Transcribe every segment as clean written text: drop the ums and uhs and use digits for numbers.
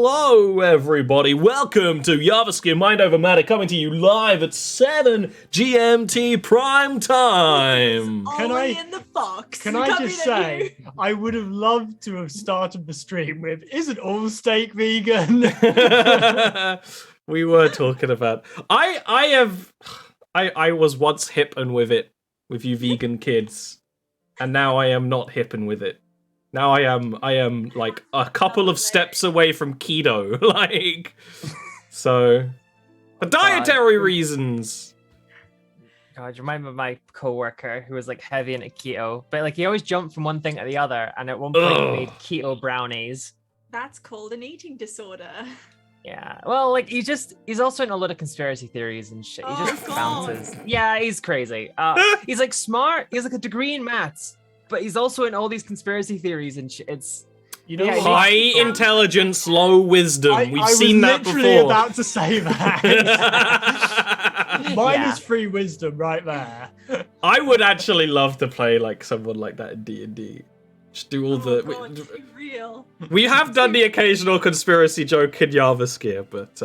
Hello, everybody. Welcome to Jarviskjir Mind Over Matter, coming to you live at 7 GMT prime time. Can I just say, I would have loved to have started the stream with, isn't all steak vegan? We were talking about... I was once hippin' with it, with you vegan kids, and now I am not hippin' with it. Now I am like a couple of steps away from keto, like, so, for dietary reasons. God, you remind me of my coworker who was like heavy into keto, but like he always jumped from one thing to the other, and at one point he made keto brownies. That's called an eating disorder. Yeah, well, like he's also in a lot of conspiracy theories and shit. He just bounces. Yeah, he's crazy. He's like smart. He has like a degree in maths, but he's also in all these conspiracy theories and shit. It's high intelligence, low wisdom. We've seen that before. I was literally about to say that. Mine is free wisdom right there. I would actually love to play like someone like that in D&D. Just do all real. We have done the occasional conspiracy joke in Jarviskjir, but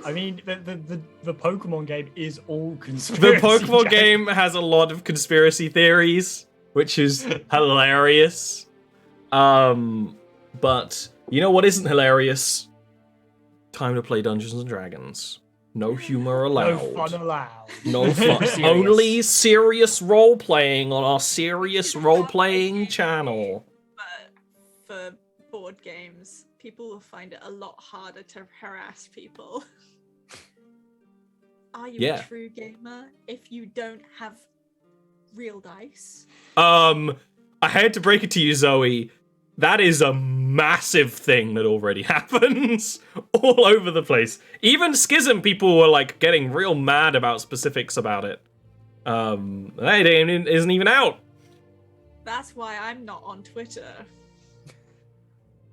I mean, the Pokemon game is all conspiracy. The Pokemon game has a lot of conspiracy theories, which is hilarious. But you know what isn't hilarious? Time to play Dungeons and Dragons. No humor allowed. No fun allowed. No fun. Only serious role-playing on our serious role-playing channel. But for board games, people will find it a lot harder to harass people. Are you a true gamer if you don't have real dice? I had to break it to you, Zoe. That is a massive thing that already happens all over the place. Even Schism people were like getting real mad about specifics about it. It isn't even out. That's why I'm not on Twitter.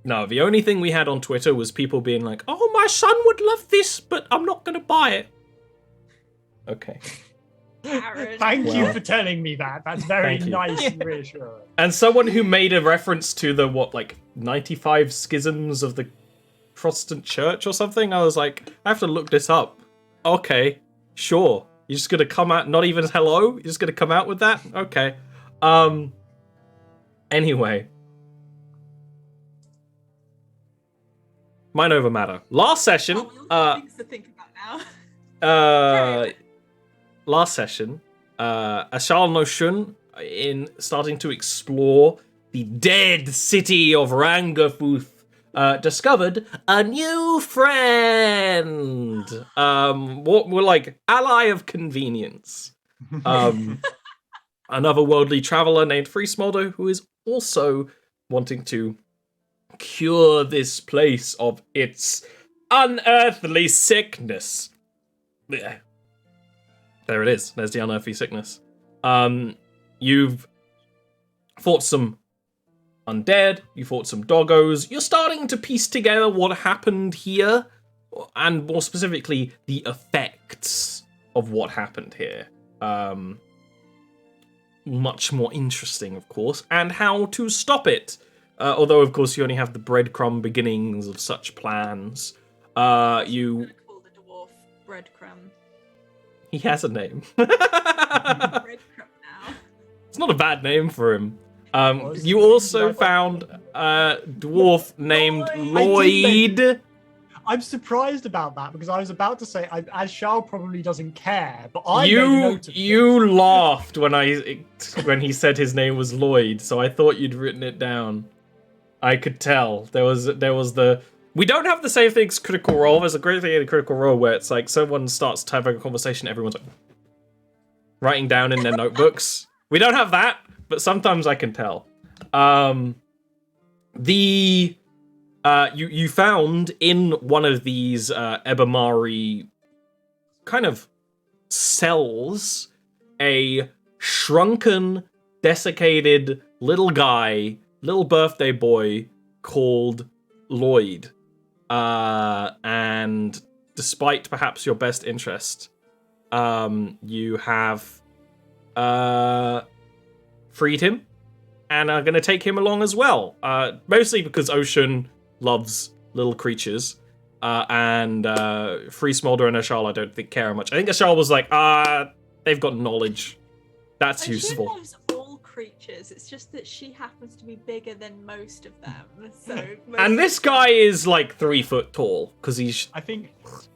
No, the only thing we had on Twitter was people being like, "Oh, my son would love this, but I'm not gonna buy it." Okay. Thank you for telling me that. That's very nice and reassuring. And someone who made a reference to the 95 schisms of the Protestant Church or something. I was like, I have to look this up. Okay, sure. You're just gonna come out, not even hello? You're just gonna come out with that? Okay. Anyway. Mind over matter. Last session. Things to think about now. Last session, Ashal no Shun, in starting to explore the dead city of Rangafuth, discovered a new friend. What we're like ally of convenience. Another worldly traveler named Freesmolder, who is also wanting to cure this place of its unearthly sickness. Yeah. There it is. There's the unearthly sickness. You've fought some undead. You fought some doggos. You're starting to piece together what happened here, and more specifically, the effects of what happened here. Much more interesting, of course, and how to stop it. Although, of course, you only have the breadcrumb beginnings of such plans. You call the dwarf breadcrumb. He has a name. Breadcrumb now. It's not a bad name for him. You also found a dwarf named Lloyd. I'm surprised about that because I was about to say, as Shao probably doesn't care, but I you laughed when he said his name was Lloyd, so I thought you'd written it down. I could tell there was the. We don't have the same thing as Critical Role. There's a great thing in Critical Role where it's like someone starts having a conversation, everyone's like writing down in their notebooks. We don't have that, but sometimes I can tell. You found in one of these Ebamari kind of cells a shrunken, desiccated little guy, little birthday boy called Lloyd. And despite perhaps your best interest, you have freed him and are going to take him along as well. Mostly because Ocean loves little creatures. And Free Smolder and Ashal I don't think care much. I think Ashal was like, they've got knowledge. That's useful. She loves all creatures. It's just that she happens to be bigger than most of them. So. And this guy is like 3 foot tall because he's. I think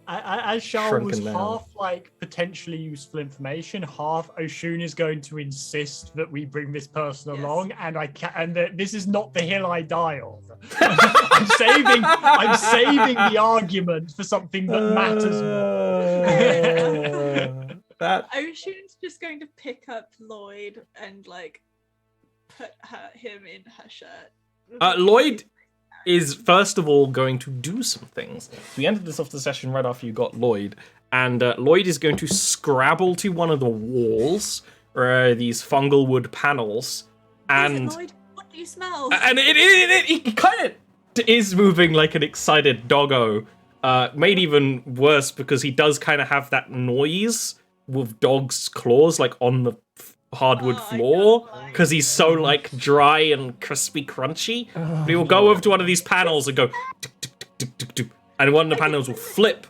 Ashal was half like potentially useful information, half Oshun is going to insist that we bring this person along, and that this is not the hill I die on. I'm saving the argument for something that matters more. Oshun's just going to pick up Lloyd and like put him in her shirt. Lloyd is first of all going to do some things. We ended this off the session right after you got Lloyd, and Lloyd is going to scrabble to one of the walls, these fungal wood panels, and Lloyd, what do you smell? And it kind of is moving like an excited doggo. Made even worse because he does kind of have that noise with dog's claws like on the hardwood floor because he's so like dry and crispy crunchy. But he will go over to one of these panels and go tick, tick, tick, tick, tick, tick, and one of the panels will flip,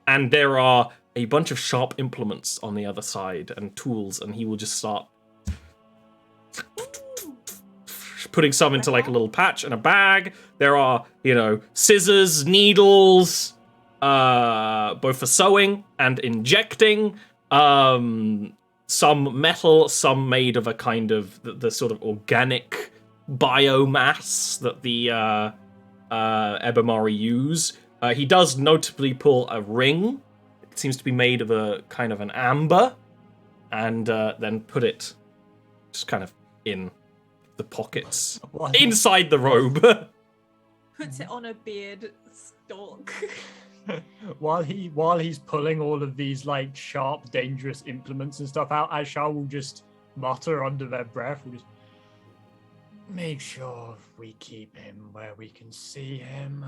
and there are a bunch of sharp implements on the other side and tools, and he will just start putting some into like a little patch and a bag. There are, scissors, needles, both for sewing and injecting. Some metal, some made of a kind of the sort of organic biomass that the Ebamari use. He does notably pull a ring. It seems to be made of a kind of an amber, and then put it just kind of in the pockets inside the robe. Puts it on a beard stalk. While he's pulling all of these like sharp, dangerous implements and stuff out, Ashal will just mutter under their breath, will just make sure we keep him where we can see him.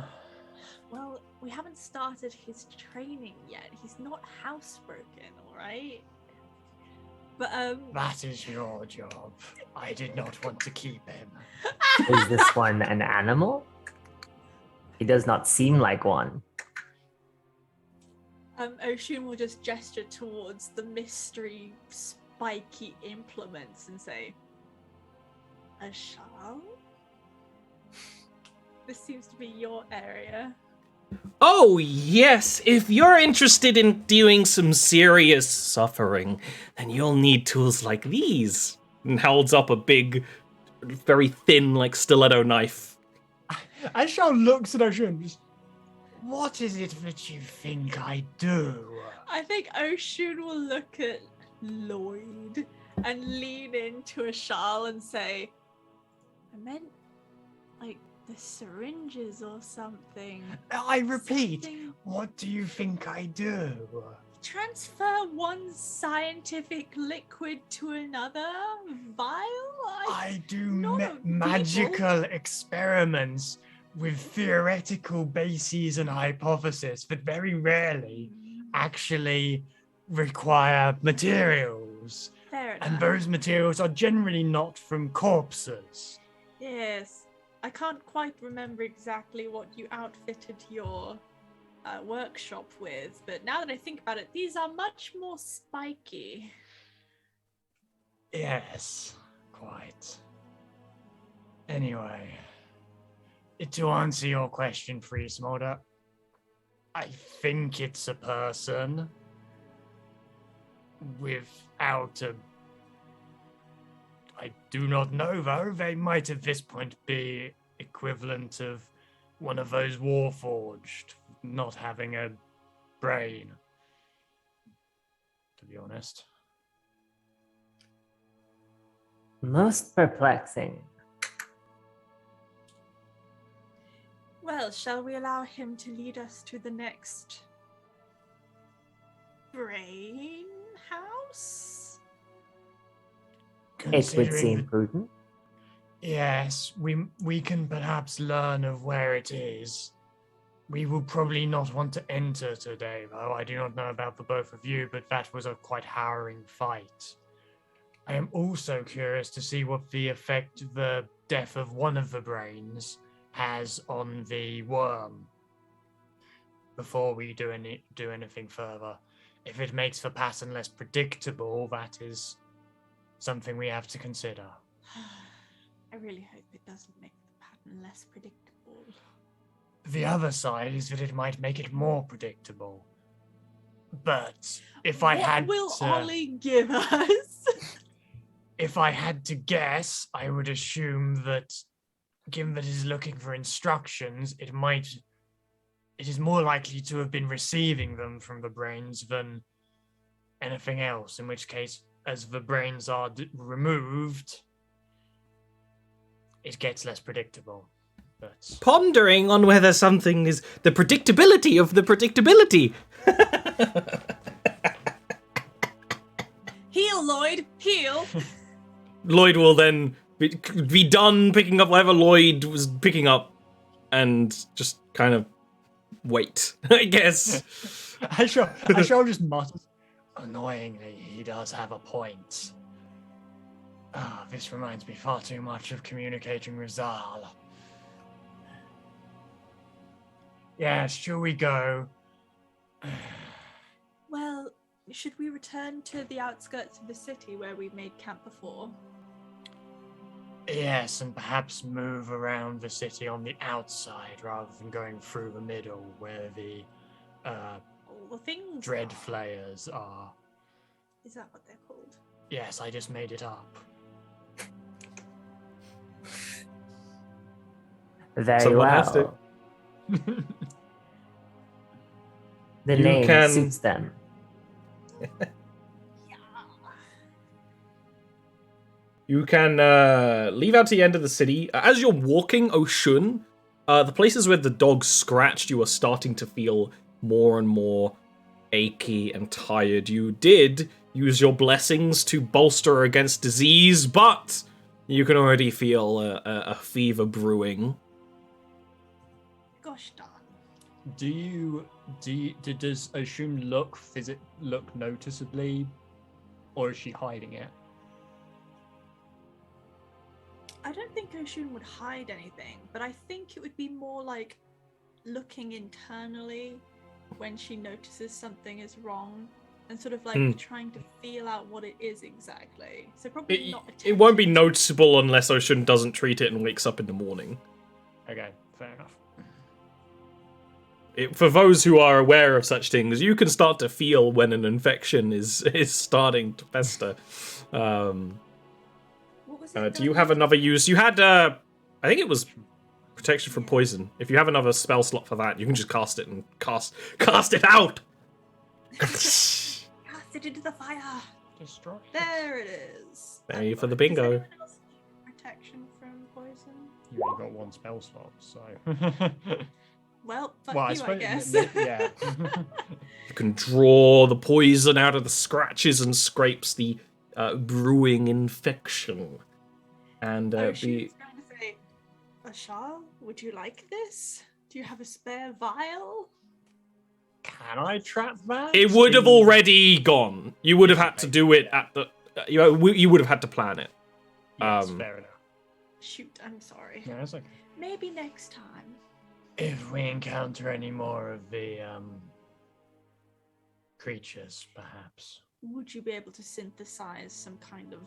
Well, we haven't started his training yet. He's not housebroken, all right? But that is your job. I did not want to keep him. Is this one an animal? He does not seem like one. Oshun will just gesture towards the mystery spiky implements and say, Ashal? This seems to be your area. Oh, yes. If you're interested in doing some serious suffering, then you'll need tools like these. And holds up a big, very thin, like stiletto knife. Ashal looks at Oshun. What is it that you think I do? I think Oshun will look at Lloyd and lean into Ashal and say, I meant, like, the syringes or something. I repeat, what do you think I do? Transfer one scientific liquid to another vial? I do magical experiments with theoretical bases and hypotheses that very rarely actually require materials. Fair enough. And those materials are generally not from corpses. Yes. I can't quite remember exactly what you outfitted your workshop with, but now that I think about it, these are much more spiky. Yes, quite. Anyway, to answer your question, Free Smolder, I think it's a person without a... I do not know, though. They might at this point be equivalent of one of those Warforged, not having a brain, to be honest. Most perplexing. Well, shall we allow him to lead us to the next brain house? It would seem prudent. Yes, we can perhaps learn of where it is. We will probably not want to enter today, though. I do not know about the both of you, but that was a quite harrowing fight. I am also curious to see what the effect the death of one of the brains has on the worm before we do anything further. If it makes the pattern less predictable, that is something we have to consider. I really hope it doesn't make the pattern less predictable. The other side is that it might make it more predictable. But if I had What will to, Ollie give us? if I had to guess, I would assume that, given that he's looking for instructions, it is more likely to have been receiving them from the brains than anything else, in which case, as the brains are removed, it gets less predictable. But Pondering on whether something is the predictability of the predictability. Heal, Lloyd, heal. Lloyd will then be done picking up whatever Lloyd was picking up and just kind of wait, I guess. I shall just mutter. Annoyingly, he does have a point. This reminds me far too much of communicating with Zal. Yes, shall we go? Well, should we return to the outskirts of the city where we made camp before? Yes, and perhaps move around the city on the outside rather than going through the middle where the All the things dread are. flayers are. Is that what they're called? Yes, I just made it up. Very Someone well. has to. The You name can- suits them. You can leave out to the end of the city. As you're walking, Oshun, the places where the dog scratched, you are starting to feel more and more achy and tired. You did use your blessings to bolster against disease, but you can already feel a fever brewing. Gosh darn. Does Oshun look noticeably, or is she hiding it? I don't think Oshun would hide anything, but I think it would be more like looking internally when she notices something is wrong and sort of like trying to feel out what it is exactly. So probably not It won't be attempting- noticeable unless Oshun doesn't treat it and wakes up in the morning. Okay, fair enough. For those who are aware of such things, you can start to feel when an infection is starting to fester. What was it Do you have another use? You had, I think it was protection from poison. If you have another spell slot for that, you can just cast it and cast it out. Cast it into the fire. Destroy. There it is. There you for the Does bingo. anyone else need protection from poison? You only got one spell slot, so. Well, fuck Well, you, I guess. Yeah. You can draw the poison out of the scratches and scrapes the brewing infection. And She was going to say, Ashal, would you like this? Do you have a spare vial? Can I trap that? it would have already gone. You would have had to do it at the. You would have had to plan it. Yes, fair enough. Shoot, I'm sorry. Yeah, that's okay. Maybe next time. If we encounter any more of the creatures, perhaps. Would you be able to synthesize some kind of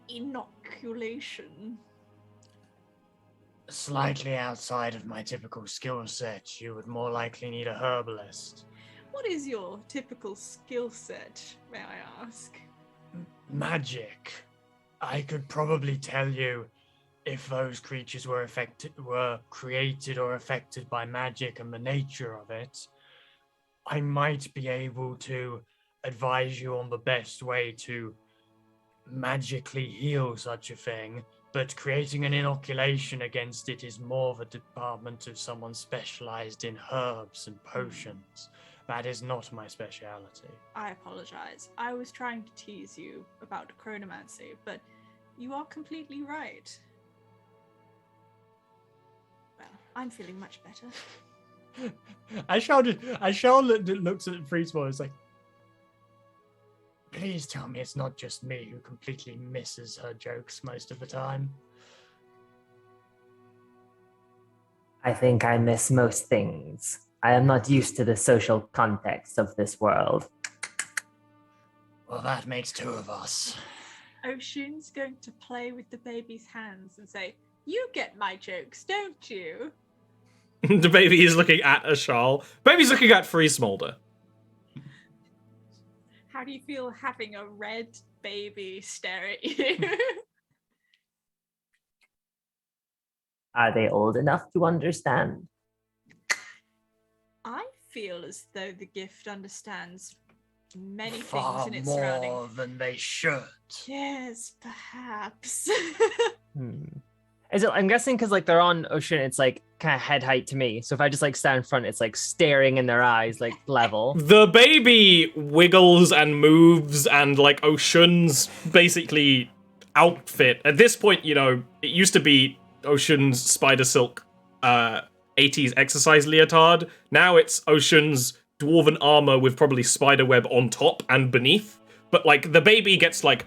inoculation? Slightly outside of my typical skill set, you would more likely need a herbalist. What is your typical skill set, may I ask? Magic. I could probably tell you if those creatures were created or affected by magic and the nature of it. I might be able to advise you on the best way to magically heal such a thing, but creating an inoculation against it is more the department of someone specialized in herbs and potions. That is not my speciality. I apologize. I was trying to tease you about chronomancy, but you are completely right. Well, I'm feeling much better. Ashal looks at Freesmore and is like, please tell me it's not just me who completely misses her jokes most of the time. I think I miss most things. I am not used to the social context of this world. Well, that makes two of us. Oshun's going to play with the baby's hands and say, "You get my jokes, don't you?" The baby is looking at Ashal. Baby's looking at Free Smolder. How do you feel having a red baby stare at you? Are they old enough to understand? I feel as though the gift understands many Far things in its more surrounding. than they should. Yes, perhaps. Is it? I'm guessing because like they're on Ocean, it's like kind of head height to me. So if I just like stand in front, it's like staring in their eyes, like level. The baby wiggles and moves, and like Oshun's basically outfit. At this point, you know, it used to be Oshun's spider silk 80s exercise leotard. Now it's Oshun's dwarven armor with probably spider web on top and beneath. But like the baby gets like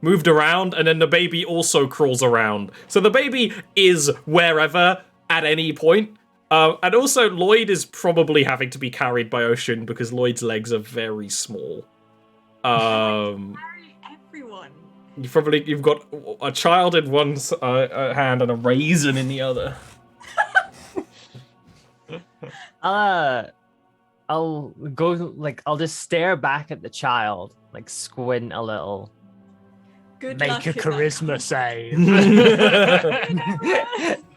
moved around, and then the baby also crawls around. So the baby is wherever at any point. And also Lloyd is probably having to be carried by Ocean because Lloyd's legs are very small. Carry everyone. You've got a child in one hand and a raisin in the other. I'll go like I'll just stare back at the child, like squint a little. Good Make luck a in that charisma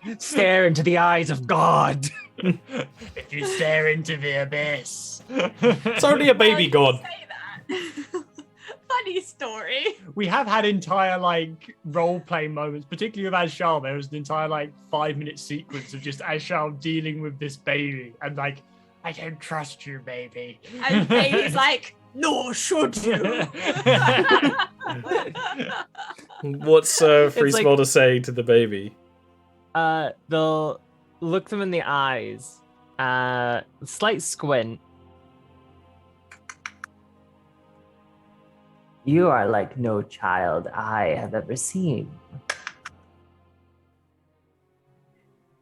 save. Stare into the eyes of God. If you stare into the abyss. It's only a baby god. Say that. Funny story. We have had entire like role play moments, particularly with Ashal. There was an entire like 5-minute sequence of just Ashal dealing with this baby and like, I don't trust you, baby. And baby's like, "Nor should you." What's Free like- Smolder saying to the baby? They'll look them in the eyes. Slight squint. You are like no child I have ever seen.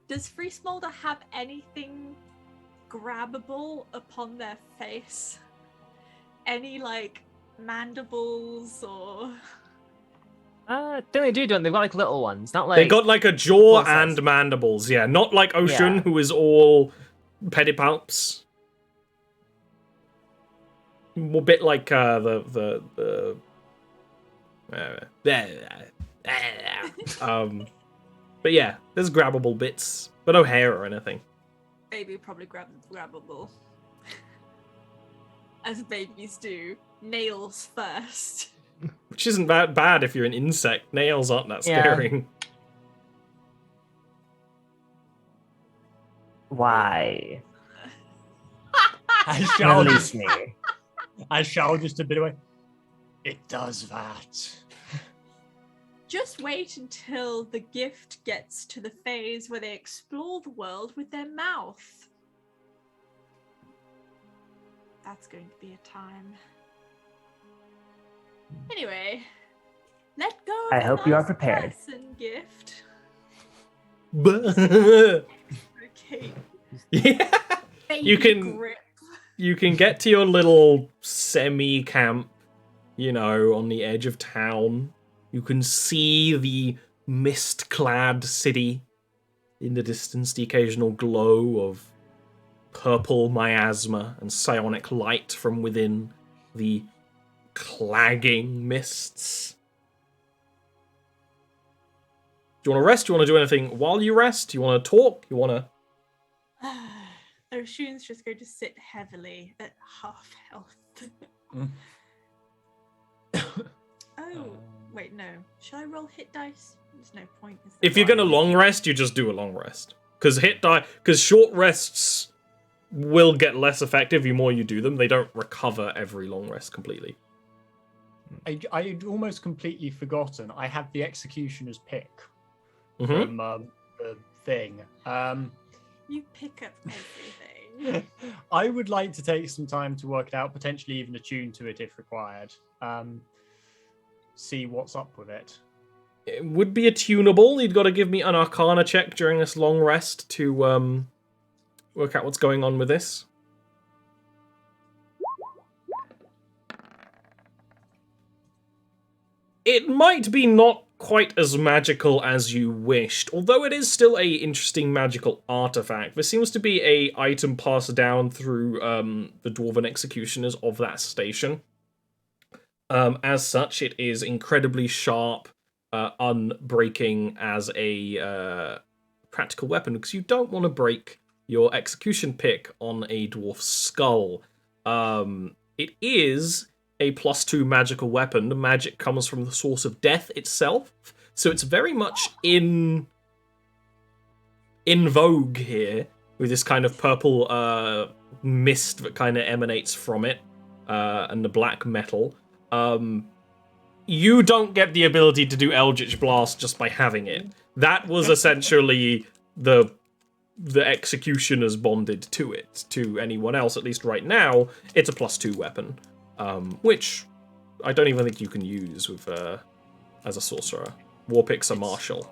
Does Free Smolder have anything grabbable upon their face? Any like mandibles or? I think they do, don't they? They've got like little ones, not like They got like a jaw process. and mandibles, yeah. Not like Ocean, Yeah. who is all pedipalps. A bit like but yeah, there's grabbable bits, but no hair or anything. Baby probably grabbable. As babies do. Nails first. Which isn't that bad if you're an insect. Nails aren't that Yeah. scary. why? Ashal Release just, me. Ashal just a bit away. It does that. Just wait until the gift gets to the phase where they explore the world with their mouth. That's going to be a time. Anyway, let go of I the hope you are nice prepared. person gift. Yeah. Okay. You Baby can- grip. You can get to your little semi-camp, you know, on the edge of town. You can see the mist-clad city in the distance, the occasional glow of purple miasma and psionic light from within the clagging mists. Do you want to rest? Do you want to do anything while you rest? Do you want to talk? You want to... Oshun's just going to sit heavily at half health. Oh, wait, no. Should I roll hit dice? There's no point. Is there? If you're going to long rest, you just do a long rest. Because short rests will get less effective the more you do them. They don't recover every long rest completely. I'd almost completely forgotten. I have the executioner's pick Mm-hmm. from the thing. You pick up everything. I would like to take some time to work it out, potentially even attune to it if required. See what's up with it. It would be attunable. You've got to give me an Arcana check during this long rest to work out what's going on with this. It might be not quite as magical as you wished, although it is still a interesting magical artifact. There seems to be a item passed down through the Dwarven Executioners of that station. As such, it is incredibly sharp, unbreaking as a practical weapon, because you don't want to break your execution pick on a dwarf's skull. It is a +2 magical weapon. The magic comes from the source of death itself, so it's very much in vogue here, with this kind of purple mist that kind of emanates from it, and the black metal. You don't get the ability to do Eldritch Blast just by having it. That was essentially the executioners bonded to it. To anyone else, at least right now, it's a +2 weapon. Which I don't even think you can use with as a sorcerer. Warpicks are martial.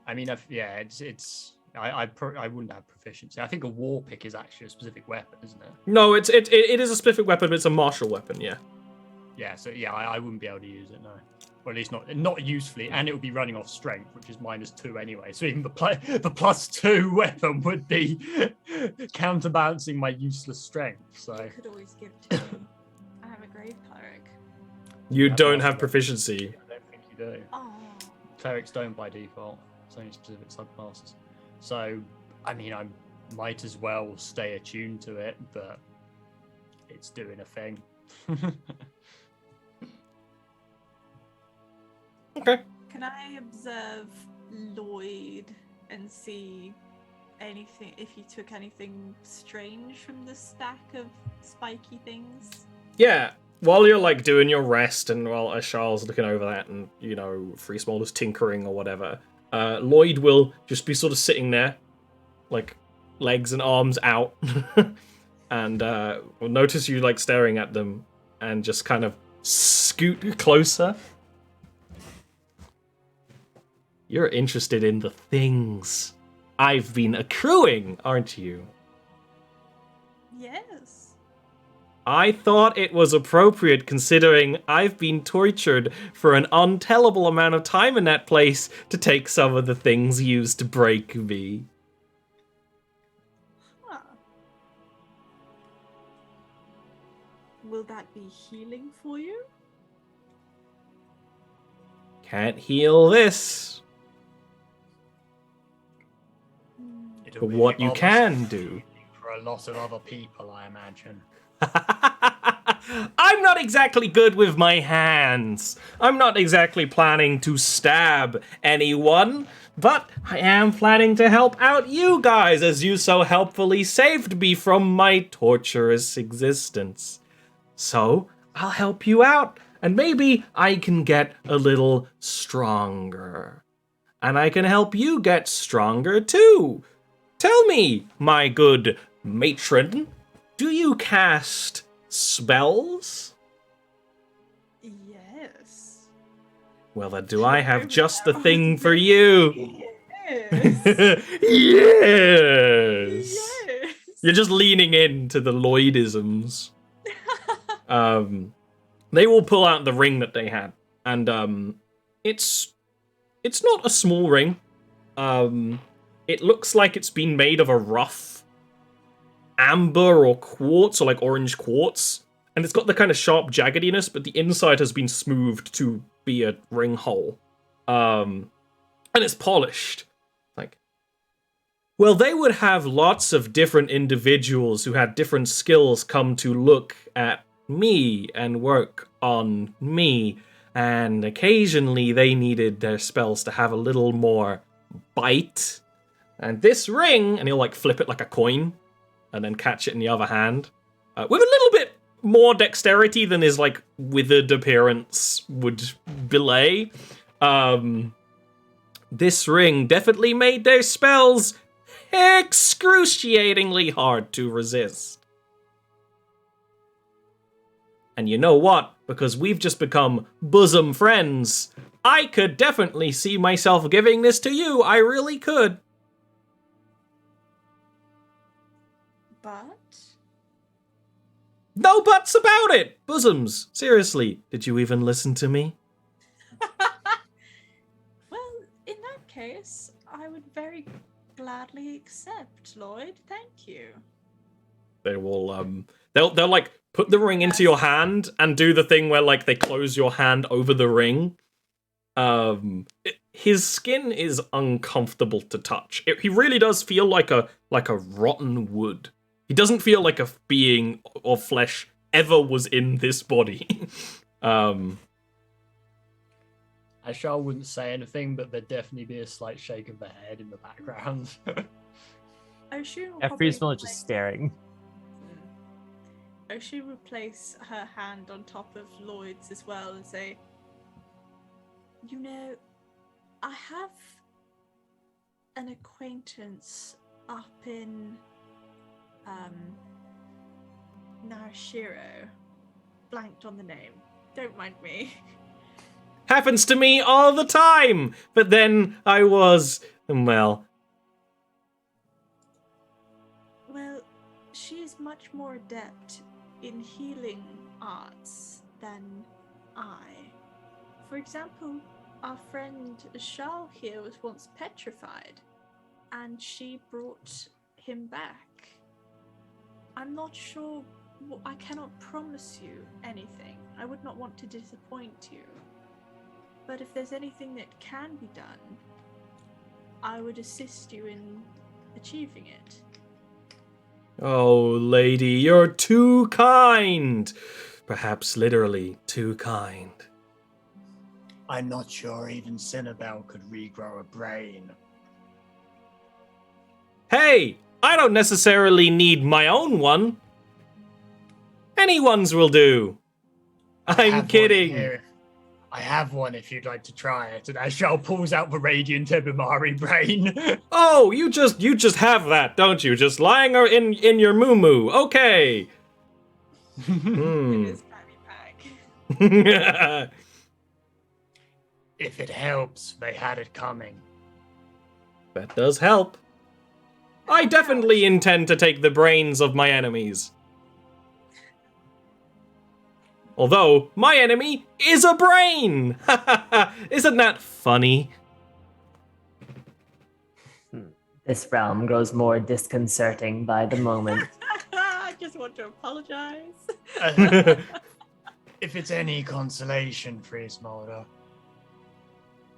I mean, it's. I wouldn't have proficiency. I think a warpick is actually a specific weapon, isn't it? No, it is a specific weapon, but it's a martial weapon. Yeah. Yeah. So yeah, I wouldn't be able to use it. No. Or at least not usefully, and it would be running off strength, which is -2 anyway. So even the +2 weapon would be counterbalancing my useless strength. So I could always give to me. I have a grave cleric. You don't have proficiency. I don't think you do. Oh. Clerics don't by default. It's only specific subclasses. So I mean, I might as well stay attuned to it, but it's doing a thing. Okay. Can I observe Lloyd and see anything, if he took anything strange from the stack of spiky things? Yeah. While you're like doing your rest and while Ashal's looking over that and, you know, Free Smolder's tinkering or whatever, Lloyd will just be sort of sitting there, like legs and arms out, and will notice you like staring at them and just kind of scoot closer. You're interested in the things I've been accruing, aren't you? Yes. I thought it was appropriate, considering I've been tortured for an untellable amount of time in that place, to take some of the things used to break me. Huh. Will that be healing for you? Can't heal this. But what you can do... For a lot of other people, I imagine. I'm not exactly good with my hands. I'm not exactly planning to stab anyone, but I am planning to help out you guys, as you so helpfully saved me from my torturous existence. So, I'll help you out, and maybe I can get a little stronger. And I can help you get stronger too. Tell me, my good matron, do you cast spells? Yes. Well, then do I have just the thing for you? Yes. Yes. Yes. You're just leaning into the Lloydisms. They will pull out the ring that they had, and it's not a small ring. It looks like it's been made of a rough amber or quartz, or like orange quartz. And it's got the kind of sharp jaggediness, but the inside has been smoothed to be a ring hole. And it's polished. Like, well, they would have lots of different individuals who had different skills come to look at me and work on me. And occasionally they needed their spells to have a little more bite. And this ring, and he'll like flip it like a coin, and then catch it in the other hand, with a little bit more dexterity than his like withered appearance would belay. This ring definitely made their spells excruciatingly hard to resist. And you know what? Because we've just become bosom friends, I could definitely see myself giving this to you. I really could. But No buts about it! Bosoms. Seriously, did you even listen to me? well, in that case, I would very gladly accept, Lloyd. Thank you. They will, they'll like, put the ring into your hand and do the thing where, like, they close your hand over the ring. His skin is uncomfortable to touch. He really does feel like a rotten wood. He doesn't feel like a being or flesh ever was in this body. Ashar wouldn't say anything, but there'd definitely be a slight shake of the head in the background. Oshun will Jeffrey's probably just staring. Oshun would place her hand on top of Lloyd's as well and say, you know, I have an acquaintance up in Narashiro. Blanked on the name. Don't mind me. Happens to me all the time! But then I was, well... Well, she is much more adept in healing arts than I. For example, our friend Shal here was once petrified, and she brought him back. I'm not sure. I cannot promise you anything. I would not want to disappoint you. But if there's anything that can be done, I would assist you in achieving it. Oh, lady, you're too kind. Perhaps literally too kind. I'm not sure even Cinnabelle could regrow a brain. Hey, I don't necessarily need my own one. Anyone's will do. I'm kidding. I have one if you'd like to try it. And Ashar pulls out the radiant Ebimari brain. Oh, you just have that, don't you? Just lying in your moo-moo. Okay. In his fanny pack. If it helps, they had it coming. That does help. I definitely intend to take the brains of my enemies. Although, my enemy is a brain! Isn't that funny? This realm grows more disconcerting by the moment. I just want to apologize. If it's any consolation, Freesmolder,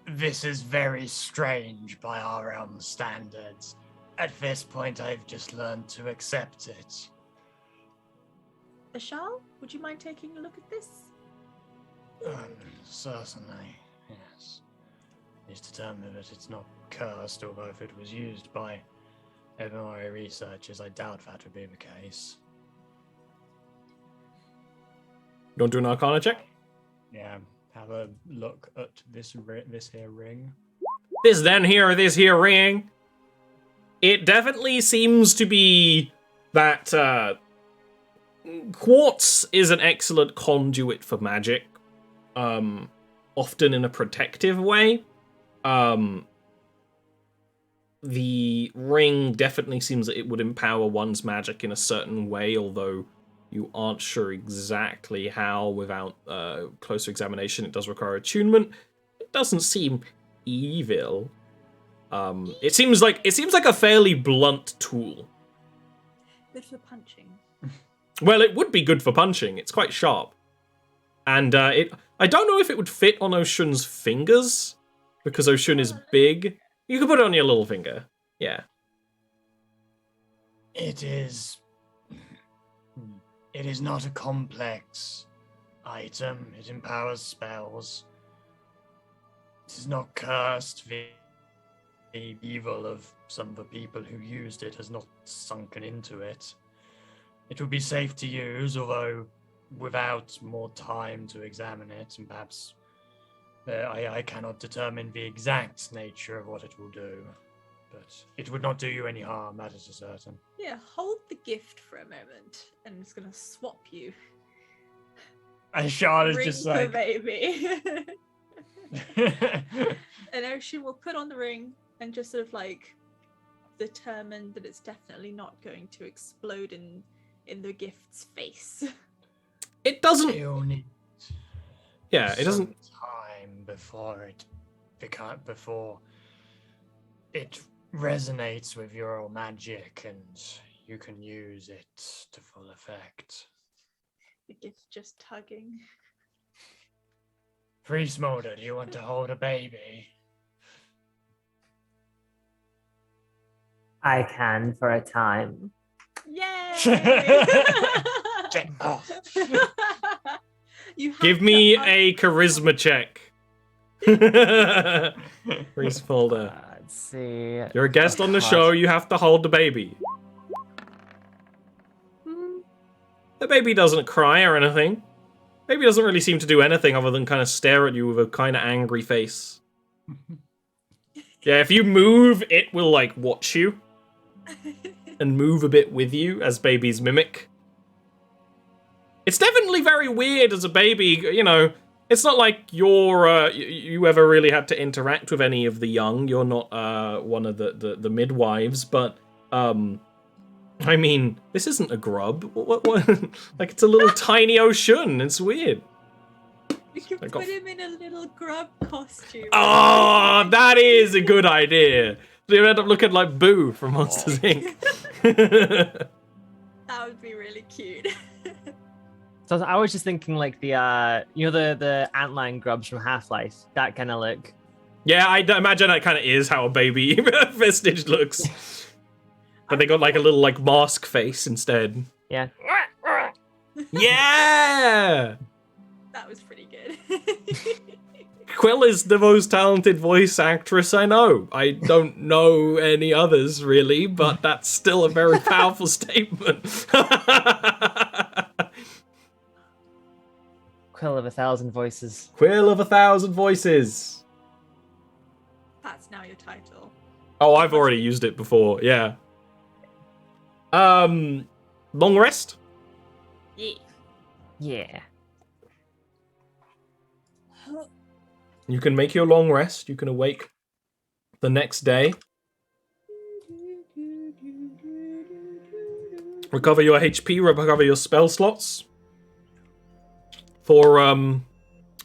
this is very strange by our realm standards. At this point, I've just learned to accept it. Ashal, would you mind taking a look at this? Certainly, yes. It's determined that it's not cursed, although if it was used by MRI researchers, I doubt that would be the case. Don't do an Arcana check? Yeah, have a look at this here ring. This here ring. It definitely seems to be that quartz is an excellent conduit for magic, often in a protective way. The ring definitely seems that it would empower one's magic in a certain way, although you aren't sure exactly how without closer examination. It does require attunement. It doesn't seem evil. It seems like a fairly blunt tool. Good for punching. Well, it would be good for punching. It's quite sharp. And I don't know if it would fit on Oshun's fingers, because Oshun is big. You could put it on your little finger. Yeah. It is not a complex item. It empowers spells. It is not cursed. The evil of some of the people who used it has not sunken into it. It would be safe to use, although without more time to examine it, and perhaps I cannot determine the exact nature of what it will do. But it would not do you any harm, that is certain. Yeah, hold the gift for a moment. And I'm just going to swap you. And Charlotte's ring just for like... baby. And Ocean will put on the ring and just sort of like determine that it's definitely not going to explode in the gift's face. It doesn't. You'll need Yeah, it doesn't. some time before it resonates with your magic and you can use it to full effect. The gift just tugging. Free Smolder, do you want to hold a baby? I can for a time. Yay! You have Give to me a charisma check. Free Smolder. Let's see. You're a guest on the show. You have to hold the baby. The baby doesn't cry or anything. Baby doesn't really seem to do anything other than kind of stare at you with a kind of angry face. Yeah, if you move, it will, like, watch you. And move a bit with you, as babies mimic. It's definitely very weird as a baby, you know. It's not like you ever really had to interact with any of the young. You're not one of the midwives, but I mean, this isn't a grub. What? Like, it's a little tiny Oshun. It's weird. We could put him in a little grub costume. Oh, that is a good idea. So you end up looking like Boo from Monsters Inc. That would be really cute. So I was just thinking like the the antlion grubs from Half-Life, that kind of look. Yeah, I imagine that kind of is how a baby vestige looks. But they got like a little like mask face instead. Yeah. Yeah! That was pretty good. Quill is the most talented voice actress I know. I don't know any others really, but that's still a very powerful statement. Quill of 1,000 voices. Quill of 1,000 voices. That's now your title. Oh, I've already used it before, yeah. Long rest? Yeah. Yeah. You can make your long rest. You can awake the next day. Recover your HP, recover your spell slots. For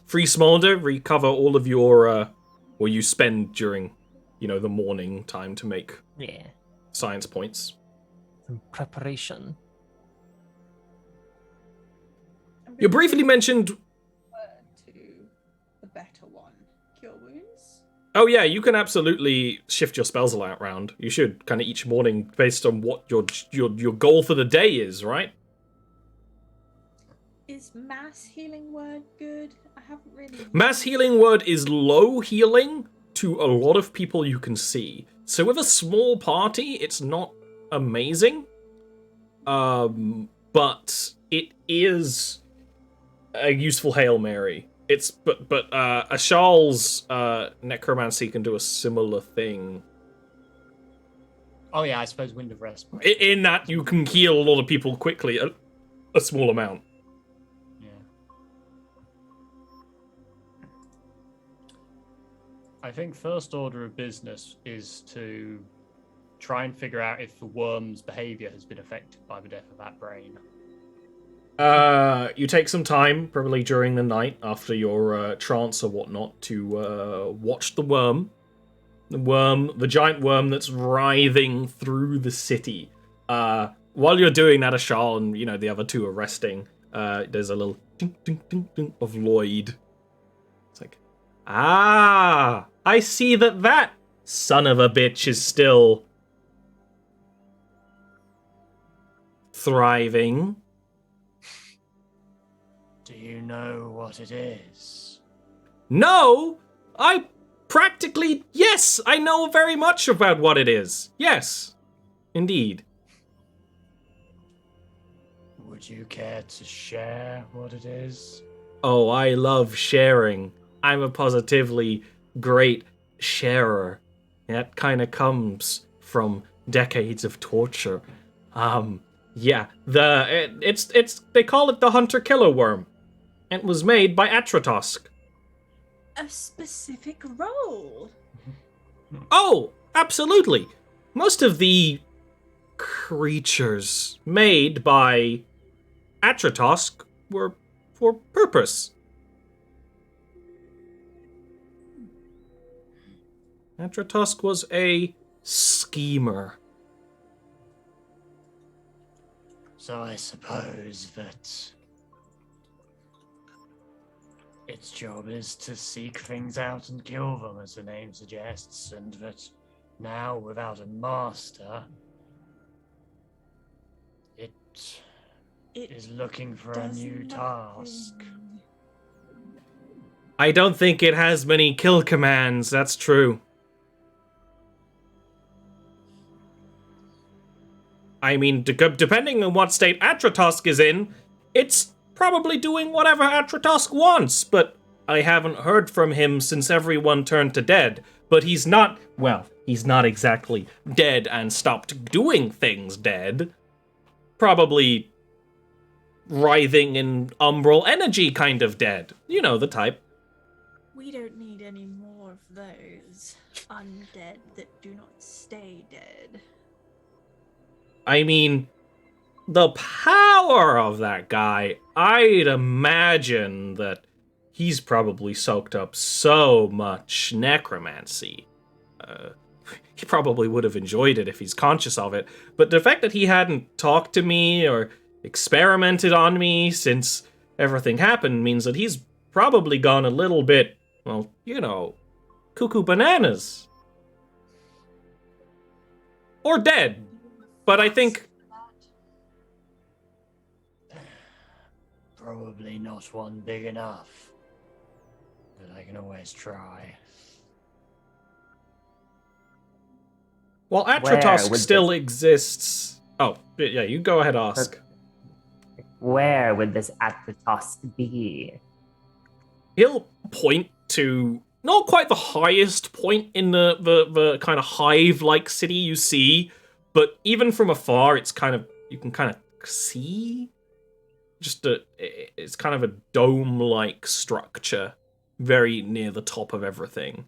Free Smolder, recover all of your what you spend during, you know, the morning time to make science points. Some preparation. You briefly mentioned to the better one. Cure wounds. Oh yeah, you can absolutely shift your spells around. You should kind of each morning based on what your goal for the day is, right? Is mass healing word good? I haven't really. Mass healing word is low healing to a lot of people you can see. So with a small party, it's not amazing. But it is a useful Hail Mary. It's but Ashal's necromancy can do a similar thing. Oh yeah, I suppose Wind of Rest. In that you can heal a lot of people quickly, a small amount. Yeah. I think first order of business is to try and figure out if the worm's behavior has been affected by the death of that brain. You take some time, probably during the night after your trance or whatnot, to watch the worm. The giant worm that's writhing through the city. While you're doing that, Ashal and, you know, the other two are resting. There's a little ding, ding, ding, ding of Lloyd. It's like, I see that son of a bitch is still thriving. Do you know what it is? No! Yes, I know very much about what it is. Yes, indeed. Would you care to share what it is? Oh, I love sharing. I'm a positively great sharer. That kind of comes from decades of torture. Yeah, they call it the hunter-killer worm. It was made by Atratosk. A specific role. Oh, absolutely. Most of the creatures made by Atratosk were for purpose. Atratosk was a schemer. So I suppose that its job is to seek things out and kill them, as the name suggests, and that now, without a master, it is looking for a new task. I don't think it has many kill commands, that's true. I mean, depending on what state Atratosk is in, it's probably doing whatever Atratosk wants, but I haven't heard from him since everyone turned to dead. But he's not exactly dead and stopped doing things dead. Probably writhing in umbral energy kind of dead. You know, the type. We don't need any more of those undead that do not stay dead. I mean, the power of that guy, I'd imagine that he's probably soaked up so much necromancy. He probably would have enjoyed it if he's conscious of it, but the fact that he hadn't talked to me or experimented on me since everything happened means that he's probably gone a little bit, well, you know, cuckoo bananas. Or dead. But I think... Probably not one big enough. But I can always try. Well, Atratosk still exists. Oh, yeah, you go ahead, ask. Where would this Atratosk be? He'll point to not quite the highest point in the kind of hive-like city you see, but even from afar, it's kind of, you can kind of see just it's kind of a dome-like structure very near the top of everything.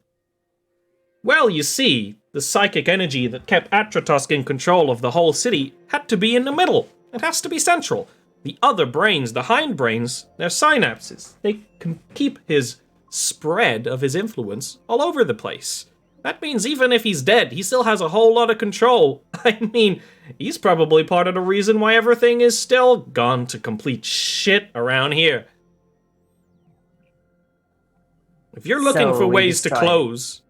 Well, you see, the psychic energy that kept Atratosk in control of the whole city had to be in the middle. It has to be central. The other brains, the hindbrains, they're synapses. They can keep his spread of his influence all over the place. That means even if he's dead, he still has a whole lot of control. I mean, he's probably part of the reason why everything is still gone to complete shit around here. If you're looking for ways to close...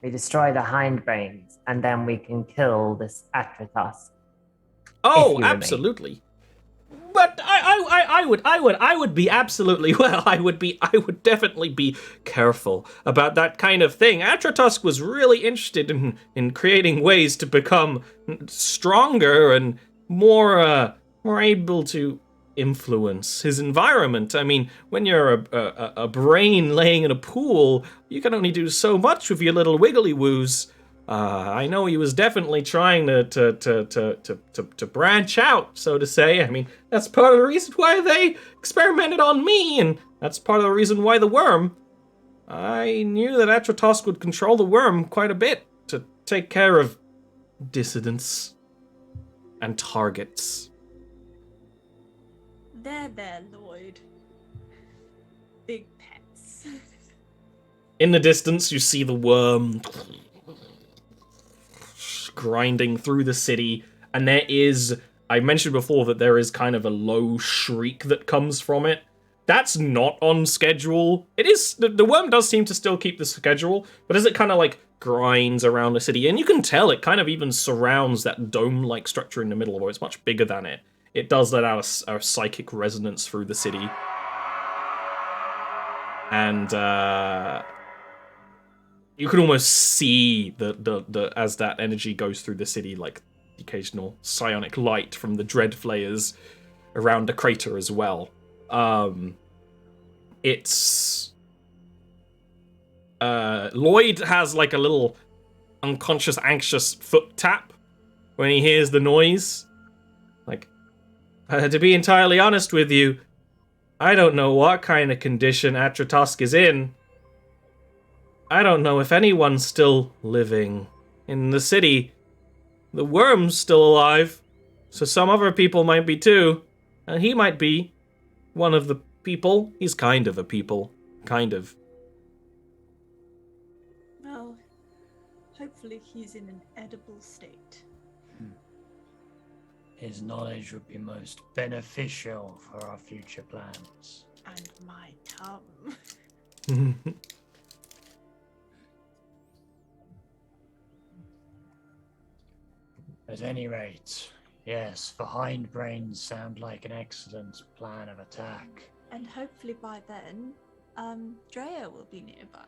We destroy the hindbrains, and then we can kill this Atratosk. Oh, absolutely. But I would be absolutely, well, I would definitely be careful about that kind of thing. Atratosk was really interested in creating ways to become stronger and more able to influence his environment. I mean, when you're a brain laying in a pool, you can only do so much with your little wiggly woos. I know he was definitely trying to branch out, so to say. I mean, that's part of the reason why they experimented on me, and that's part of the reason why the worm. I knew that Atratosk would control the worm quite a bit to take care of dissidents and targets. There, Lloyd. Big pets. In the distance, you see the worm grinding through the city, and there is, I mentioned before that there is kind of a low shriek that comes from it. That's not on schedule. It is, the worm does seem to still keep the schedule, but as it kind of like grinds around the city, and you can tell it kind of even surrounds that dome-like structure in the middle, or it's much bigger than it. It does let out a psychic resonance through the city. And you can almost see the as that energy goes through the city, like the occasional psionic light from the dread flayers around the crater as well. It's Lloyd has like a little unconscious, anxious foot tap when he hears the noise. Like, to be entirely honest with you, I don't know what kind of condition Atratusk is in. I don't know if anyone's still living in the city. The worm's still alive, so some other people might be too. And he might be one of the people. He's kind of a people. Kind of. Well, hopefully he's in an edible state. His knowledge would be most beneficial for our future plans. And my tum. At any rate, yes, the hindbrains sound like an excellent plan of attack. And hopefully by then, Drea will be nearby.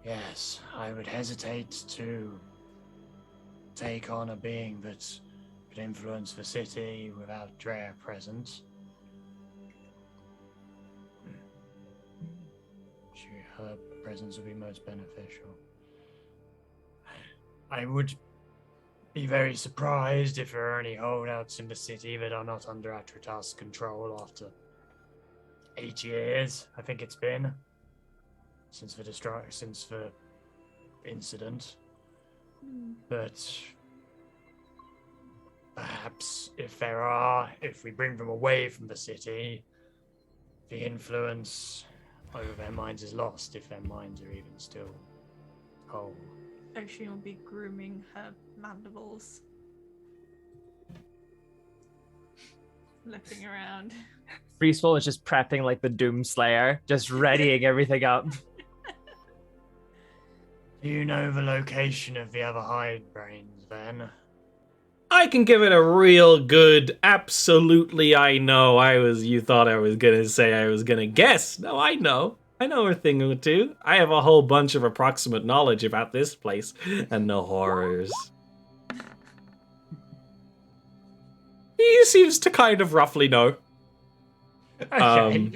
Yes, I would hesitate to take on a being that could influence the city without Drea present. Her presence would be most beneficial. I would be very surprised if there are any holdouts in the city that are not under Atratusk's control after 8 years, I think it's been, since the incident. But perhaps if we bring them away from the city, the influence over their minds is lost, if their minds are even still whole. Ocean will be grooming her mandibles. Looking around. Freeswell is just prepping like the Doomslayer, just readying everything up. Do you know the location of the other hindbrains, then? I can give it a real good, absolutely I know. You thought I was gonna say I was gonna guess. No, I know. I know a thing or two. I have a whole bunch of approximate knowledge about this place and the horrors. He seems to kind of roughly know. Okay.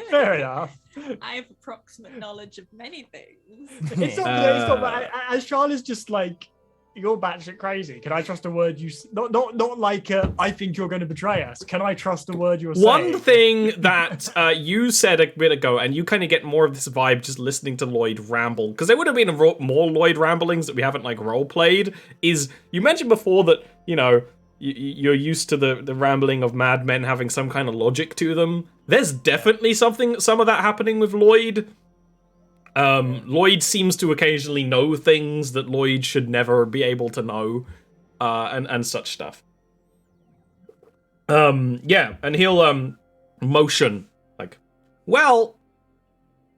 Fair enough. I have approximate knowledge of many things. It's not bad. As Charlotte's just like, you're batshit crazy. Can I trust a word you... Not like, I think you're going to betray us. Can I trust a word you're saying? One thing that you said a bit ago, and you kind of get more of this vibe just listening to Lloyd ramble, because there would have been more Lloyd ramblings that we haven't, like, role-played, is you mentioned before that, you know, you're used to the rambling of madmen having some kind of logic to them. There's definitely some of that happening with Lloyd. Lloyd seems to occasionally know things that Lloyd should never be able to know, and such stuff. Yeah, and he'll, motion, like, well,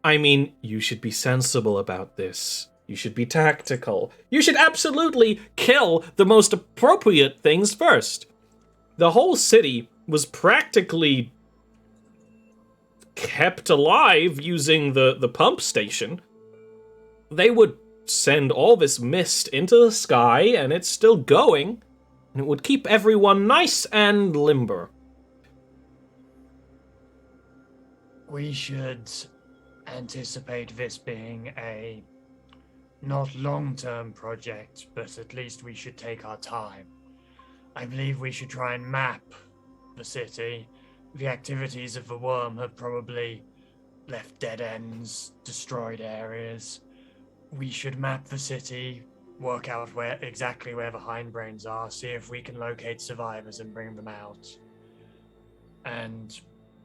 I mean, you should be sensible about this. You should be tactical. You should absolutely kill the most appropriate things first. The whole city was practically kept alive using the pump station. They would send all this mist into the sky, and it's still going, and it would keep everyone nice and limber. We should anticipate this being a not long-term project, but at least we should take our time. I believe we should try and map the city. The activities of the worm have probably left dead ends, destroyed areas. We should map the city, work out exactly where the hindbrains are, see if we can locate survivors and bring them out. And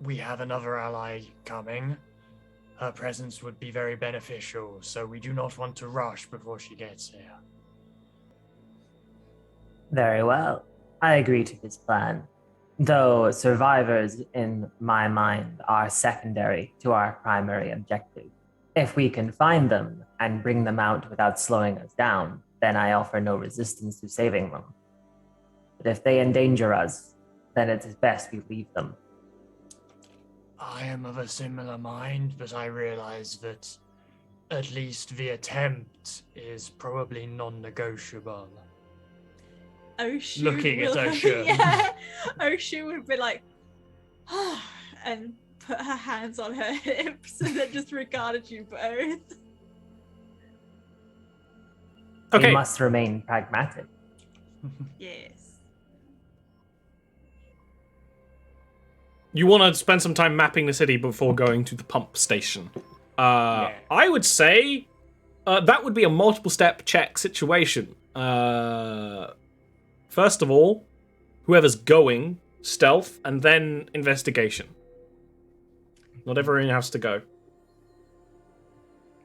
we have another ally coming. Her presence would be very beneficial, so we do not want to rush before she gets here. Very well. I agree to this plan. Though survivors, in my mind, are secondary to our primary objective. If we can find them and bring them out without slowing us down, then I offer no resistance to saving them. But if they endanger us, then it is best we leave them. I am of a similar mind, but I realize that at least the attempt is probably non-negotiable. Ocean Looking at Ocean. Yeah, Ocean would be like, and put her hands on her hips and then just regarded you both. Okay. We must remain pragmatic. Yes. you want to spend some time mapping the city before going to the pump station. I would say that would be a multiple step check situation. First of all, whoever's going, stealth, and then investigation. Not everyone has to go.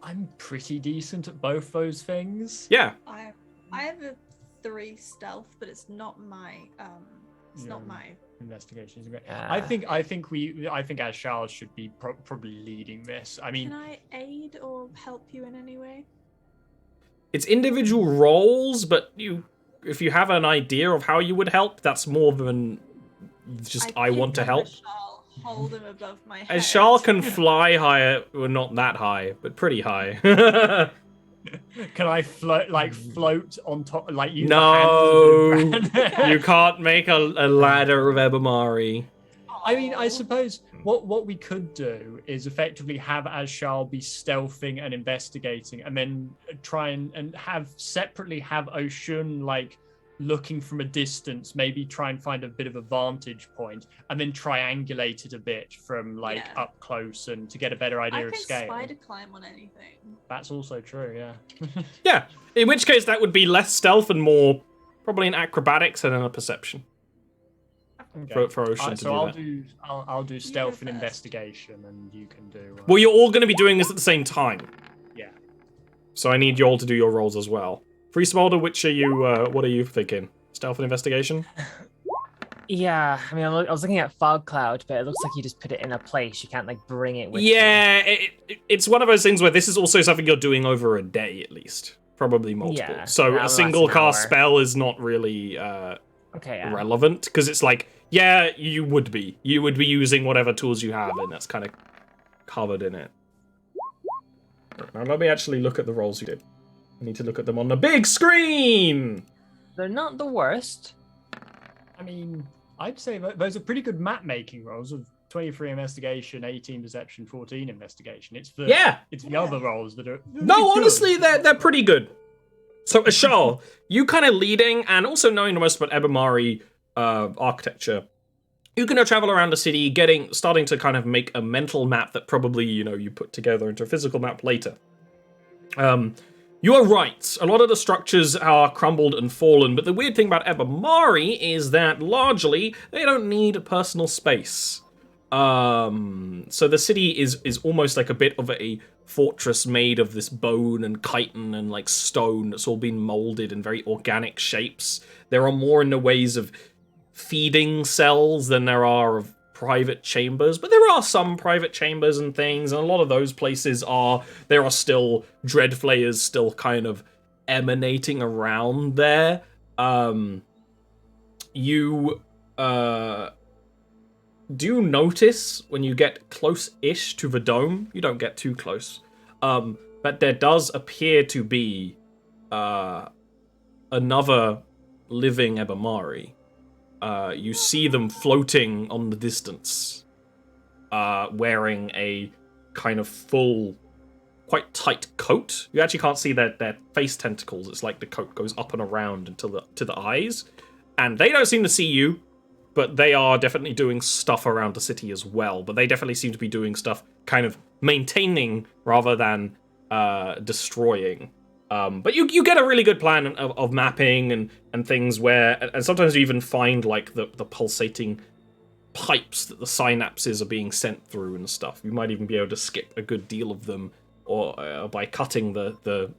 I'm pretty decent at both those things. Yeah. I have a 3 stealth, but it's not my not my investigation is great. I think as Charles should be probably leading this. I mean, can I aid or help you in any way? It's individual roles, but if you have an idea of how you would help, that's more than just I want to help. Hold him above my head. As Charles can fly higher, well, not that high, but pretty high. Can I float on top, like use No, the hands you can't make a ladder of Ebamari. I mean, I suppose what we could do is effectively have Ashal be stealthing and investigating, and then try and have Oshun like looking from a distance, maybe try and find a bit of a vantage point, and then triangulate it a bit from up close and to get a better idea of scale. I can spider climb on anything. That's also true, yeah. Yeah, in which case that would be less stealth and more probably an acrobatics and a perception. Okay. For Ocean to so do that. I'll do stealth and investigation, and you can do. Well, you're all going to be doing this at the same time. Yeah. So I need you all to do your roles as well. Free Smolder, which are you? What are you thinking? Stealth and investigation? Yeah, I mean, I was looking at Fog Cloud, but it looks like you just put it in a place. You can't like bring it with you. Yeah, it's one of those things where this is also something you're doing over a day at least, probably multiple. Yeah, so a single cast spell is not really relevant because it's like. Yeah, you would be. You would be using whatever tools you have, and that's kind of covered in it. Now let me actually look at the rolls you did. I need to look at them on the big screen! They're not the worst. I mean, I'd say those are pretty good map-making rolls of 23 investigation, 18 perception, 14 investigation. It's the other rolls that are... No, honestly, they're pretty good. So, Ashal, you kind of leading, and also knowing the most about Ebamari architecture, you can travel around the city, starting to kind of make a mental map that probably you put together into a physical map later. You are right. A lot of the structures are crumbled and fallen, but the weird thing about Ebamari is that largely they don't need personal space. So the city is almost like a bit of a fortress made of this bone and chitin and like stone that's all been molded in very organic shapes. There are more in the ways of feeding cells than there are of private chambers, but there are some private chambers and things, and a lot of those places there are still dreadflayers still kind of emanating around there. You do notice when you get close-ish to the dome, you don't get too close, but there does appear to be another living Ebamari. You see them floating on the distance, wearing a kind of full, quite tight coat. You actually can't see their face tentacles. It's like the coat goes up and around until to the eyes. And they don't seem to see you, but they are definitely doing stuff around the city as well. But they definitely seem to be doing stuff kind of maintaining rather than destroying. But you get a really good plan of mapping and things and sometimes you even find like the pulsating pipes that the synapses are being sent through and stuff. You might even be able to skip a good deal of them or by cutting the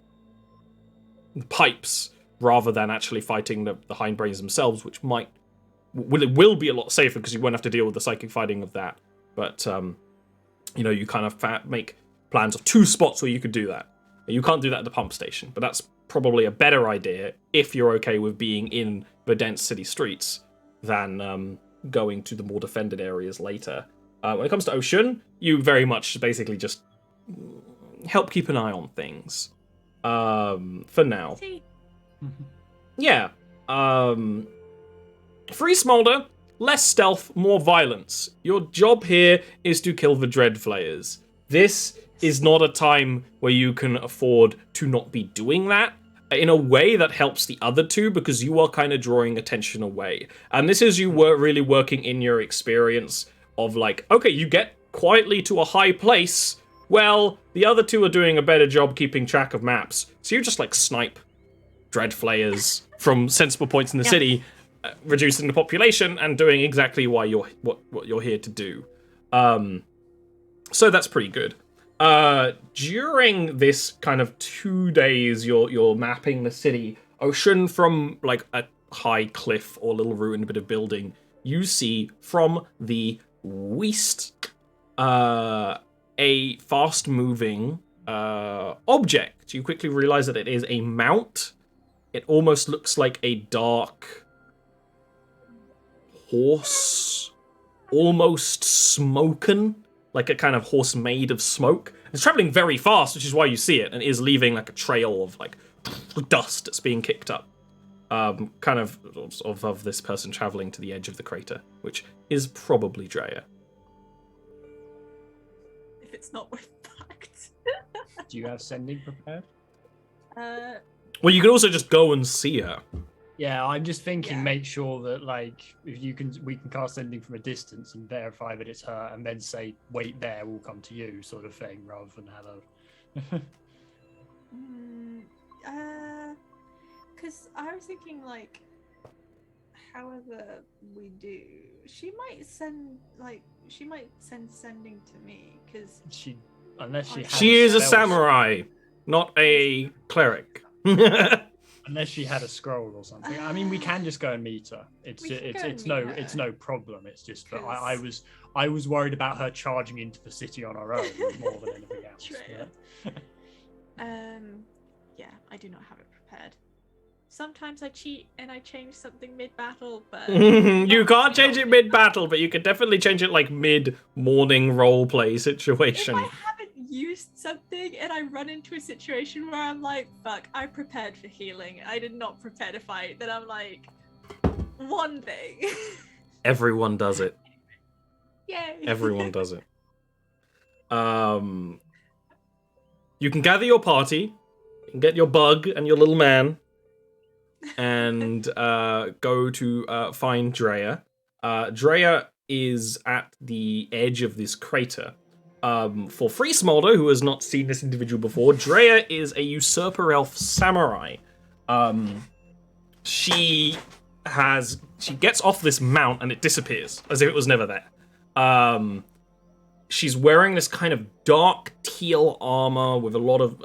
pipes rather than actually fighting the hindbrains themselves, which will be a lot safer because you won't have to deal with the psychic fighting of that. But you kind of make plans of 2 spots where you could do that. You can't do that at the pump station, but that's probably a better idea if you're okay with being in the dense city streets than going to the more defended areas later. When it comes to Ocean, you very much basically just help keep an eye on things for now. Yeah. Free Smolder, less stealth, more violence. Your job here is to kill the Dreadflayers. This is not a time where you can afford to not be doing that. In a way that helps the other two because you are kind of drawing attention away. And this is you really working in your experience of like, okay, you get quietly to a high place. Well, the other two are doing a better job keeping track of maps. So you just like snipe dread flayers from sensible points in the city, reducing the population and doing exactly what you're here to do. So that's pretty good. During this kind of 2 days, you're mapping the city. Ocean from like a high cliff or little ruined bit of building. You see from the west a fast-moving object. You quickly realize that it is a mount. It almost looks like a dark horse, almost smoken, like a kind of horse made of smoke. It's traveling very fast, which is why you see it, and it is leaving like a trail of like dust that's being kicked up. Kind of this person traveling to the edge of the crater, which is probably Drea. If it's not with fact. Do you have sending prepared? Well, you can also just go and see her. Yeah, I'm just thinking, make sure that like if we can cast sending from a distance and verify that it's her, and then say, "Wait there, we'll come to you," sort of thing, rather than have a. Because I was thinking like, however we do, she might send sending to me because she is a samurai, not a cleric. Unless she had a scroll or something. I mean, we can just go and meet her. It's no problem. It's just that I was worried about her charging into the city on her own more than anything else. Yeah, I do not have it prepared. Sometimes I cheat and I change something mid-battle, but you can't change it mid-battle, but you can definitely change it like mid-morning roleplay situation. If I haven't used something and I run into a situation where I'm like, fuck, I prepared for healing, I did not prepare to fight, then I'm like, one thing. Everyone does it. Yay. Everyone does it. You can gather your party, you can get your bug and your little man, and go to find Drea. Drea is at the edge of this crater. For Free Smolder, who has not seen this individual before, Drea is a usurper elf samurai. She gets off this mount and it disappears as if it was never there. She's wearing this kind of dark teal armor with a lot of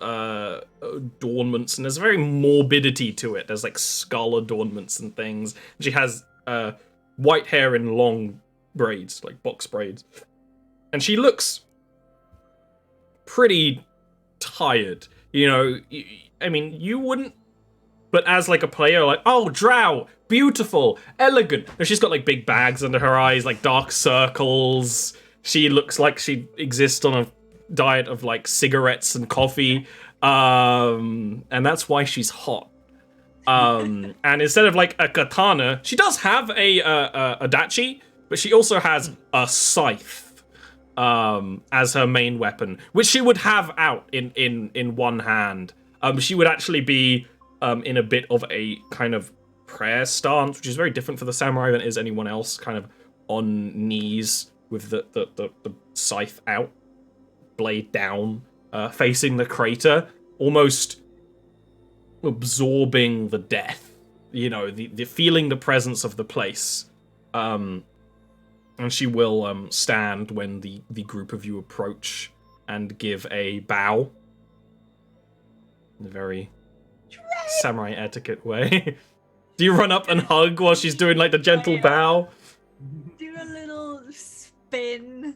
adornments, and there's a very morbidity to it. There's like skull adornments and things. She has white hair in long braids, like box braids. And she looks pretty tired. You know, I mean, you wouldn't, but as like a player, like, oh, drow, beautiful, elegant. No, she's got like big bags under her eyes, like dark circles. She looks like she exists on a diet of like cigarettes and coffee, and that's why she's hot. And instead of like a katana, she does have a dachi, but she also has a scythe as her main weapon, which she would have out in one hand. She would actually be in a bit of a kind of prayer stance, which is very different for the samurai than it is anyone else, kind of on knees with the scythe out, blade down, facing the crater, almost absorbing the death, you know, the feeling the presence of the place. And she will stand when the group of you approach and give a bow. In a very samurai etiquette way. Do you run up and hug while she's doing like the gentle bow? Do a little spin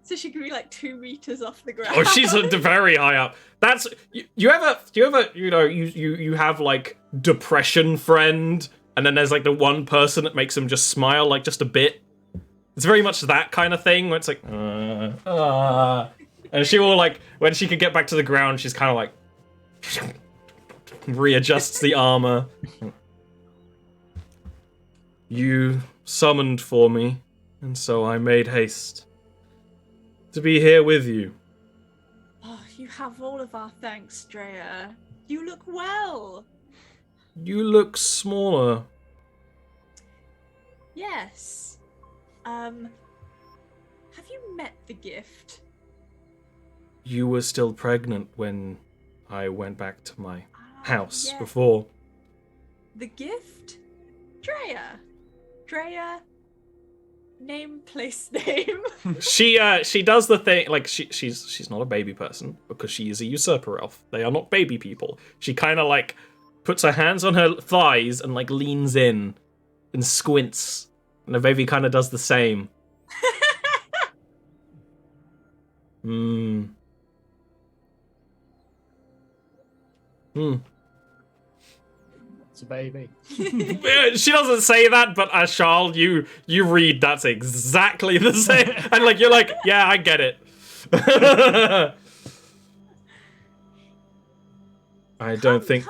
so she can be like 2 meters off the ground. Oh, she's very high up. That's you ever you know you have like depression friend, and then there's like the one person that makes them just smile like just a bit. It's very much that kind of thing where it's like and she will like, when she can get back to the ground, she's kind of like readjusts the armor. You summoned for me, and so I made haste to be here with you. Oh, you have all of our thanks, Drea. You look well. You look smaller. Yes. Have you met the gift? You were still pregnant when I went back to my house Yes. before. The gift? Drea. Name, place, name. She does the thing, like, she's not a baby person, because she is a usurper elf. They are not baby people. She kind of, like, puts her hands on her thighs and, like, leans in and squints. And the baby kind of does the same. It's a baby. She doesn't say that, but as Charles, you read that's exactly the same. And, like, you're like, yeah, I get it. I don't think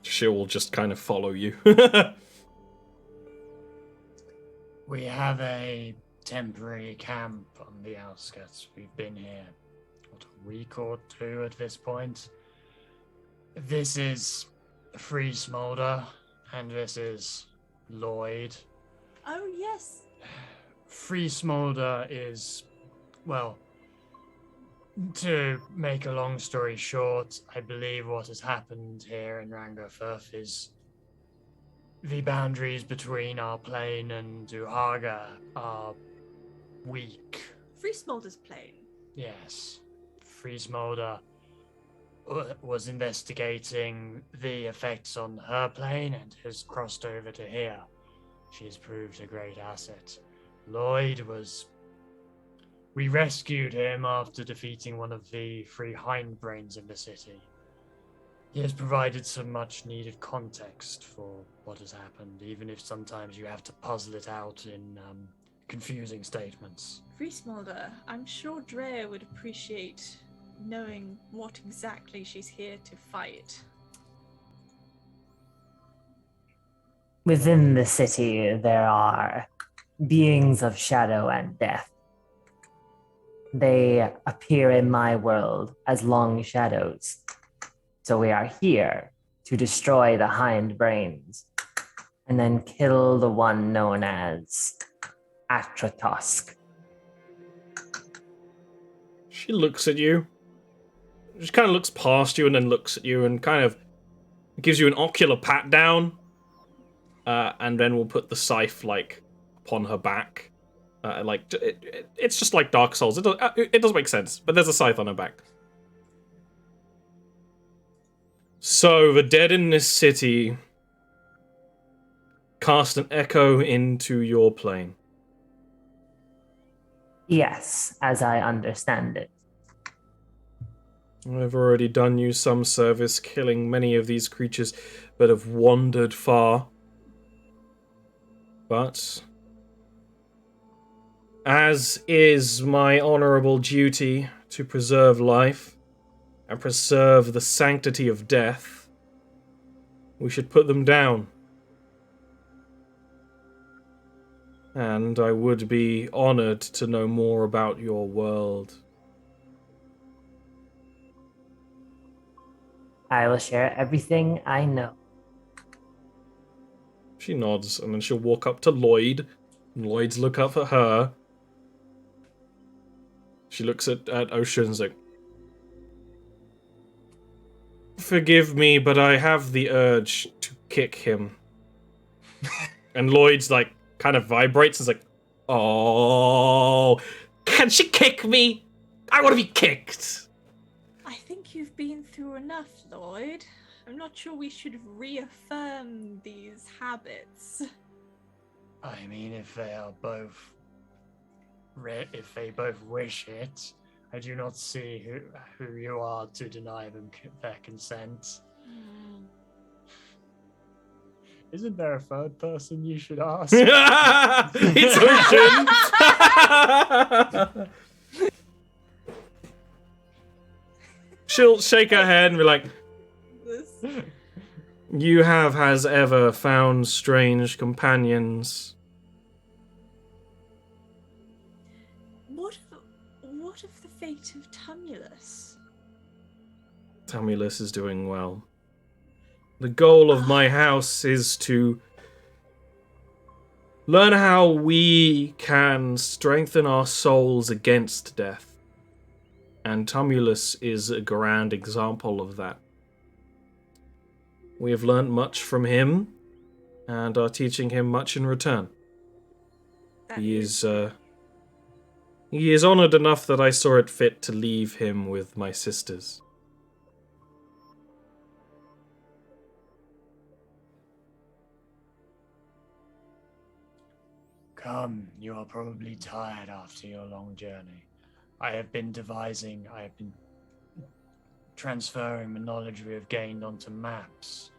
she will just kind of follow you. We have a temporary camp on the outskirts. We've been here, what, a week or two at this point. This is Free Smolder, and this is Lloyd. Oh, yes. Free Smolder is, well, to make a long story short, I believe what has happened here in Rangerfurth is the boundaries between our plane and Duhaga are weak. Free Smolder's plane. Yes. Free Smolder was investigating the effects on her plane and has crossed over to here. She has proved a great asset. Lloyd was... We rescued him after defeating one of the three hindbrains in the city. He has provided some much-needed context for what has happened, even if sometimes you have to puzzle it out in confusing statements. Free Smolder, I'm sure Drea would appreciate knowing what exactly she's here to fight. Within the city, there are beings of shadow and death. They appear in my world as long shadows. So we are here to destroy the hindbrains and then kill the one known as Atratosk. She looks at you. She kind of looks past you and then looks at you and kind of gives you an ocular pat down. And then we'll put the scythe, like, upon her back. It's just like Dark Souls. It doesn't make sense, but there's a scythe on her back. So, the dead in this city cast an echo into your plane. Yes, as I understand it. I've already done you some service killing many of these creatures that have wandered far. But, as is my honorable duty to preserve life and preserve the sanctity of death, we should put them down. And I would be honored to know more about your world. I will share everything I know. She nods, and then she'll walk up to Lloyd. And Lloyd's look up at her. She looks at Ocean and's like, forgive me, but I have the urge to kick him. And Lloyd's like, kind of vibrates and is like, oh, can she kick me? I want to be kicked. I think you've been through enough, Lloyd. I'm not sure we should reaffirm these habits. I mean, if they both wish it, I do not see who you are to deny them their consent. Isn't there a third person you should ask? It's Ocean. She'll shake her head and be like, you have, as ever, found strange companions. What of the fate of Tumulus? Tumulus is doing well. The goal of my house is to Learn how we can strengthen our souls against death. And Tumulus is a grand example of that. We have learned much from him, and are teaching him much in return. He is honoured enough that I saw it fit to leave him with my sisters. Come, you are probably tired after your long journey. I have been transferring the knowledge we have gained onto maps.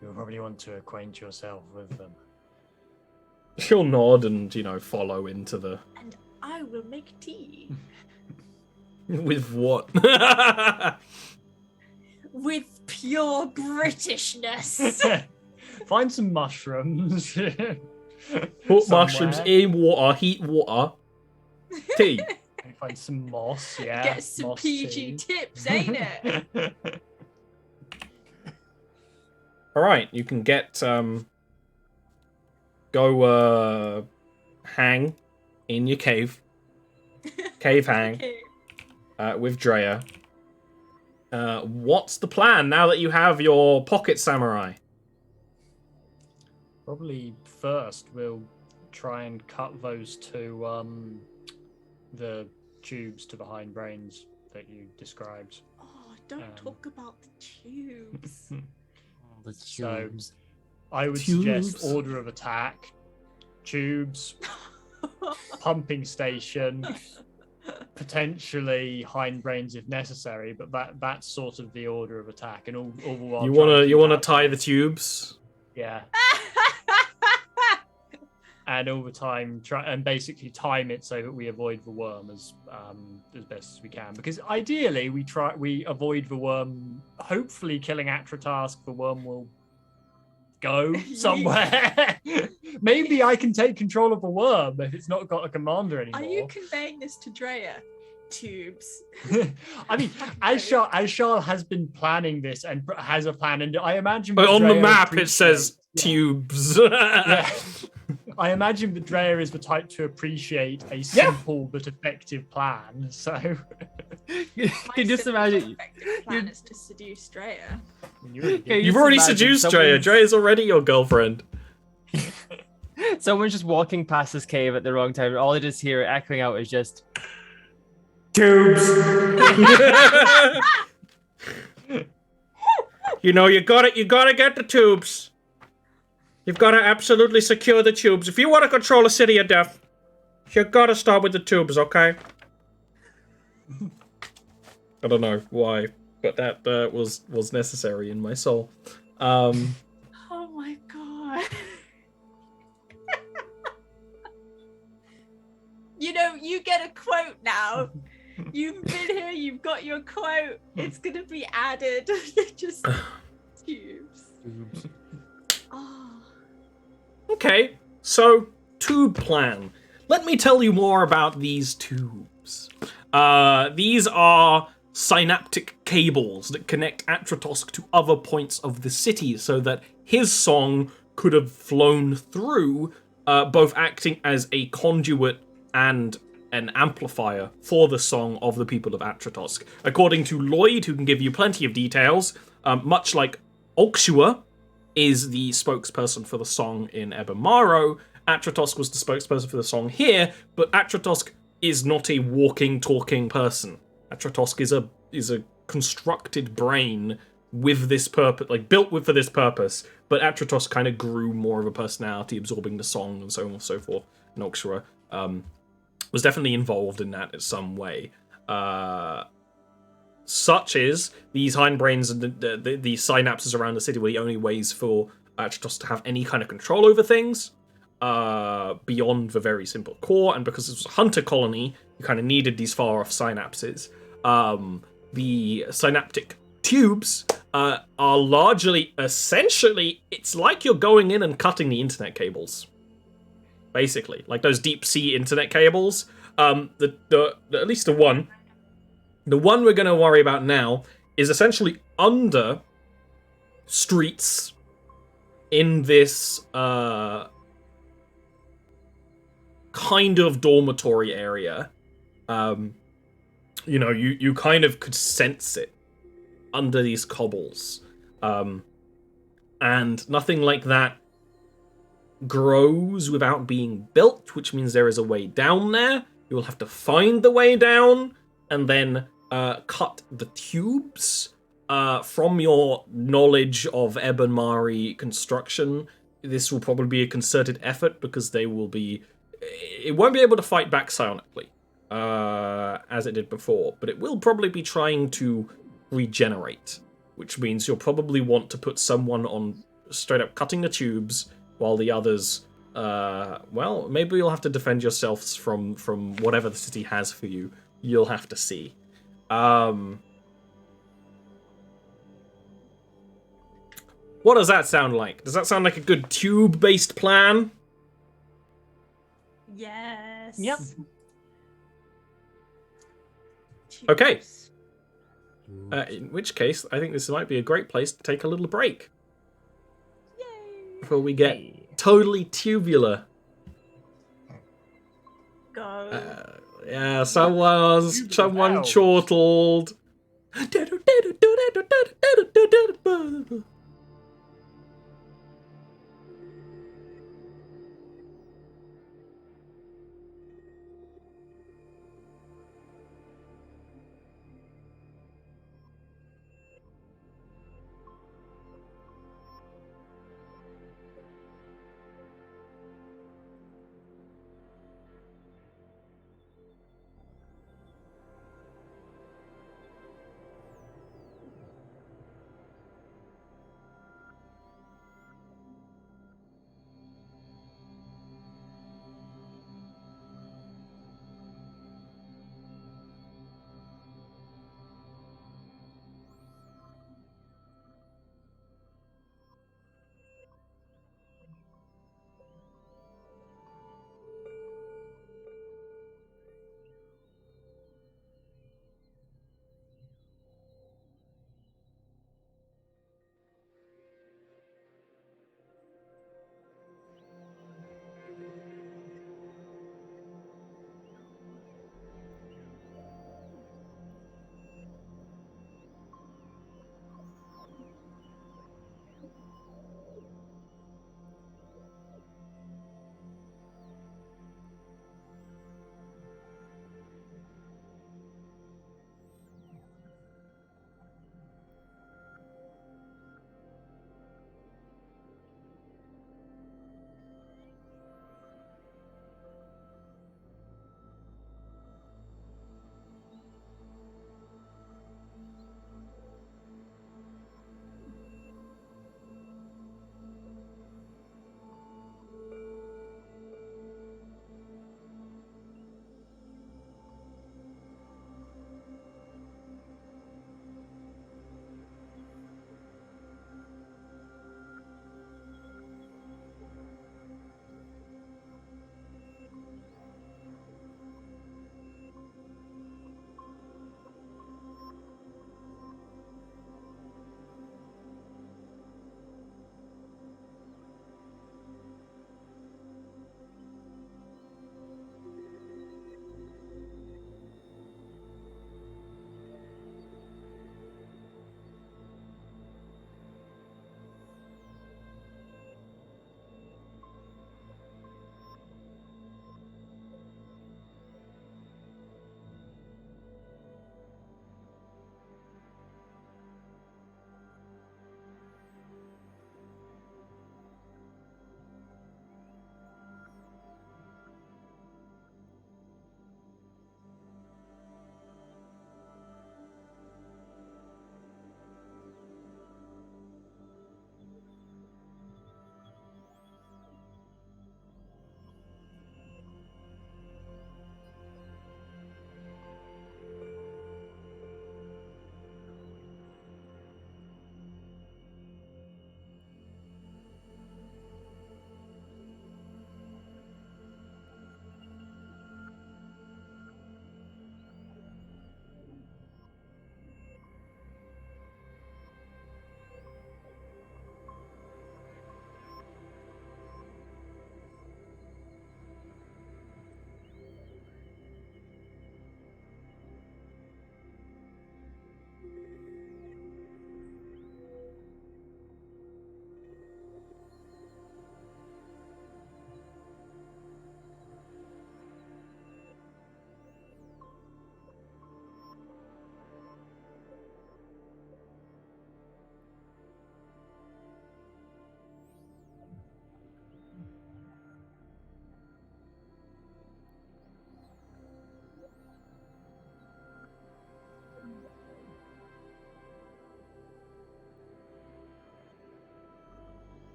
You will probably want to acquaint yourself with them. She'll nod and, follow into the... And I will make tea. With what? With pure Britishness. Find some mushrooms. Put mushrooms in water, heat water. Tea. Find some moss, yeah. Get some moss PG tea. tips, ain't it? Alright, you can get, go, hang in your cave. Cave hang. Okay. With Drea. What's the plan now that you have your pocket samurai? Probably first we'll try and cut those two, the tubes to the hindbrains that you described. Oh, don't talk about the tubes. The So, tubes. I would Tubes. suggest order of attack, tubes, pumping station, potentially hindbrains if necessary, but that's sort of the order of attack. And all the while You wanna tie the tubes? yeah, and all the time try and basically time it so that we avoid the worm as best as we can. Because ideally we avoid the worm, hopefully killing Atratask. The worm will go somewhere. Maybe I can take control of the worm if it's not got a commander anymore. Are you conveying this to Drea? Tubes. I mean, Ashal has been planning this and has a plan, and I imagine But on the Drea map it says appreciates- tubes. Yeah. I imagine that Drea is the type to appreciate a simple but effective plan. So You can just imagine. Effective plan is to seduce Drea. You've already seduced Drea. Drea's already your girlfriend. Someone's just walking past this cave at the wrong time. All they just hear echoing out is just tubes. You gotta get the tubes. You've got to absolutely secure the tubes. If you want to control a city of death, you gotta start with the tubes, okay? I don't know why, but that was necessary in my soul. Oh my god. You get a quote now. You've been here, you've got your quote. It's gonna be added. Just tubes. Oh. Okay, so tube plan. Let me tell you more about these tubes. These are synaptic cables that connect Atratosk to other points of the city so that his song could have flown through, both acting as a conduit and an amplifier for the song of the people of Atratosk. According to Lloyd, who can give you plenty of details, much like Oxua is the spokesperson for the song in Ebamaro, Atratosk was the spokesperson for the song here, but Atratosk is not a walking, talking person. Atratosk is a constructed brain with this purpose, like built for this purpose, but Atratosk kind of grew more of a personality, absorbing the song and so on and so forth. And Oxua was definitely involved in that in some way. Such as these hindbrains and the synapses around the city were the only ways for Atratosk to have any kind of control over things beyond the very simple core, and because it was a hunter colony, you kind of needed these far-off synapses. The synaptic tubes are largely, essentially, it's like you're going in and cutting the internet cables. Basically, like those deep-sea internet cables. At least the one we're going to worry about now is essentially under streets in this kind of dormitory area. You know, you kind of could sense it under these cobbles. And nothing like that grows without being built, which means there is a way down there. You will have to find the way down and then cut the tubes. From your knowledge of Ebon construction, this will probably be a concerted effort because they will be... It won't be able to fight back psionically, as it did before, but it will probably be trying to regenerate, which means you'll probably want to put someone on straight up cutting the tubes while the others... well, maybe you'll have to defend yourselves from whatever the city has for you. You'll have to see. What does that sound like? Does that sound like a good tube-based plan? Yes. Yep. Okay. In which case, I think this might be a great place to take a little break. Yay. Before we get totally tubular. Go. Yeah, someone chortled.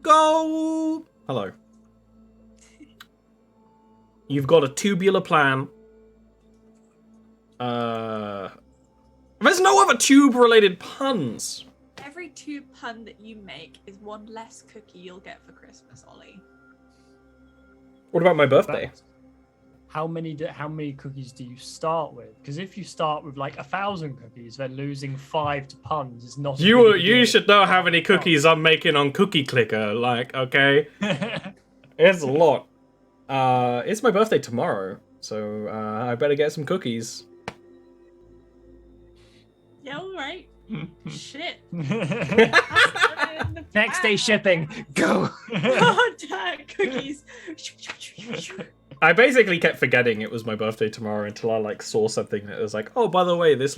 go. Hello. You've got a tubular plan. There's no other tube-related puns. Every tube pun that you make is one less cookie you'll get for Christmas, Ollie. What about my birthday? How many cookies do you start with? Because if you start with like 1,000 cookies, then losing 5 to puns is not. You should know how many cookies I'm making on Cookie Clicker. Like, okay, it's a lot. It's my birthday tomorrow, so I better get some cookies. Yeah, all right. Shit. Next day shipping. Go. Oh, damn, cookies. I basically kept forgetting it was my birthday tomorrow until I like saw something that was like, oh, by the way, this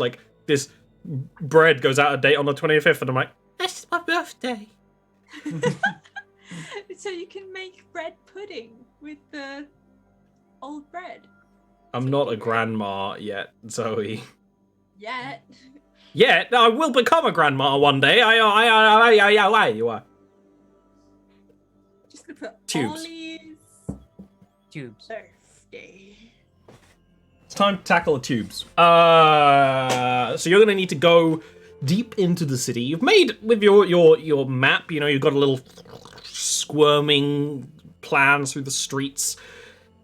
bread goes out of date on the 25th, and I'm like, that's my birthday. So you can make bread pudding with the old bread. I'm not a grandma yet, Zoe. Yet. Yeah, I will become a grandma one day. You are. Just gonna put Tubes. Ollie's Tubes. birthday. It's time to tackle the tubes. So you're gonna need to go deep into the city. You've made with your map. You know, you've got a little squirming plan through the streets.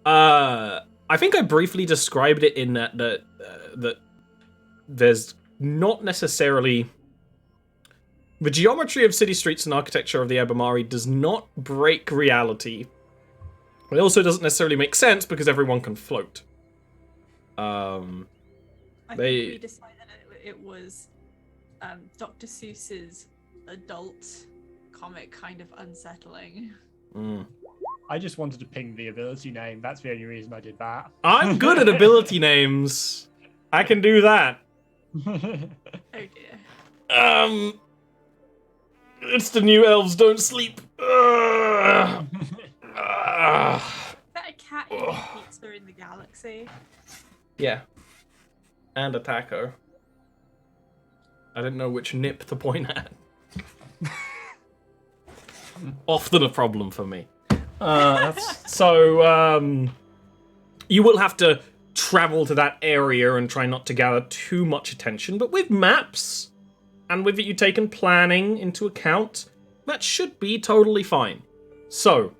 I think I briefly described it in that there's not necessarily the geometry of city streets and architecture of the Ebamari does not break reality. It also doesn't necessarily make sense because everyone can float. I think we decided it was Dr. Seuss's adult comic kind of unsettling. I just wanted to ping the ability name. That's the only reason I did that. I'm good at ability names. I can do that. Oh dear. It's the new elves don't sleep. Is that a cat eating pizza in the galaxy? Yeah. And a taco. I didn't know which nip to point at. Often a problem for me. You will have to travel to that area and try not to gather too much attention, but with maps and with you taking planning into account, that should be totally fine. So,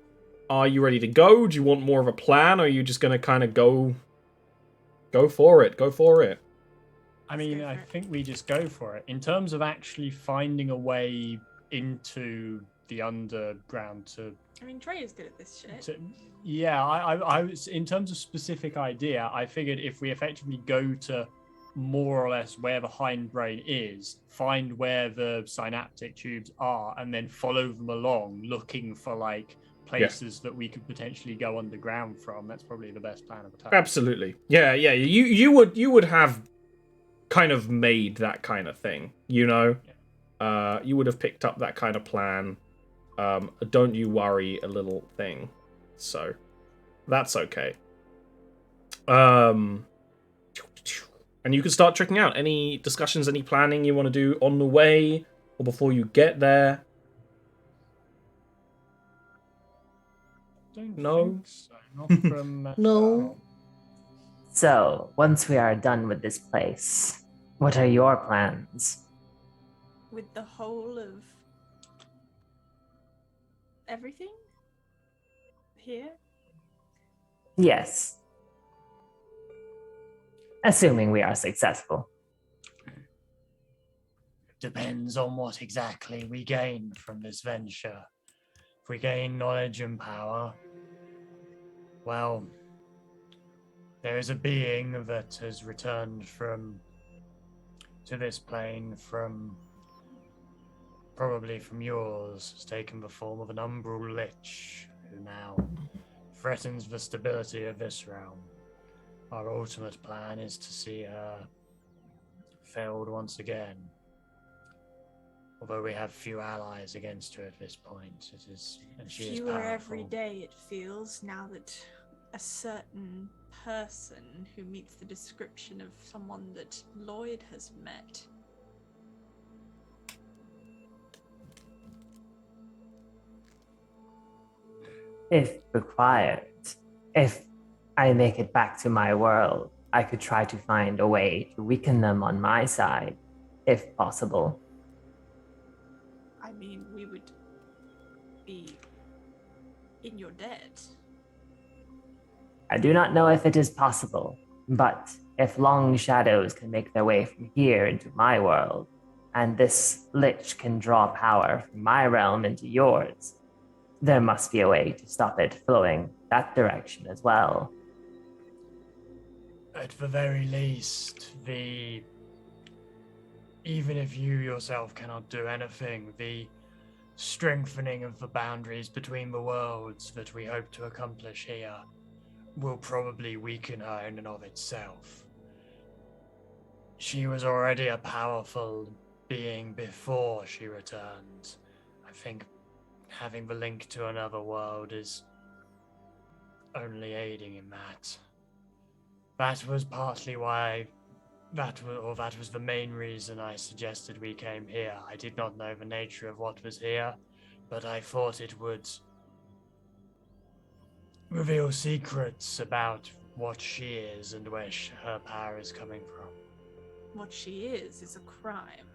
are you ready to go? Do you want more of a plan, or are you just going to kind of go for it? Go for it. I mean, I think we just go for it. In terms of actually finding a way into the underground to... I mean, Trey is good at this shit. Yeah, I was... In terms of specific idea, I figured if we effectively go to more or less where the hindbrain is, find where the synaptic tubes are, and then follow them along, looking for, like, places that we could potentially go underground from. That's probably the best plan of attack. Absolutely. Yeah. You would have kind of made that kind of thing, you know? Yeah. You would have picked up that kind of plan. Don't you worry a little thing. So, that's okay. And you can start checking out any discussions, any planning you want to do on the way or before you get there. No. So. Not from No. So, once we are done with this place, what are your plans? With the whole of everything here? Yes. Assuming we are successful. Depends on what exactly we gain from this venture. If we gain knowledge and power, well, there is a being that has returned to this plane probably from yours, has taken the form of an umbral lich who now threatens the stability of this realm. Our ultimate plan is to see her failed once again. Although we have few allies against her at this point, she is fewer powerful. every day, it feels, now that a certain person who meets the description of someone that Lloyd has met if required. If I make it back to my world, I could try to find a way to weaken them on my side, if possible. I mean, we would be in your debt. I do not know if it is possible, but if long shadows can make their way from here into my world, and this lich can draw power from my realm into yours, there must be a way to stop it flowing that direction as well. At the very least, even if you yourself cannot do anything, the strengthening of the boundaries between the worlds that we hope to accomplish here will probably weaken her in and of itself. She was already a powerful being before she returned. I think having the link to another world is only aiding in that. That was partly why, that was the main reason I suggested we came here. I did not know the nature of what was here, but I thought it would reveal secrets about what she is and where her power is coming from. What she is a crime.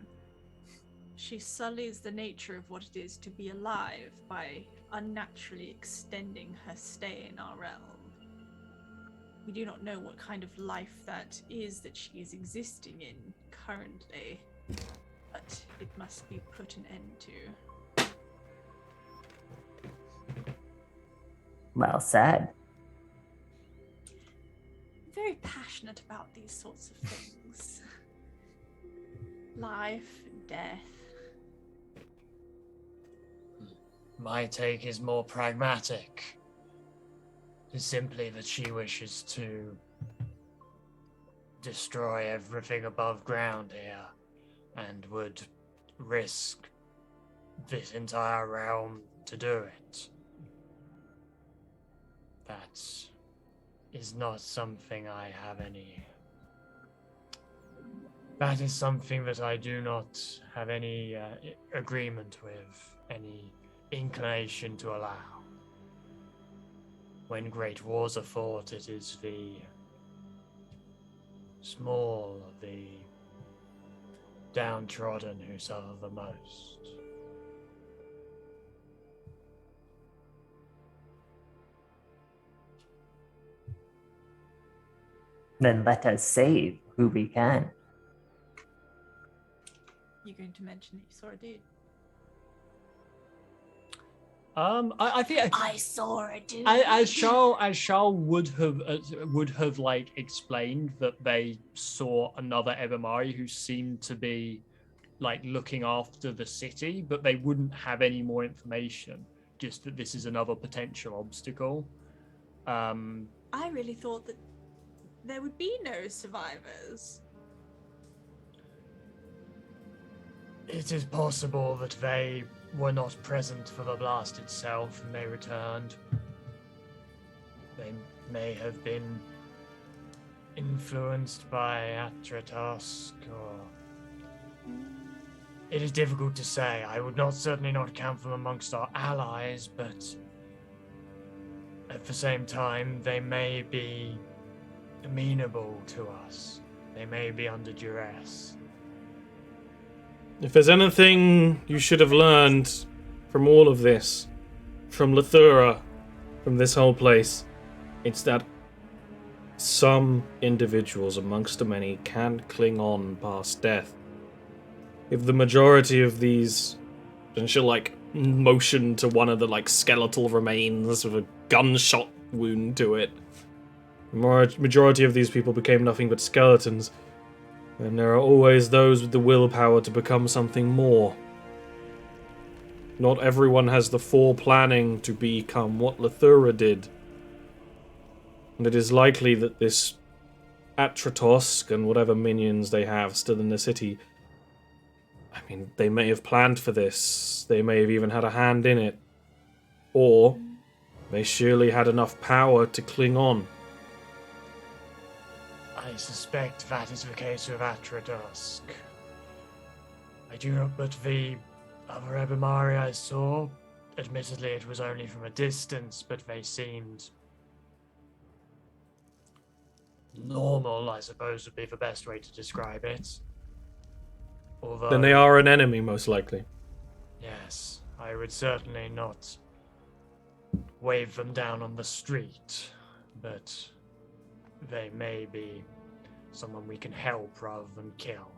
She sullies the nature of what it is to be alive by unnaturally extending her stay in our realm. We do not know what kind of life that is that she is existing in currently, but it must be put an end to. Well said. I'm very passionate about these sorts of things. Life and death. My take is more pragmatic. It's simply that she wishes to destroy everything above ground here and would risk this entire realm to do it. That is not something I have any... That is something that I do not have any agreement with, any inclination to allow. When great wars are fought, it is the small, the downtrodden who suffer the most. Then let us save who we can. You're going to mention that you saw a dude? I think I saw a dude. as Charles would have like explained that they saw another Ebamari who seemed to be like looking after the city, but they wouldn't have any more information. Just that this is another potential obstacle. I really thought that there would be no survivors. It is possible that they were not present for the blast itself and they returned. They may have been influenced by Atratos, or... It is difficult to say. I would certainly not count them amongst our allies, but at the same time, they may be amenable to us. They may be under duress. If there's anything you should have learned from all of this, from Lithura, from this whole place, it's that some individuals amongst the many can cling on past death. If the majority of these, and she'll like motion to one of the like skeletal remains with a gunshot wound to it, majority of these people became nothing but skeletons. And there are always those with the willpower to become something more. Not everyone has the foreplanning to become what Lithura did. And it is likely that this Atratos and whatever minions they have still in the city, I mean, they may have planned for this. They may have even had a hand in it. Or they surely had enough power to cling on. I suspect that is the case with Atradusk. I do not, but the other Ebamari I saw admittedly, it was only from a distance, but they seemed normal, I suppose would be the best way to describe it. Although, Then they are an enemy, most likely. yes, I would certainly not wave them down on the street, but they may be someone we can help rather than kill.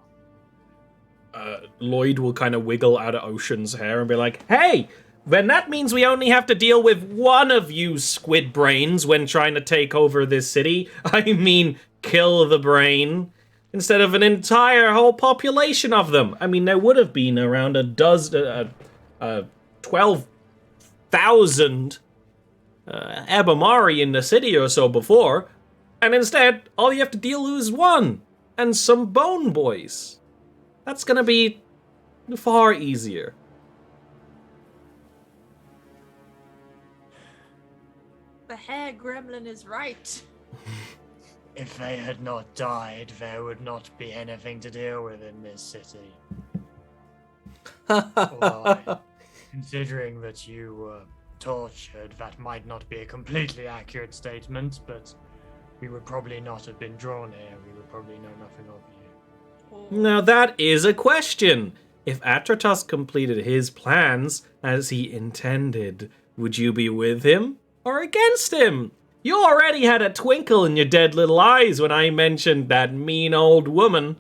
Lloyd will kind of wiggle out of Ocean's hair and be like, "Hey, then that means we only have to deal with one of you squid brains when trying to take over this city. I mean, kill the brain. Instead of an entire whole population of them. I mean, there would have been around 12,000 Ebamari in the city or so before, and instead, all you have to deal with is one, and some bone boys. That's gonna be far easier." The hair gremlin is right. If they had not died, there would not be anything to deal with in this city. Although, considering that you were tortured, that might not be a completely accurate statement, but we would probably not have been drawn here. We would probably know nothing of you. Now that is a question. If Atratus completed his plans as he intended, would you be with him or against him? You already had a twinkle in your dead little eyes when I mentioned that mean old woman.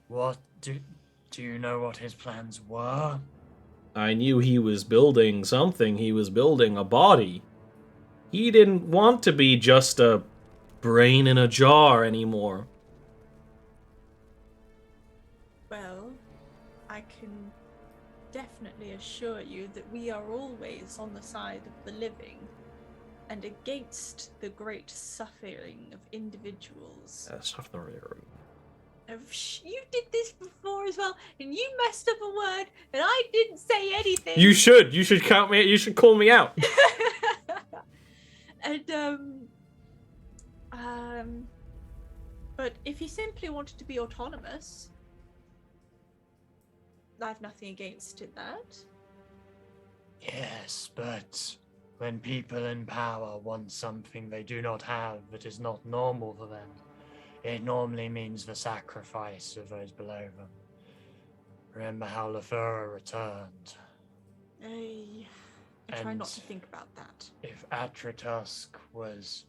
What do you know what his plans were? I knew he was building something. He was building a body. He didn't want to be just a brain in a jar anymore. Well, I can definitely assure you that we are always on the side of the living and against the great suffering of individuals. You did this before as well, and you messed up a word, and I didn't say anything. You should. You should count me. You should call me out. And but if you simply wanted to be autonomous, I have nothing against it. That. Yes, but when people in power want something they do not have that is not normal for them, it normally means the sacrifice of those below them. Remember how LoFiJoe returned. I try not to think about that. If Atratus was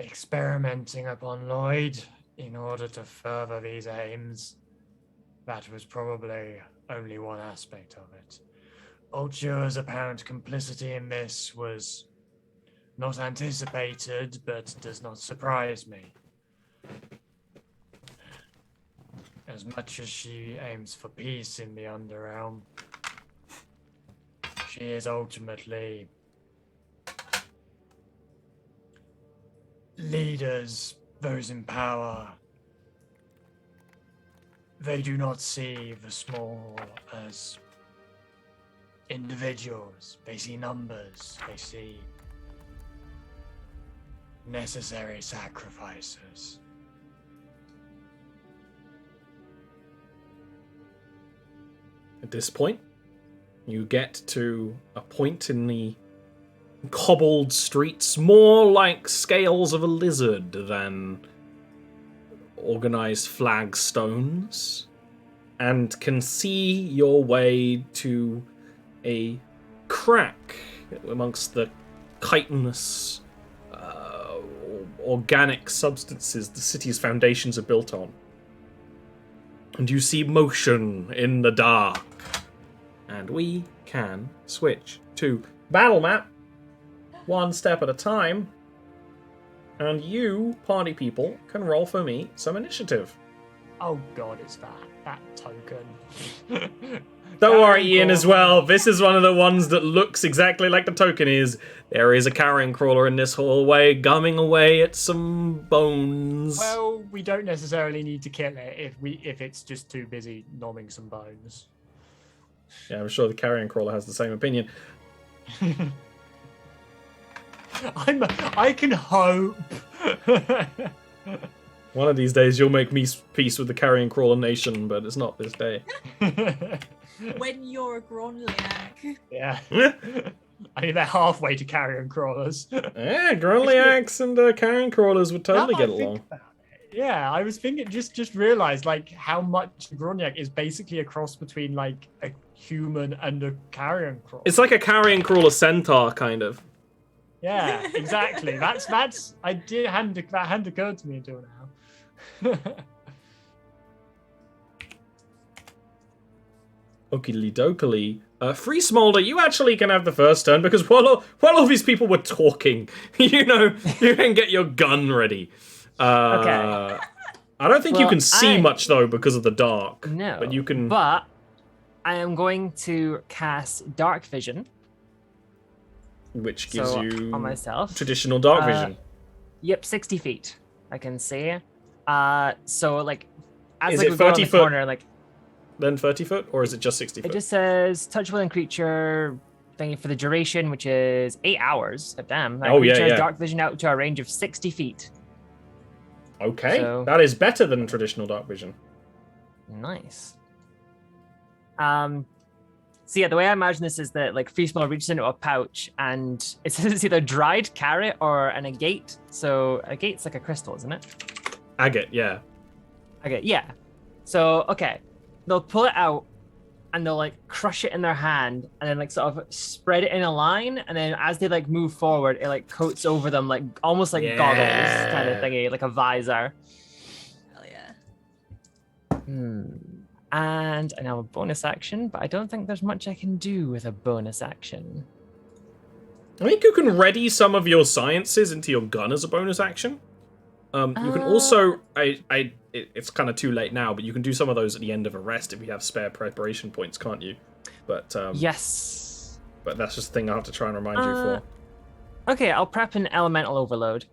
experimenting upon Lloyd in order to further these aims, that was probably only one aspect of it. Ultio's apparent complicity in this was not anticipated, but does not surprise me. As much as she aims for peace in the Underrealm, she is ultimately leaders, those in power. They do not see the small as individuals. They see numbers. They see necessary sacrifices. At this point, you get to a point in the cobbled streets, more like scales of a lizard than organized flagstones, and can see your way to a crack amongst the chitinous organic substances the city's foundations are built on. And you see motion in the dark. And we can switch to battle map, one step at a time. And you, party people, can roll for me some initiative. Oh god, it's that token. Don't worry, Ian, as well. This is one of the ones that looks exactly like the token is. There is a carrion crawler in this hallway, gumming away at some bones. Well, we don't necessarily need to kill it if it's just too busy nomming some bones. Yeah, I'm sure the carrion crawler has the same opinion. I can hope. One of these days you'll make me peace with the carrion crawler nation, but it's not this day. When you're a Gronliak. Yeah. I mean, they're halfway to carrion crawlers. Yeah, Gronliaks and carrion crawlers would totally get along. Yeah, I was thinking, just realized like how much Gronyak is basically a cross between like a human and a carrion crawler. It's like a carrion crawler centaur, kind of. Yeah, exactly. That hadn't occurred to me until now. Okie dokie. Free Smolder, you actually can have the first turn because while all these people were talking, you can get your gun ready. Okay. I don't think you can see much though because of the dark. No. But you can. But I am going to cast Dark Vision. Which gives you on myself traditional dark vision. Yep, 60 feet. I can see. So like, as Is like it we go around 30 the foot? corner, like Then 30 foot, or is it just 60 foot? it just says touch within creature thing for the duration, which is 8 hours. So damn. That creature has dark vision out to a range of 60 feet. Okay, So- that is better than traditional dark vision. Nice. So yeah, the way I imagine this is that like Free Smell reaches into a pouch and it says it's either dried carrot or an agate. So agate's like a crystal, isn't it? Agate, yeah. Okay, yeah. So okay, they'll pull it out and they'll like crush it in their hand and then like sort of spread it in a line, and then as they like move forward, it like coats over them like almost like goggles kind of thingy, like a visor. Hell yeah. And I have a bonus action, but I don't think there's much I can do with a bonus action. I think you can ready some of your sciences into your gun as a bonus action. You can also, it's kind of too late now, but you can do some of those at the end of a rest if you have spare preparation points, can't you? But yes. But that's just a thing I'll have to try and remind you for. Okay, I'll prep an elemental overload.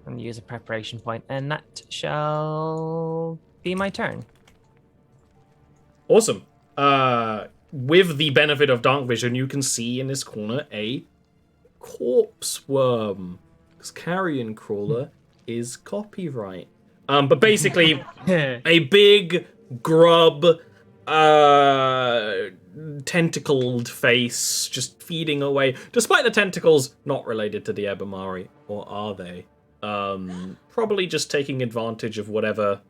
And use a preparation point, and that shall be my turn. Awesome. With the benefit of dark vision, you can see in this corner a corpse worm. Because carrion crawler is copyright. But basically, a big grub, tentacled face just feeding away. Despite the tentacles, not related to the Ebamari, or are they? Probably just taking advantage of whatever.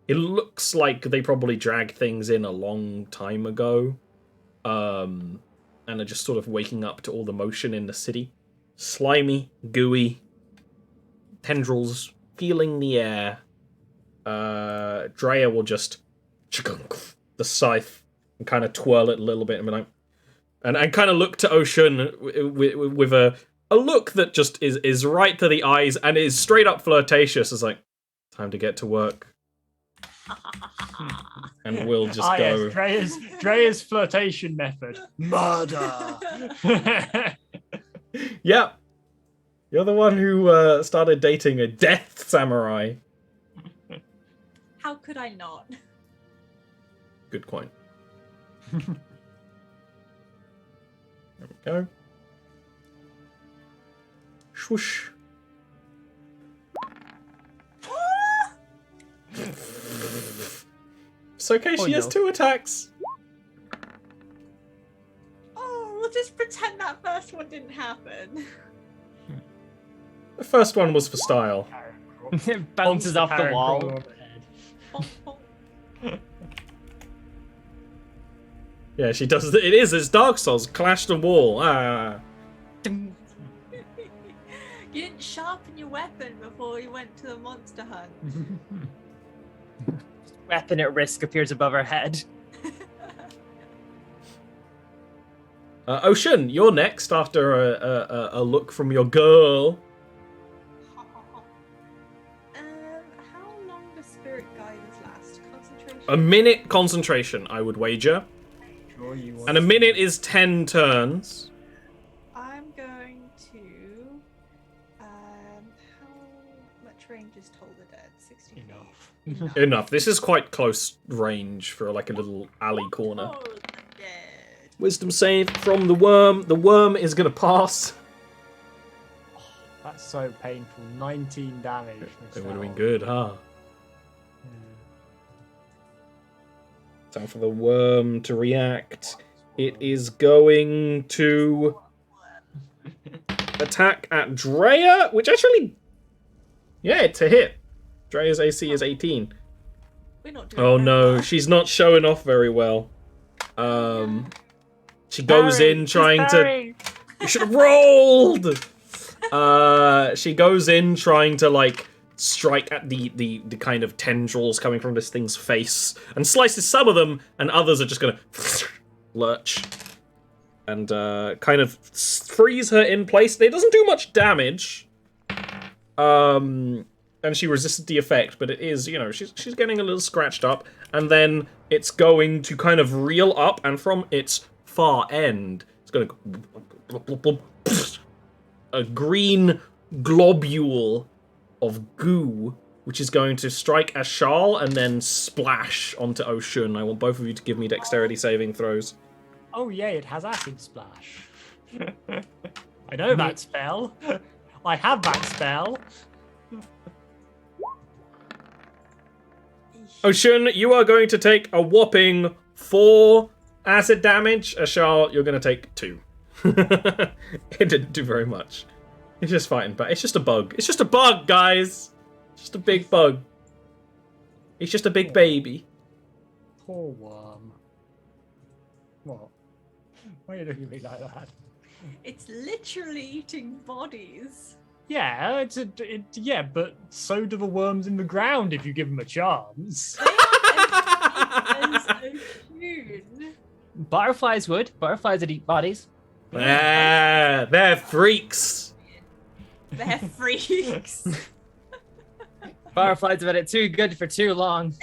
It looks like they probably dragged things in a long time ago. And are just sort of waking up to all the motion in the city. Slimy, gooey, tendrils feeling the air. Drea will just the scythe and kind of twirl it a little bit and be like, and kind of look to Ocean with a look that just is right to the eyes and is straight up flirtatious. It's like, time to get to work. And we'll just go. Yes, Drea's flirtation method. Murder. Yeah. You're the one who started dating a death samurai. How could I not? Good point. There we go. Swoosh. It's okay, she has 2 attacks. Oh, we'll just pretend that first one didn't happen. The first one was for style. It bounces off the wall. Yeah, she does. It's Dark Souls. Clash the wall. You didn't sharpen your weapon before you went to the monster hunt. Weapon at risk appears above her head. Ocean, you're next after a look from your girl. How long does spirit guidance last? Concentration? A minute concentration, I would wager. Sure you want And a minute is 10 turns. I'm going to. How much range is Toll the Dead? 60 feet. Enough. Enough. This is quite close range for like a little alley corner. Toll the Dead. Wisdom save from the worm. The worm is going to pass. That's so painful. 19 damage. It would have been good, huh? Time for the worm to react. It is going to attack at Drea, which actually... Yeah, it's a hit. Drea's AC is 18. We're not doing Oh very no, well. she's not showing off very well. She goes in trying to... You should have rolled! She goes in trying to, like, strike at the kind of tendrils coming from this thing's face and slices some of them, and others are just gonna lurch and kind of freeze her in place. It doesn't do much damage. And she resisted the effect, but it is, you know, she's getting a little scratched up, and then it's going to kind of reel up, and from its far end, it's going to a green globule of goo, which is going to strike Ashal and then splash onto Oshun. I want both of you to give me dexterity saving throws. Oh yay, it has acid splash. I know that spell. I have that spell. Oshun, you are going to take a whopping 4 acid damage. Ashal, you're going to take 2. It didn't do very much. It's just fighting back. It's just a bug. It's just a bug, guys. It's just a big bug. It's just a big baby. Poor worm. What? Why are you looking at me like that? It's literally eating bodies. Yeah, yeah, but so do the worms in the ground if you give them a chance. They are as cute. Butterflies would. Butterflies would eat bodies. Ah, they're freaks. They're freaks. Butterflies have had it too good for too long.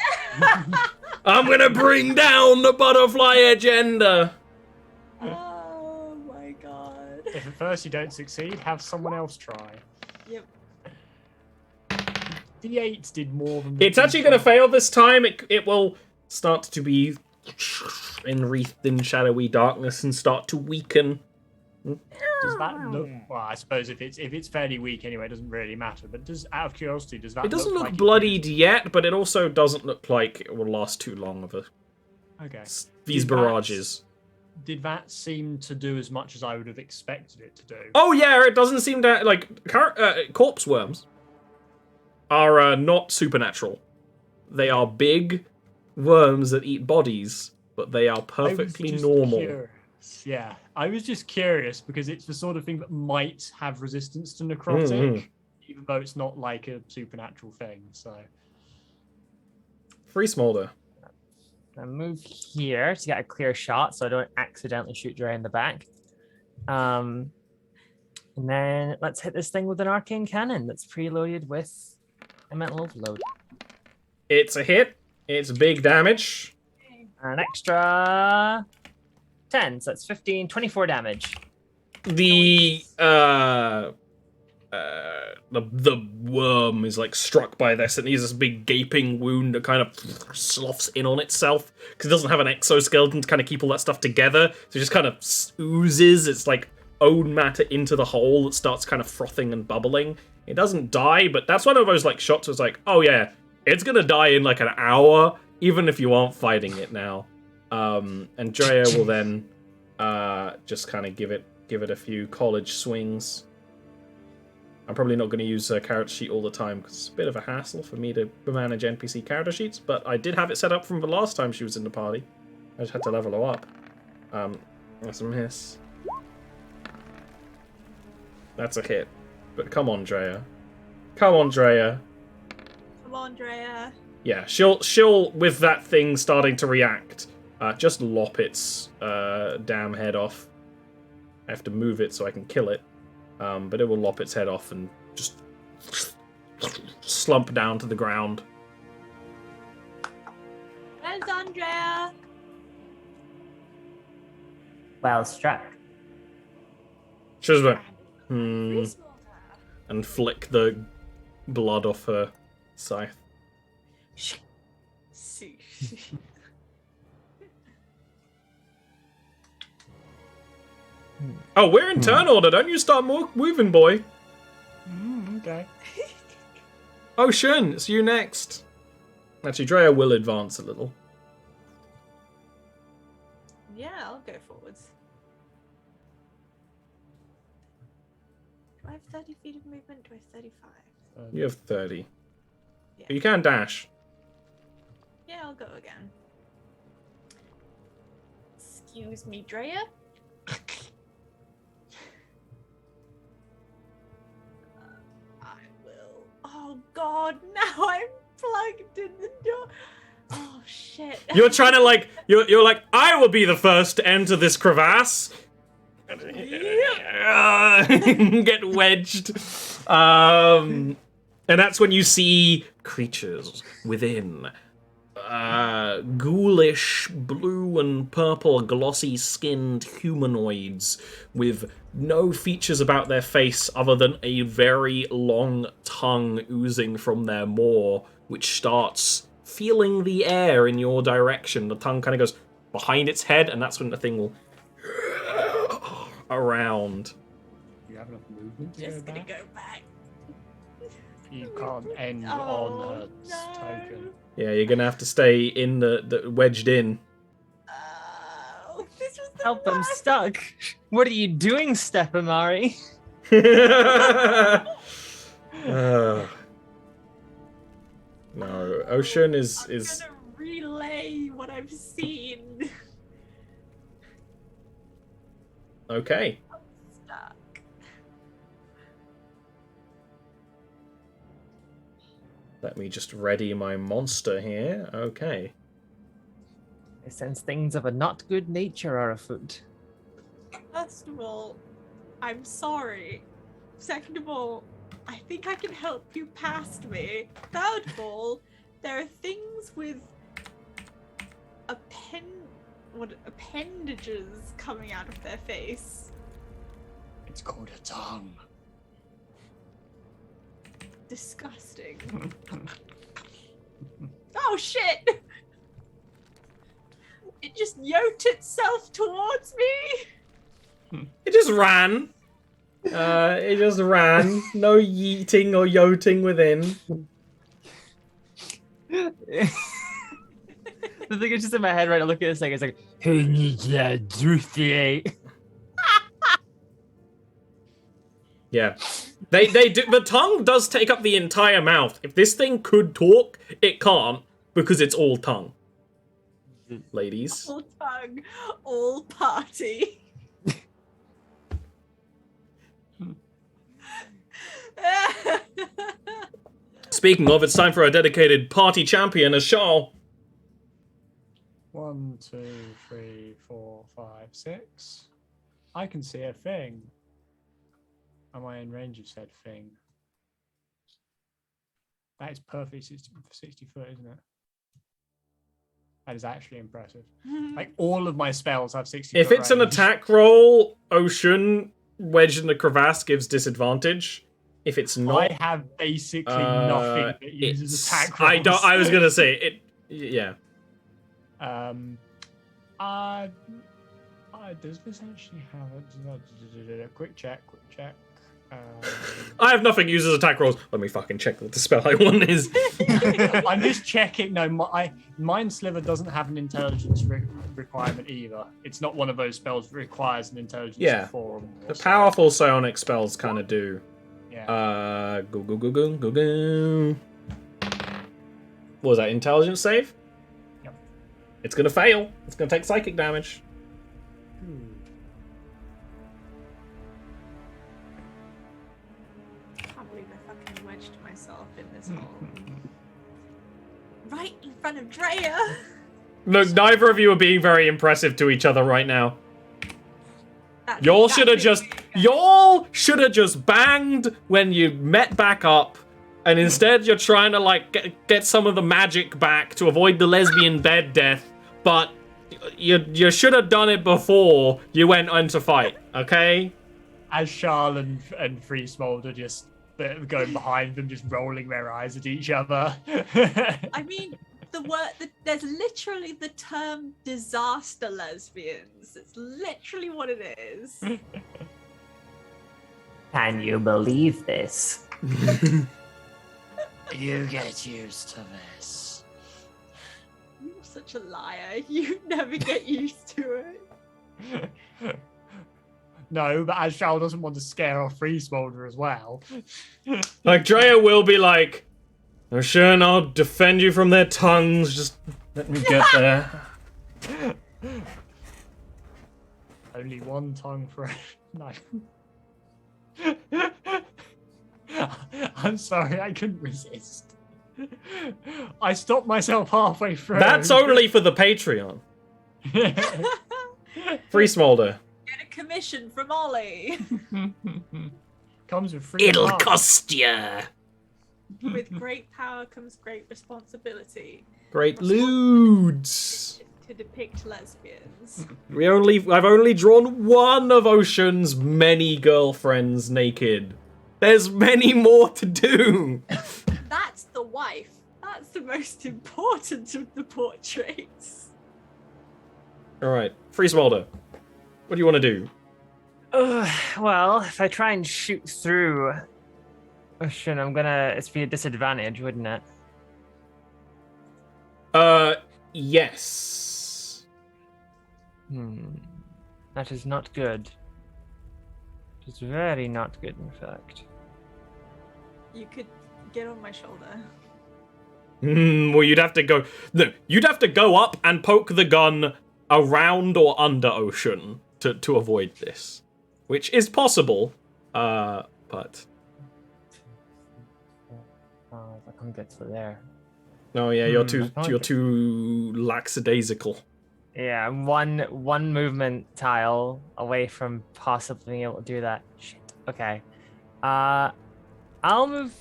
I'm gonna bring down the butterfly agenda. Oh my god. If at first you don't succeed, have someone else try. Yep. D8 did more than... It's actually gonna fail this time. It will start to be enwreathed in shadowy darkness and start to weaken. Does that look... Well, I suppose if it's fairly weak anyway, it doesn't really matter. But out of curiosity, does that It doesn't look like bloodied yet, but it also doesn't look like it will last too long of Okay. these barrages. Did that seem to do as much as I would have expected it to do? Oh yeah, it doesn't seem to, like, corpse worms are not supernatural. They are big worms that eat bodies, but they are perfectly normal. Curious. Yeah, I was just curious because it's the sort of thing that might have resistance to necrotic, even though it's not like a supernatural thing. So, Free Smolder. I move here to get a clear shot so I don't accidentally shoot Dre in the back. And then let's hit this thing with an arcane cannon that's preloaded with a mental overload. It's a hit. It's big damage. An extra 10, so that's 15, 24 damage. The worm is like struck by this and he has this big gaping wound that kind of sloughs in on itself because it doesn't have an exoskeleton to kind of keep all that stuff together, so it just kind of oozes its like own matter into the hole that starts kind of frothing and bubbling. It doesn't die, but that's one of those like shots was like, oh yeah, it's gonna die in like an hour even if you aren't fighting it now. And Drea will then just kind of give it a few college swings. I'm probably not going to use her character sheet all the time because it's a bit of a hassle for me to manage NPC character sheets, but I did have it set up from the last time she was in the party. I just had to level her up. That's a miss. That's a hit. But come on, Drea. Come on, Drea. Come on, Drea. Yeah, she'll with that thing starting to react, just lop its damn head off. I have to move it so I can kill it. But it will lop its head off and just slump down to the ground. Well done, Drea. Well struck. She just went, and flick the blood off her scythe. Oh, we're in turn order. Don't you start moving, boy. Okay. Ocean, it's you next. Actually, Drea will advance a little. Yeah, I'll go forwards. Do I have 30 feet of movement? Do I have 35? You have 30. Yeah. But you can dash. Yeah, I'll go again. Excuse me, Drea? I will. Oh god, now I'm plugged in the door. Oh shit. You're trying to like, you're like, I will be the first to enter this crevasse. Get wedged. And that's when you see creatures within. Ghoulish blue and purple glossy skinned humanoids with no features about their face other than a very long tongue oozing from their maw, which starts feeling the air in your direction. The tongue kind of goes behind its head, and that's when the thing will around. You have enough movement to Just go gonna back? go back. You can't end on her token. Yeah, you're gonna have to stay in the wedged in. Oh, this was the Help, I'm worst. stuck. What are you doing, Stepamari? No, Ocean is I'm gonna relay what I've seen. okay. I'm stuck. Let me just ready my monster here. Okay. I sense things of a not good nature are afoot. First of all, I'm sorry. Second of all, I think I can help you past me. Third of all, there are things with appendages coming out of their face. It's called a tongue. Disgusting. Oh shit! It just yoked itself towards me. It just ran. It just ran. No yeeting or yoting within. The thing is just in my head right now. Look at this thing. It's like, who needs that juicy? Yeah. They do. The tongue does take up the entire mouth. If this thing could talk, it can't because it's all tongue. Ladies. All tongue, all party. Speaking of, it's time for our dedicated party champion, Ashal. 1, 2, 3, 4, 5, 6. I can see a thing. Am I in range of said thing? That is perfect 60 foot, isn't it? That is actually impressive. Like, all of my spells have 60 If foot it's an range. attack roll, Ocean, wedged in the crevasse gives disadvantage. If it's not, I have basically nothing that uses it's- attack rolls. I was gonna say it. Yeah. Does this actually have a quick check? I have nothing uses attack rolls. Let me fucking check what the spell I want is. I'm just checking. No, Mind Sliver doesn't have an intelligence requirement either. It's not one of those spells that requires an intelligence of 4 or more. The powerful psionic spells kind of do. Yeah. Go. What was that, intelligence save? Yep. It's gonna fail. It's gonna take psychic damage. I can't believe I fucking wedged myself in this hole. Right in front of Drea! Look, neither of you are being very impressive to each other right now. Y'all should have just banged when you met back up, and instead you're trying to like get some of the magic back to avoid the lesbian bed death, but you should have done it before you went on to fight, okay? As Charl and Free Smolder just going behind them, just rolling their eyes at each other. I mean, there's literally the term disaster lesbians. It's literally what it is. Can you believe this? You get used to this. You're such a liar. You never get used to it. No, but Ashal doesn't want to scare off Free Smolder as well. Like, Drea will be like, "Oh, sure, I'll defend you from their tongues. Just let me get there." Only one tongue for no. I'm sorry, I couldn't resist. I stopped myself halfway through. That's only for the Patreon. Free Smolder. Get a commission from Ollie. Comes with free. It'll cards. cost ya. With great power comes great responsibility. Great lewds. To depict lesbians. I've only drawn one of Ocean's many girlfriends naked. There's many more to do. That's the wife. That's the most important of the portraits. Alright, Free Smolder. What do you want to do? Well, if I try and shoot through Ocean, it's be a disadvantage, wouldn't it? Yes. That is not good. It is very not good, in fact. You could get on my shoulder. Well, you'd have to go... No, you'd have to go up and poke the gun around or under Ocean to avoid this. Which is possible, but... Oh, I can't get to there. Oh yeah, you're too lackadaisical. Yeah, one movement tile away from possibly being able to do that. Shit. Okay. I'll move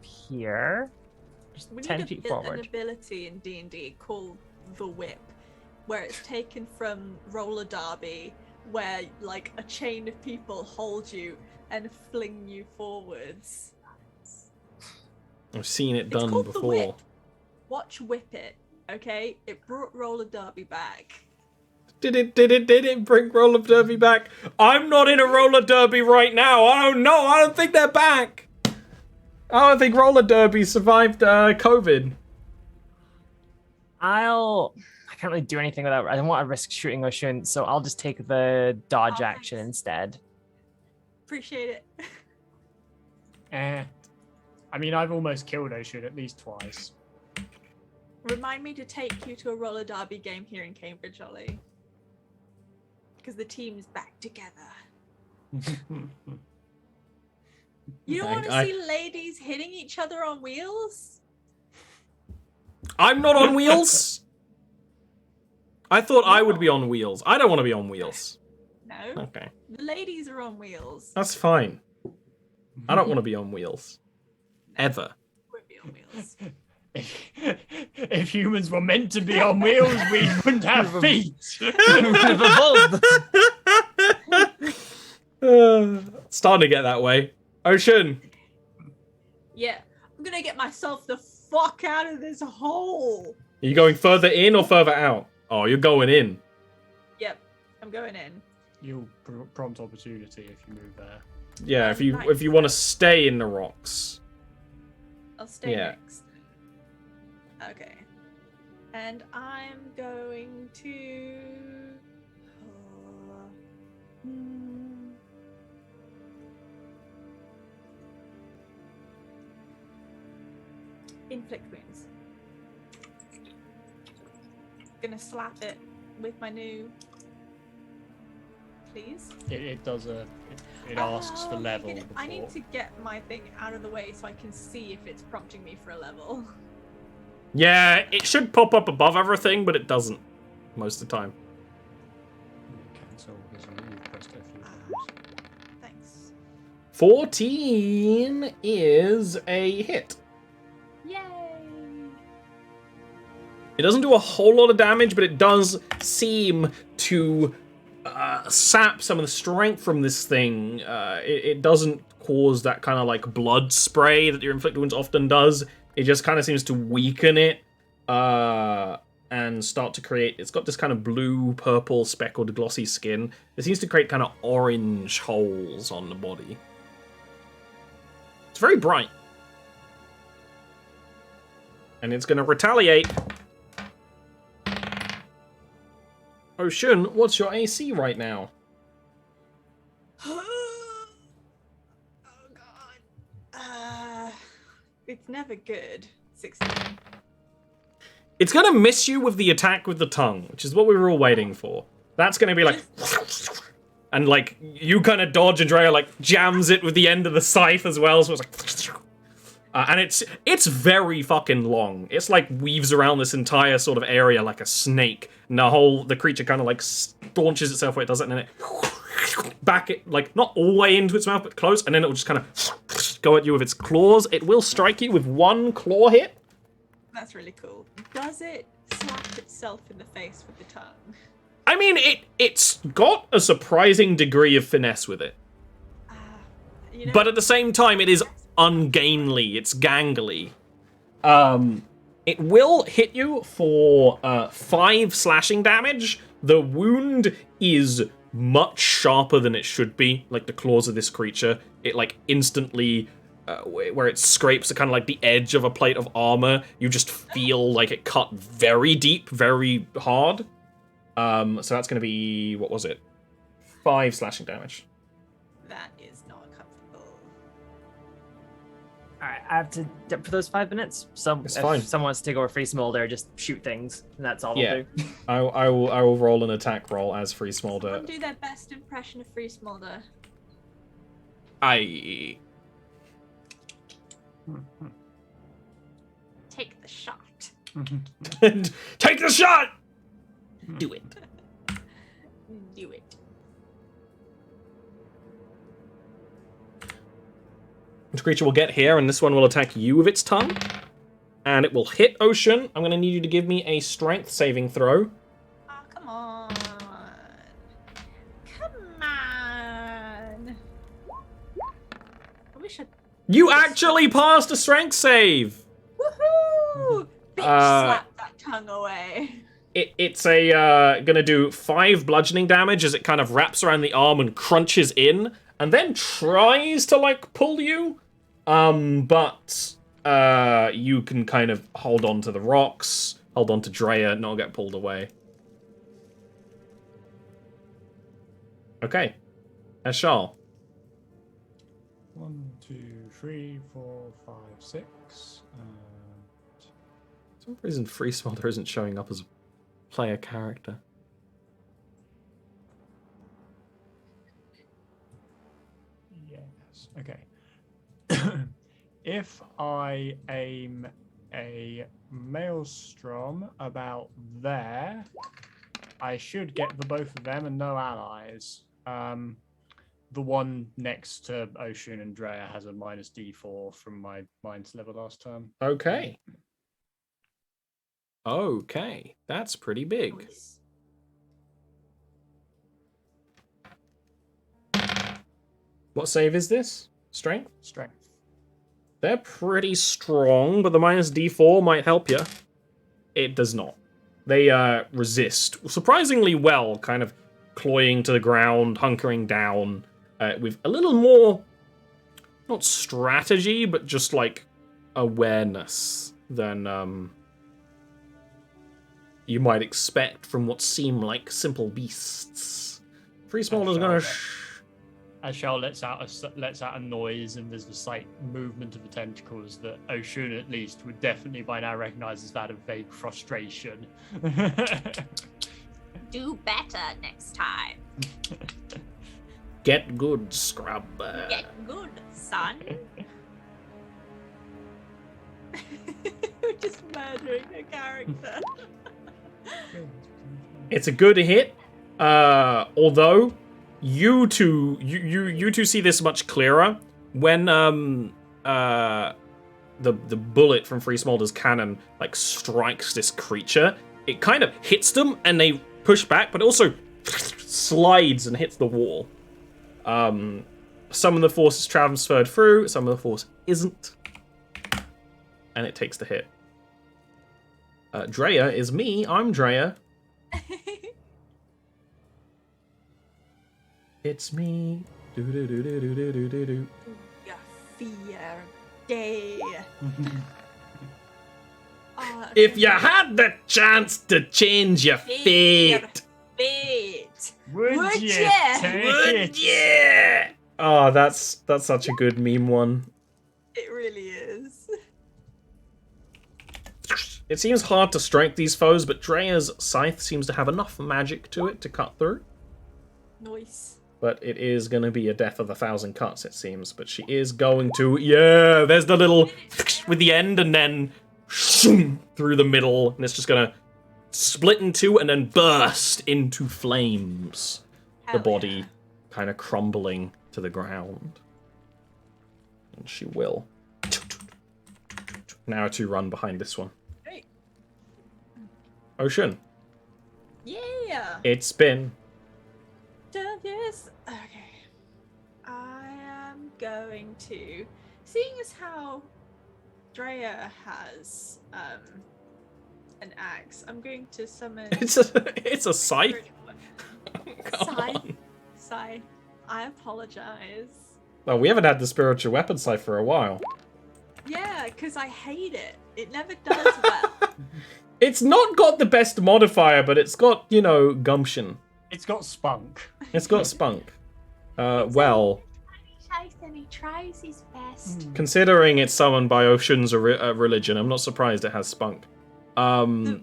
here. Just We 10 need feet an forward. ability in D&D called the Whip, where it's taken from roller derby, where like a chain of people hold you and fling you forwards. I've seen it It's done called the before. Whip. Watch Whip It, okay? It brought roller derby back. Did it bring roller derby back? I'm not in a roller derby right now. I don't know. I don't think they're back. I don't think roller derby survived COVID. I can't really do anything without. I don't want to risk shooting Ocean, so I'll just take the dodge action thanks. instead. Appreciate it. I mean, I've almost killed Ocean at least twice. Remind me to take you to a roller derby game here in Cambridge, Ollie. Because the team's back together. You don't want to see ladies hitting each other on wheels? I'm not on wheels. I thought I would be on wheels. I don't want to be on wheels. No. Okay. The ladies are on wheels. That's fine. I don't want to be on wheels. Ever. Won't be on wheels. If humans were meant to be on wheels, we wouldn't have feet. Starting to get that way. Ocean. Yeah, I'm gonna get myself the fuck out of this hole. Are you going further in or further out? Oh, you're going in. Yep, I'm going in. You'll prompt opportunity if you move there. Yeah, if you want to stay in the rocks. I'll stay Yeah. next. Okay. And I'm going to... inflict wounds. Gonna slap it with my new... Please? It does it asks for level before. I need to get my thing out of the way so I can see if it's prompting me for a level. Yeah, it should pop up above everything, but it doesn't most of the time. Cancel because you've pressed a few times. Thanks. 14 is a hit. Yay! It doesn't do a whole lot of damage, but it does seem to sap some of the strength from this thing. It doesn't cause that kind of like blood spray that your inflict wounds often does. It just kind of seems to weaken it. and start to create... It's got this kind of blue, purple, speckled, glossy skin. It seems to create kind of orange holes on the body. It's very bright. And it's going to retaliate. Oshun, what's your AC right now? Oh god. It's never good. 16. It's going to miss you with the attack with the tongue, which is what we were all waiting for. That's going to be like... And, like, you kind of dodge, and Drea, like, jams it with the end of the scythe as well, so it's like... and it's very fucking long. It's, like, weaves around this entire sort of area like a snake. And the creature kind of, like, staunches itself where it does it, and then it... back it, like, not all the way into its mouth, but close, and then it will just kind of go at you with its claws. It will strike you with one claw hit. That's really cool. Does it slap itself in the face with the tongue? I mean, it's got a surprising degree of finesse with it. You know, But at the same time, it is ungainly. It's gangly. It will hit you for 5 slashing damage. The wound is much sharper than it should be. Like the claws of this creature, it like instantly... where it scrapes kind of like the edge of a plate of armor, you just feel like it cut very deep, very hard. So that's going to be, what was it? 5 slashing damage. that is not comfortable. All right, I have to for those 5 minutes. It's fine. If someone wants to take over Free Smolder, just shoot things, and that's all Yeah. I'll do. I will roll an attack roll as Free Smolder. Someone do their best impression of Free Smolder. Take the shot. Take the shot! Do it. Do it. This creature will get here, and this one will attack you with its tongue. And it will hit Ocean. I'm going to need you to give me a strength saving throw. Oh, come on. Come on. I wish I'd... You actually passed a strength save! Woohoo! Bitch, slap that tongue away. It's gonna do 5 bludgeoning damage as it kind of wraps around the arm and crunches in, and then tries to, like, pull you. But you can kind of hold on to the rocks, hold on to Drea, not get pulled away. Okay. Ashal. 1, 2, 3, 4, 5, 6. For some reason, Free Smolder isn't showing up as a player character. Yes. Okay. If I aim a maelstrom about there, I should get the both of them and no allies. The one next to Ocean and Drea has a -D4 from my Minds level last turn. Okay. Okay. That's pretty big. Nice. What save is this? Strength? Strength. They're pretty strong, but the -D4 might help you. It does not. They resist surprisingly well, kind of cloying to the ground, hunkering down, with a little more, not strategy, but just like awareness than you might expect from what seem like simple beasts. Free Smolder's gonna. Ashal lets out a noise, and there's this like movement of the tentacles that Oshun at least would definitely by now recognize as that of vague frustration. Do better next time. Get good, scrub. Get good, son. We're just murdering a character. It's a good hit, although you two see this much clearer when the bullet from Free Smolder's cannon like strikes this creature. It kind of hits them and they push back, but it also slides and hits the wall. Some of the force is transferred through, some of the force isn't, and it takes the hit. Drea is me. I'm Drea. It's me. Do do do do do do do do do. Your fear day. If you had the chance to change your fate, Would you ya? take would it? you? Oh, that's such a good meme one. It really is. It seems hard to strike these foes, but Drea's scythe seems to have enough magic to it to cut through. Nice. But it is going to be a death of 1,000 cuts, it seems. But she is going to... Yeah, there's the little... with the end, and then... through the middle. And it's just going to split in two and then burst into flames. Hell The body yeah. kind of crumbling to the ground. And she will... Now to run behind this one. Great. Ocean, Yeah. it's been... Done this. Okay. I am going to, seeing as how Drea has an axe, I'm going to summon. It's a scythe. Come on. Sigh. I apologize. Well, we haven't had the spiritual weapon scythe for a while. Yeah, because I hate it. It never does well. It's not got the best modifier, but it's got, you know, gumption. It's got spunk. It's got spunk. Well, And he tries his best. considering it's summoned by Ocean's religion, I'm not surprised it has spunk. The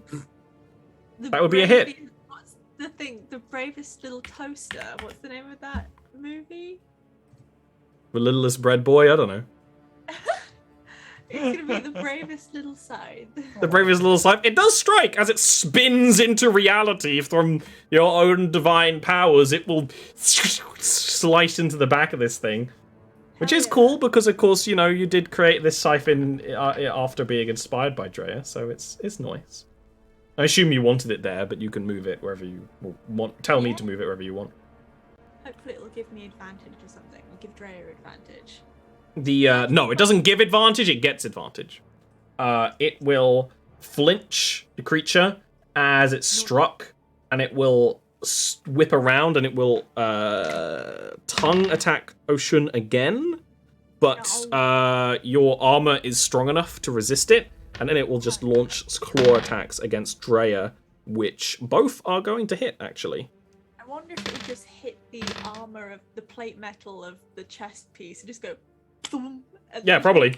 That would be a hit. What's the thing? The bravest little toaster. What's the name of that movie? The littlest bread boy, I don't know. It's gonna be the bravest little side. The bravest little scythe. It does strike as it spins into reality from your own divine powers. It will slice into the back of this thing, which is cool because, of course, you know, you did create this scythe after being inspired by Drea, so it's nice. I assume you wanted it there, but you can move it wherever you want. Tell me to move it wherever you want. Hopefully, it'll give me advantage or something. It'll give Drea advantage. No, it doesn't give advantage, it gets advantage. It will flinch the creature as it's struck, and it will whip around, and it will tongue attack Ocean again, but your armor is strong enough to resist it, and then it will just launch claw attacks against Drea, which both are going to hit, actually. I wonder if it'll just hit the armor of the plate metal of the chest piece and just go boom. Yeah, probably.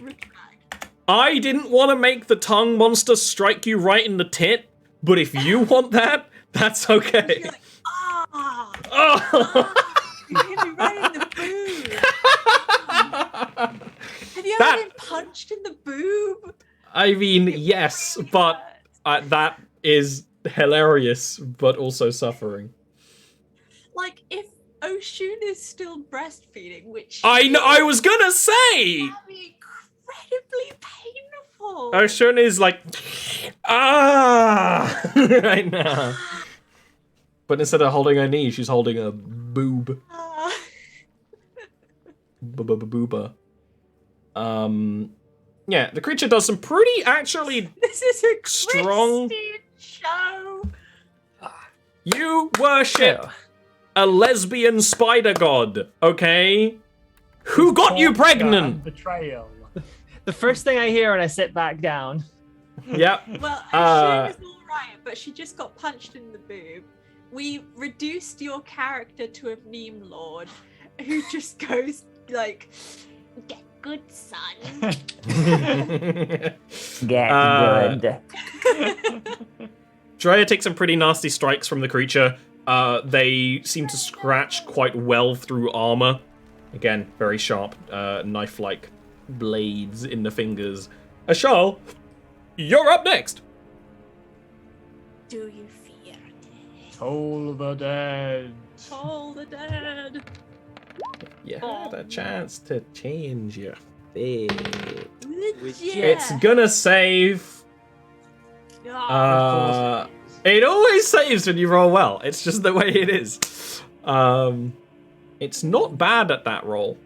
I didn't want to make the tongue monster strike you right in the tit, but if you want that, that's okay. You're like, ah! Oh. You hit me right in the boob. Have you ever been punched in the boob? I mean, yes, but that is hilarious, but also suffering. Like, if Oshun is still breastfeeding, which I know. I was gonna say. that'd be incredibly painful. Oshun is like, right now. But instead of holding her knee, she's holding a boob. Booba. Yeah, the creature does some pretty actually This is a strong. Christian show. You worship a lesbian spider god, okay? Who got you pregnant? Betrayal. The first thing I hear when I sit back down. Yep. Well, Oshun is alright, but she just got punched in the boob. We reduced your character to a meme lord who just goes like, "Get good, son." Get good. Drea takes some pretty nasty strikes from the creature. They seem to scratch quite well through armor. Again, very sharp, knife-like blades in the fingers. Ashal, you're up next. Do you fear death? Toll the dead. Toll the dead. You had a chance to change your fate. Yeah. It's gonna save. It always saves when you roll well. It's just the way it is. It's not bad at that roll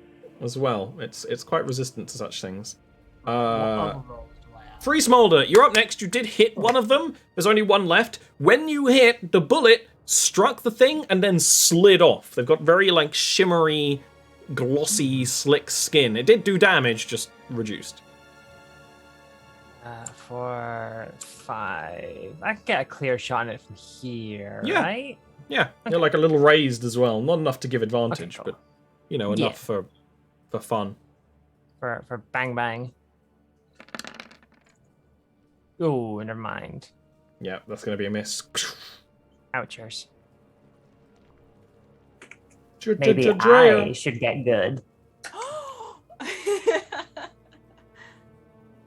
as well. It's quite resistant to such things. What other rolls do I have? Free Smolder, you're up next. You did hit one of them. There's only one left. When you hit, the bullet struck the thing and then slid off. They've got very, like, shimmery, glossy, slick skin. It did do damage, just reduced. For 5. I can get a clear shot at it from here, Yeah. right? Yeah, they're like a little raised as well. Not enough to give advantage, Okay, cool. but, you know, enough for fun. For bang bang. Oh, never mind. Yeah, that's going to be a miss. Ouchers. Maybe I should get good.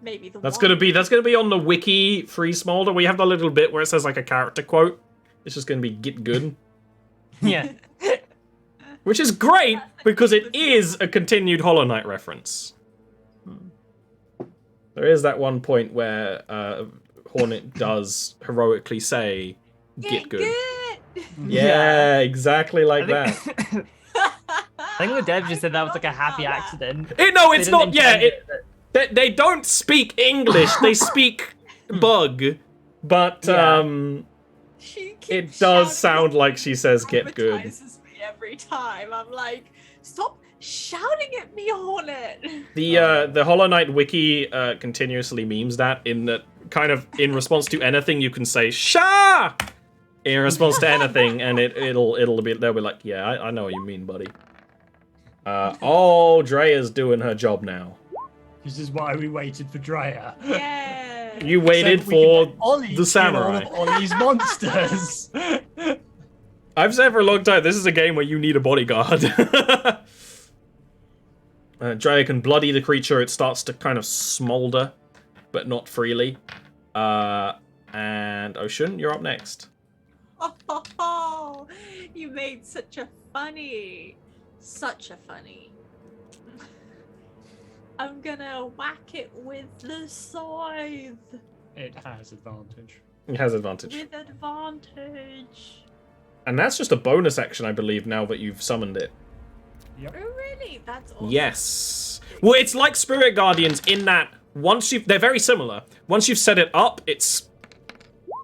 Maybe the That's one. gonna be on the wiki. Free Smolder. We have the little bit where it says like a character quote. It's just gonna be "get good," Yeah. which is great because it is a continued Hollow Knight reference. There is that one point where Hornet does heroically say "get good." Yeah, exactly like that. I think the dev just said that was like a happy accident. No, it's They not. didn't Yeah, intend they don't speak English. They speak bug, but She keeps it does shouting sound like she says "get good." advertises me every time. I'm like, stop shouting at me, Hornet. The Hollow Knight wiki continuously memes that in response to anything you can say "Sha!" in response to anything, and they'll be like, yeah, I know what you mean, buddy. Drea's doing her job now. This is why we waited for Drea. Yeah. You waited So we can for get Ollie the to samurai. kill all of Ollie's monsters. I've said for a long time, this is a game where you need a bodyguard. Drea can bloody the creature. It starts to kind of smolder, but not freely. And Ocean, you're up next. Oh, you made such a funny. I'm gonna whack it with the scythe. It has advantage. It has advantage. With advantage. And that's just a bonus action, I believe, now that you've summoned it. Oh, really? That's awesome. Yes. Well, it's like Spirit Guardians in that they're very similar. Once you've set it up, it's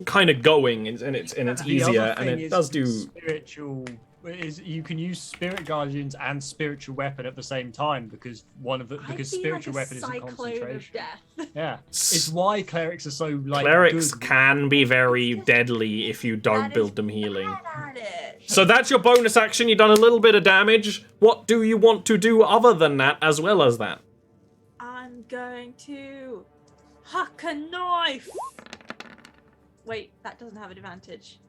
kind of going and it's The easier, other and thing it is does do. spiritual. Is you can use Spirit Guardians and Spiritual Weapon at the same time because Spiritual Weapon is a concentration. Death. Yeah, it's why clerics are so like. Clerics good. can be very deadly if you don't That build is them healing. bad at it. So that's your bonus action. You've done a little bit of damage. What do you want to do other than that, as well as that? I'm going to huck a knife. Wait, that doesn't have an advantage.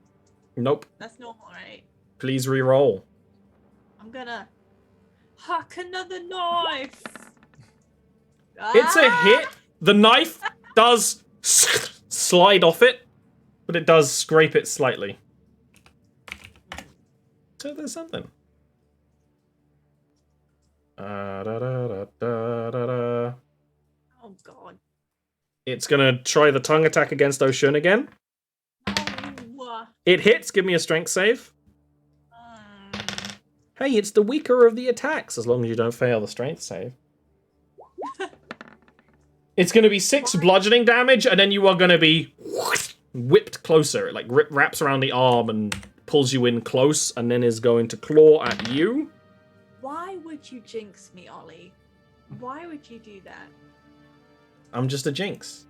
Nope. That's normal, right? Please re-roll. I'm gonna huck another knife. It's a Ah! hit. The knife does slide off it, but it does scrape it slightly. So there's something. Da-da-da-da-da-da. Oh god. It's gonna try the tongue attack against Ocean again. Oh. It hits. Give me a strength save. Hey, it's the weaker of the attacks, as long as you don't fail the strength save. It's going to be 6 bludgeoning damage, and then you are going to be whipped closer. It like wraps around the arm and pulls you in close, and then is going to claw at you. Why would you jinx me, Ollie? Why would you do that? I'm just a jinx.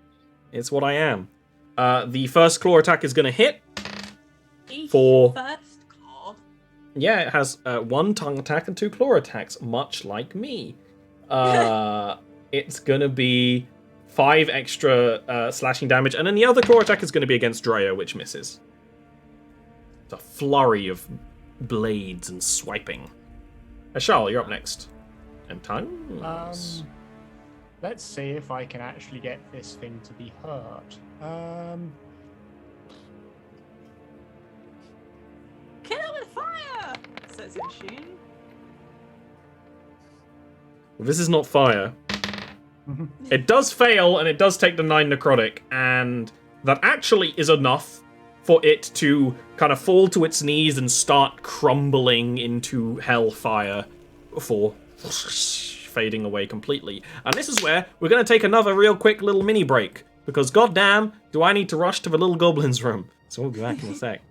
It's what I am. The first claw attack is going to hit. For... First claw. Yeah, it has 1 tongue attack and 2 claw attacks, much like me. It's gonna be 5 extra slashing damage, and then the other claw attack is gonna be against Drea, which misses. It's a flurry of blades and swiping. Ashal, you're up next. And tongues. Let's see if I can actually get this thing to be hurt. Kill it with fire! Says Yashin. This is not fire. It does fail, and it does take the 9 necrotic, and that actually is enough for it to kind of fall to its knees and start crumbling into hellfire before fading away completely. And this is where we're going to take another real quick little mini break. because goddamn, do I need to rush to the little goblin's room. So we'll be back in a sec.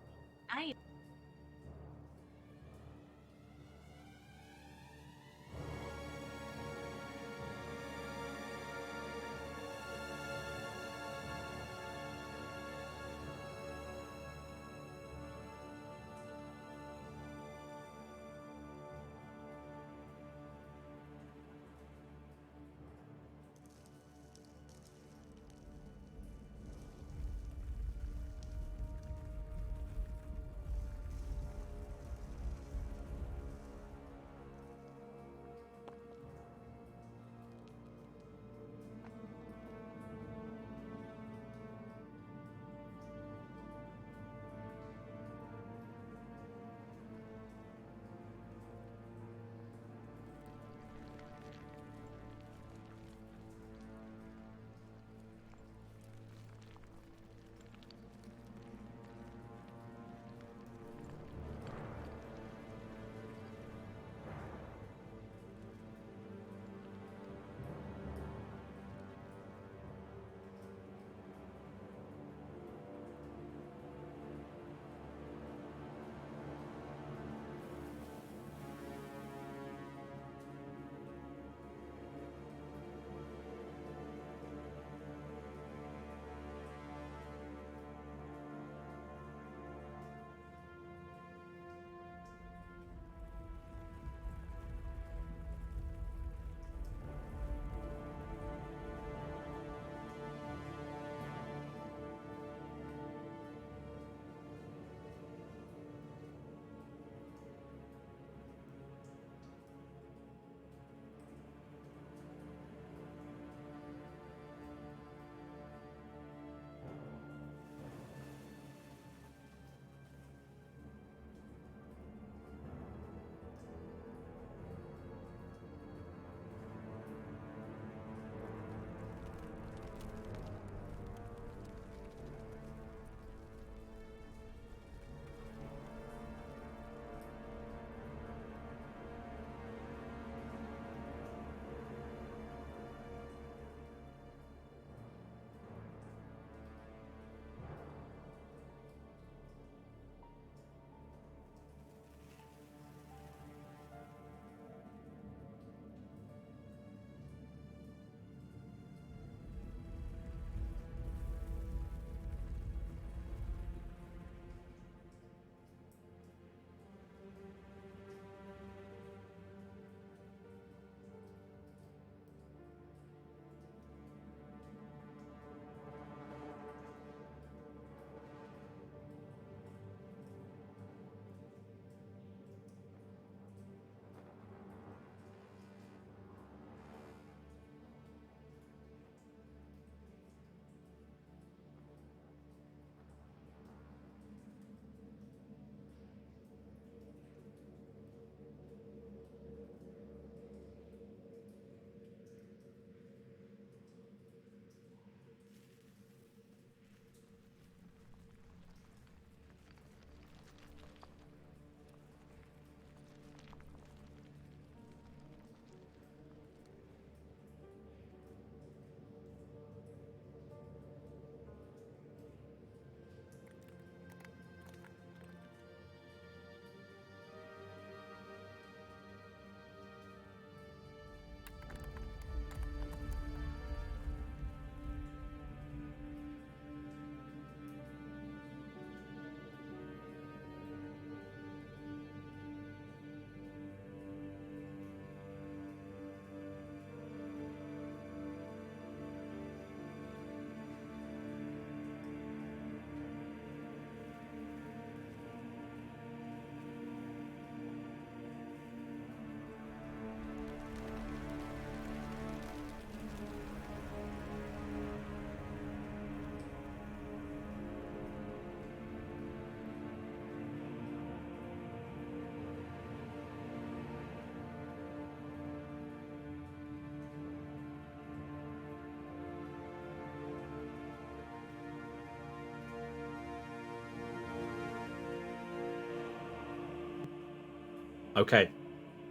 Okay.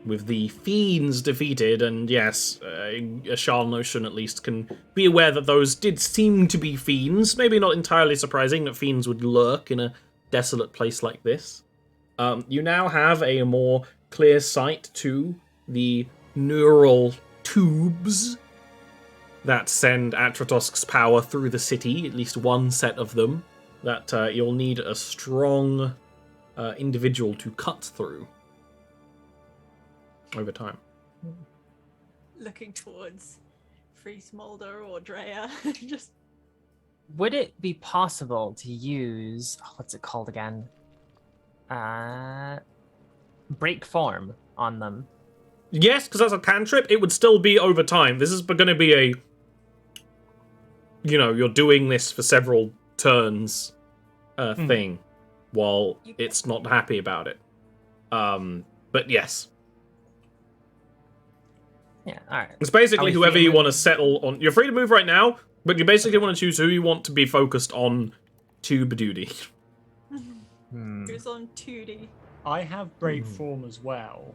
with the fiends defeated, and yes, a Shal Notion at least can be aware that those did seem to be fiends. Maybe not entirely surprising that fiends would lurk in a desolate place like this. You now have a more clear sight to the neural tubes that send Atratosk's power through the city, at least one set of them, that you'll need a strong individual to cut through over time. Looking towards Free Smolder or Drea. Just Would it be possible to use what's it called again? Break form on them. Yes, because that's a cantrip. It would still be over time. This is going to be a, you're doing this for several turns thing while it's not happy about it. But yes. Yeah, alright. It's basically whoever you want to settle on. You're free to move right now, but you basically want to choose who you want to be focused on tube duty. who's on 2D. I have break form as well.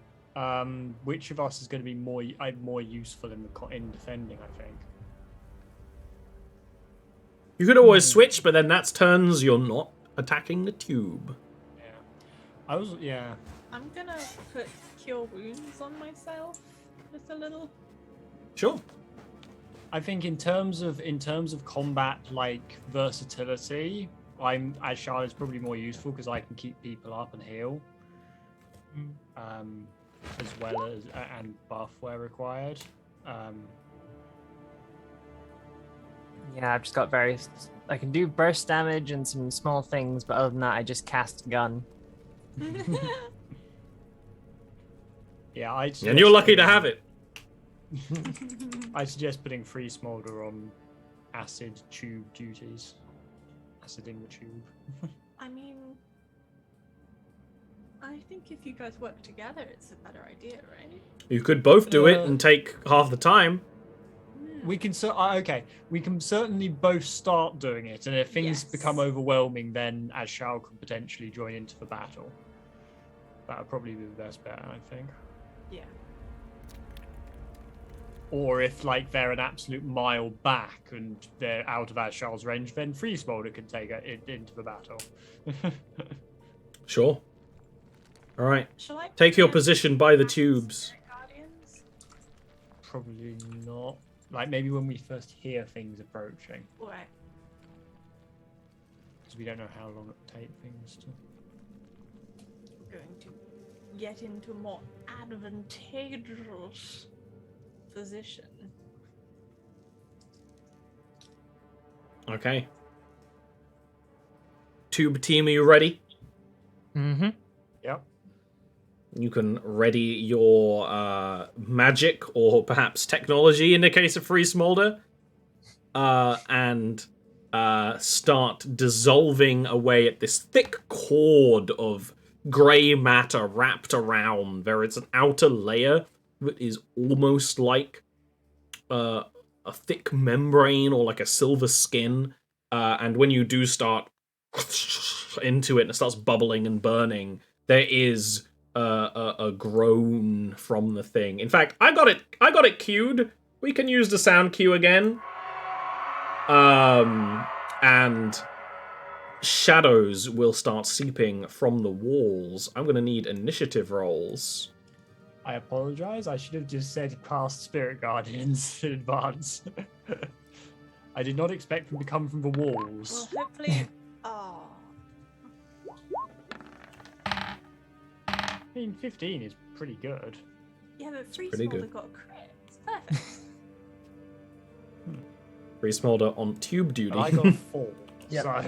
Which of us is going to be more useful in defending? I think You could always switch, but then that's turns you're not attacking the tube. Yeah. I'm gonna put Cure Wounds on myself just a little. Sure. I think in terms of combat like versatility, as Charlotte's probably more useful because I can keep people up and heal, as well as and buff where required. Yeah, I've just got various. I can do burst damage and some small things, but other than that, I just cast gun. Yeah, and you're lucky to have it. I suggest putting Free Smolder on acid tube duties. Acid in the tube. I mean, I think if you guys work together, it's a better idea, right? You could both do it and take half the time. We can we can certainly both start doing it, and if things become overwhelming, then Ashal can potentially join into the battle. That would probably be the best bet, I think. Yeah. Or if they're an absolute mile back and they're out of Ashal's range, then Free Smolder can take it into the battle. Sure. All right. Shall I take your position by the tubes. Guardians? Probably not. Maybe when we first hear things approaching. Right. Because we don't know how long it will take things to. We're going to get into a more advantageous position. Okay. Tube team, are you ready? Mm-hmm. Yep. You can ready your magic or perhaps technology in the case of Free Smolder, and start dissolving away at this thick cord of grey matter wrapped around. There is an outer layer that is almost like a thick membrane or like a silver skin, and when you do start into it and it starts bubbling and burning, there is a groan from the thing. In fact, I got it queued. We can use the sound cue again. And shadows will start seeping from the walls. I'm gonna need initiative rolls. I apologize. I should have just said cast Spirit Guardians in advance. I did not expect them to come from the walls. Well, hopefully. Oh. I mean, 15 is pretty good. Yeah, but Free pretty Smolder good. got a crit. It's perfect. Free Smolder on tube duty. And I got 4. Yep. So. I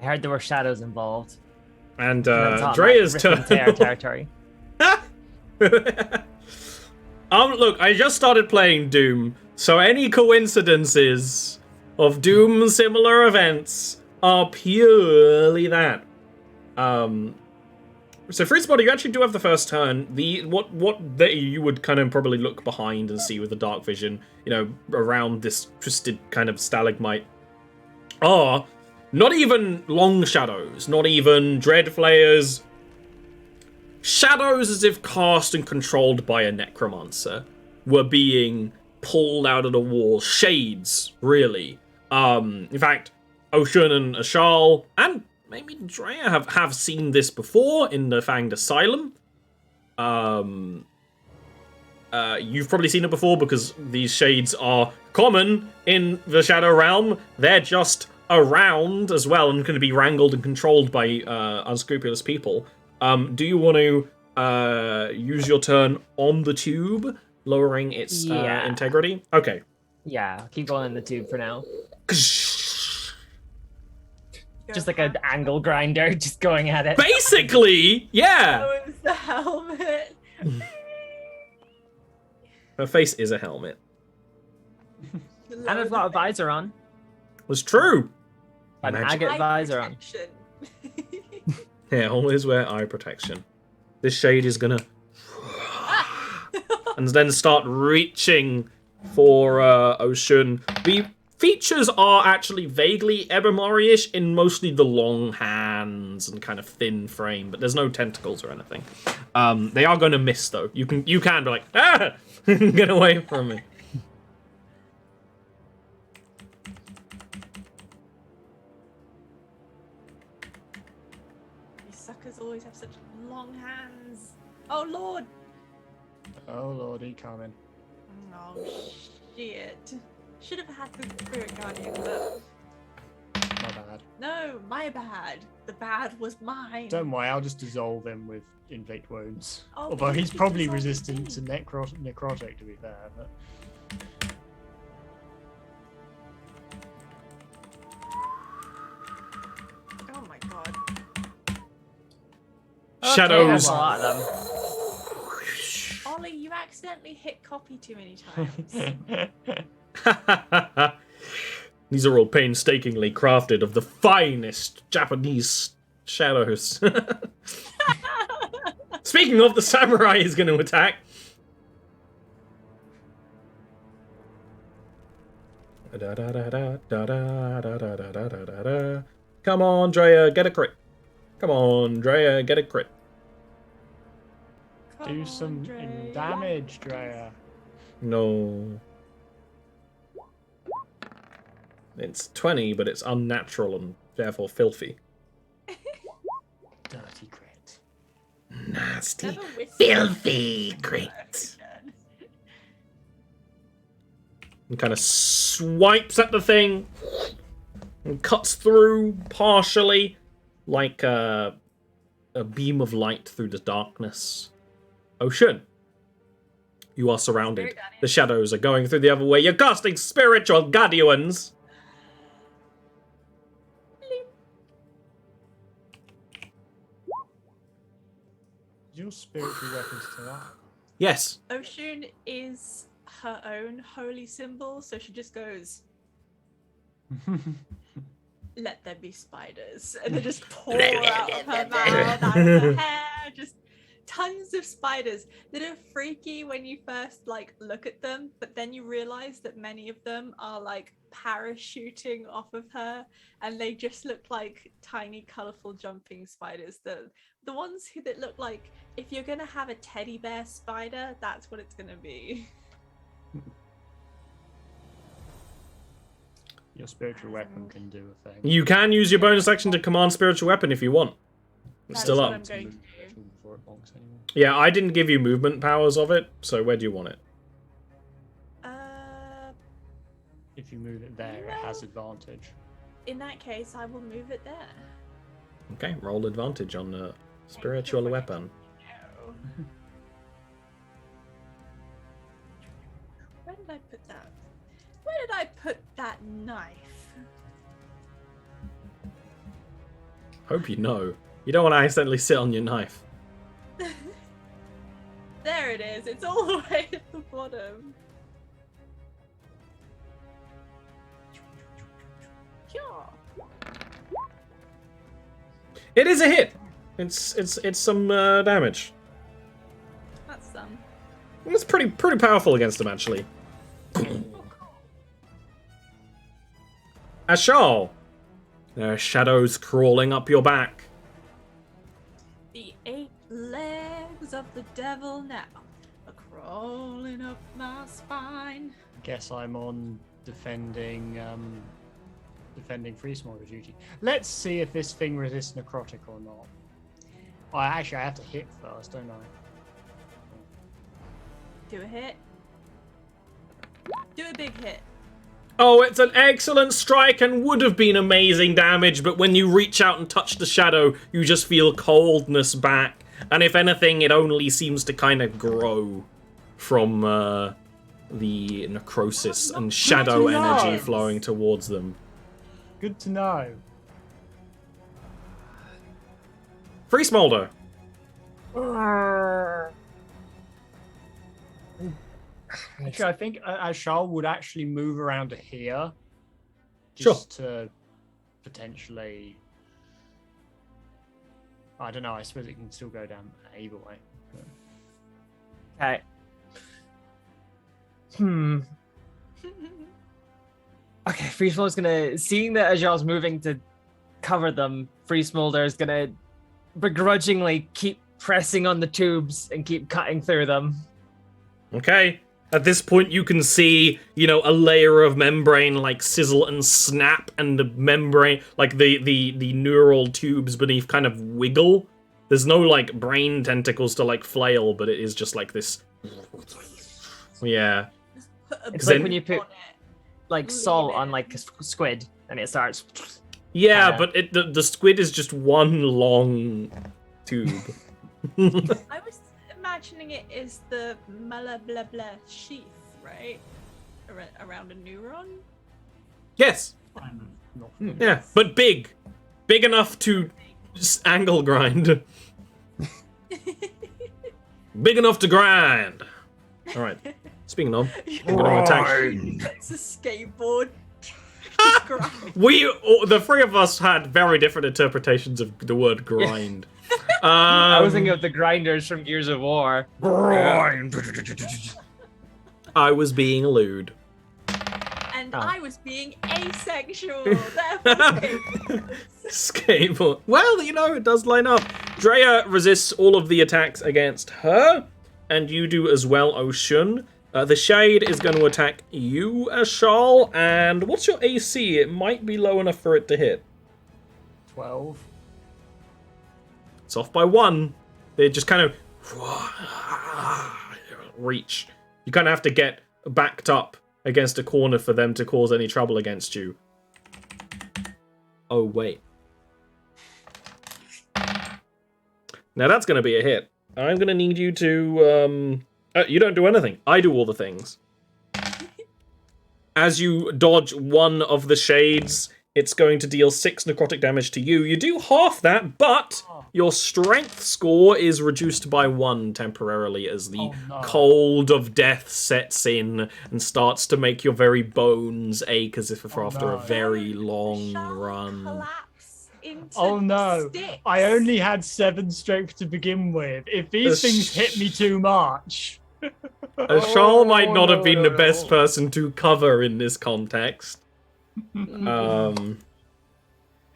heard there were shadows involved. And That's Drea's like turn. Rift and Tear territory. Look, I just started playing Doom, so any coincidences of Doom similar events are purely that. So Free Smolder, you actually do have the first turn. What that you would kind of probably look behind and see with the dark vision, around this twisted kind of stalagmite, are not even long shadows, not even dread flayers, shadows as if cast and controlled by a necromancer were being pulled out of the wall. Shades, really. In fact, Ocean and Ashal, and maybe Drea have seen this before in the Fanged Asylum. You've probably seen it before because these shades are common in the Shadow Realm. They're just around as well and can be wrangled and controlled by unscrupulous people. Do you want to use your turn on the tube, lowering its integrity? Okay. Yeah, keep going in the tube for now. Just like an angle grinder, just going at it. Basically, yeah. That was the helmet. Her face is a helmet. And I've got a visor on. Was true. An agate visor on. Yeah, always wear eye protection. This shade is gonna and then start reaching for Ocean. The features are actually vaguely Ebomori-ish in mostly the long hands and kind of thin frame, but there's no tentacles or anything. They are going to miss though. You can be like, ah, get away from me. These suckers always have such long hands. Oh lord. Oh lord, he coming. Oh shit. Should have had the spirit guardian, but My bad. no, my bad. The bad was mine. Don't worry, I'll just dissolve him with inflict wounds. Oh, Although he's you probably dissolve resistant to him. necrotic, to be fair. But Oh my god. Shadows. A lot of them. Ollie, you accidentally hit copy too many times. These are all painstakingly crafted of the finest Japanese shadows. Speaking of, the samurai is going to attack. Come on, Drea, get a crit. Come on, Drea, get a crit. Come do on, some Dre. damage, Drea. No. It's 20, but it's unnatural and therefore filthy. Dirty crit. Nasty, Never whisper. filthy crit. And kind of swipes at the thing and cuts through partially like a beam of light through the darkness. Ocean, you are surrounded. The shadows are going through the other way. You're casting spiritual guardians. Is your spiritual weapon still up? Yes. Oshun is her own holy symbol, so she just goes, let there be spiders. And they just pour out of her mouth, out of her hair, just tons of spiders that are freaky when you first look at them, but then you realize that many of them are parachuting off of her, and they just look like tiny colorful jumping spiders. The ones that look like, if you're gonna have a teddy bear spider, that's what it's gonna be. Your spiritual weapon can do a thing. You can use your bonus action to command spiritual weapon if you want. It's That's still what up. I'm going to do. Before it bonks anymore. Yeah, I didn't give you movement powers of it, so where do you want it? If you move it there, it has advantage. In that case, I will move it there. Okay, roll advantage on the spiritual weapon. No. Where did I put that? Where did I put that knife? Hope you know. You don't want to accidentally sit on your knife. There it is. It's all the way at the bottom. Yeah. It is a hit. It's some damage. That's some. It's pretty powerful against him, actually. Ashal, there are shadows crawling up your back. The 8 legs. dogs of the devil now are crawling up my spine. Guess I'm on defending free smolder duty. Let's see if this thing resists necrotic or not. Oh, actually, I have to hit first, don't I? Do a hit. Do a big hit. Oh, it's an excellent strike and would have been amazing damage, but when you reach out and touch the shadow, you just feel coldness back. And if anything, it only seems to kind of grow from the necrosis and shadow energy flowing towards them. Good to know. Free Smolder. Actually, I think Ashal would actually move around to here. Just to potentially... I don't know, I suppose it can still go down either way. Okay. Okay, Free Smolder's gonna... Seeing that Ajal's moving to cover them, Free Smolder is gonna begrudgingly keep pressing on the tubes and keep cutting through them. Okay. At this point, you can see, a layer of membrane, like, sizzle and snap, and the membrane, like, the neural tubes beneath kind of wiggle. There's no, like, brain tentacles to, like, flail, but it is just, like, this... Yeah. It's like when you put, like, salt on, like, a squid, and it starts... Yeah, but the squid is just one long tube. I was imagining it is the blah blah blah sheath, right? Around a neuron? Yes. Yeah, but big. Big enough to angle grind. Big enough to grind. Alright. Speaking of, I'm gonna attack. It's a skateboard. The three of us had very different interpretations of the word grind. I was thinking of the grinders from Gears of War. Grind. I was being lewd. And I was being asexual. Skateboard. Well, it does line up. Drea resists all of the attacks against her, and you do as well, Ocean. The Shade is going to attack you, Ashal, and what's your AC? It might be low enough for it to hit. 12. It's off by 1. They just kind of reach. You kind of have to get backed up against a corner for them to cause any trouble against you. Oh, wait. Now that's going to be a hit. I'm going to need you to... you don't do anything. I do all the things. As you dodge one of the shades, it's going to deal 6 necrotic damage to you. You do half that, but your strength score is reduced by 1 temporarily as the cold of death sets in and starts to make your very bones ache as if after a very long run. Oh no, sticks. I only had 7 strength to begin with. If these things hit me too much... Ashal might not have been the best person to cover in this context.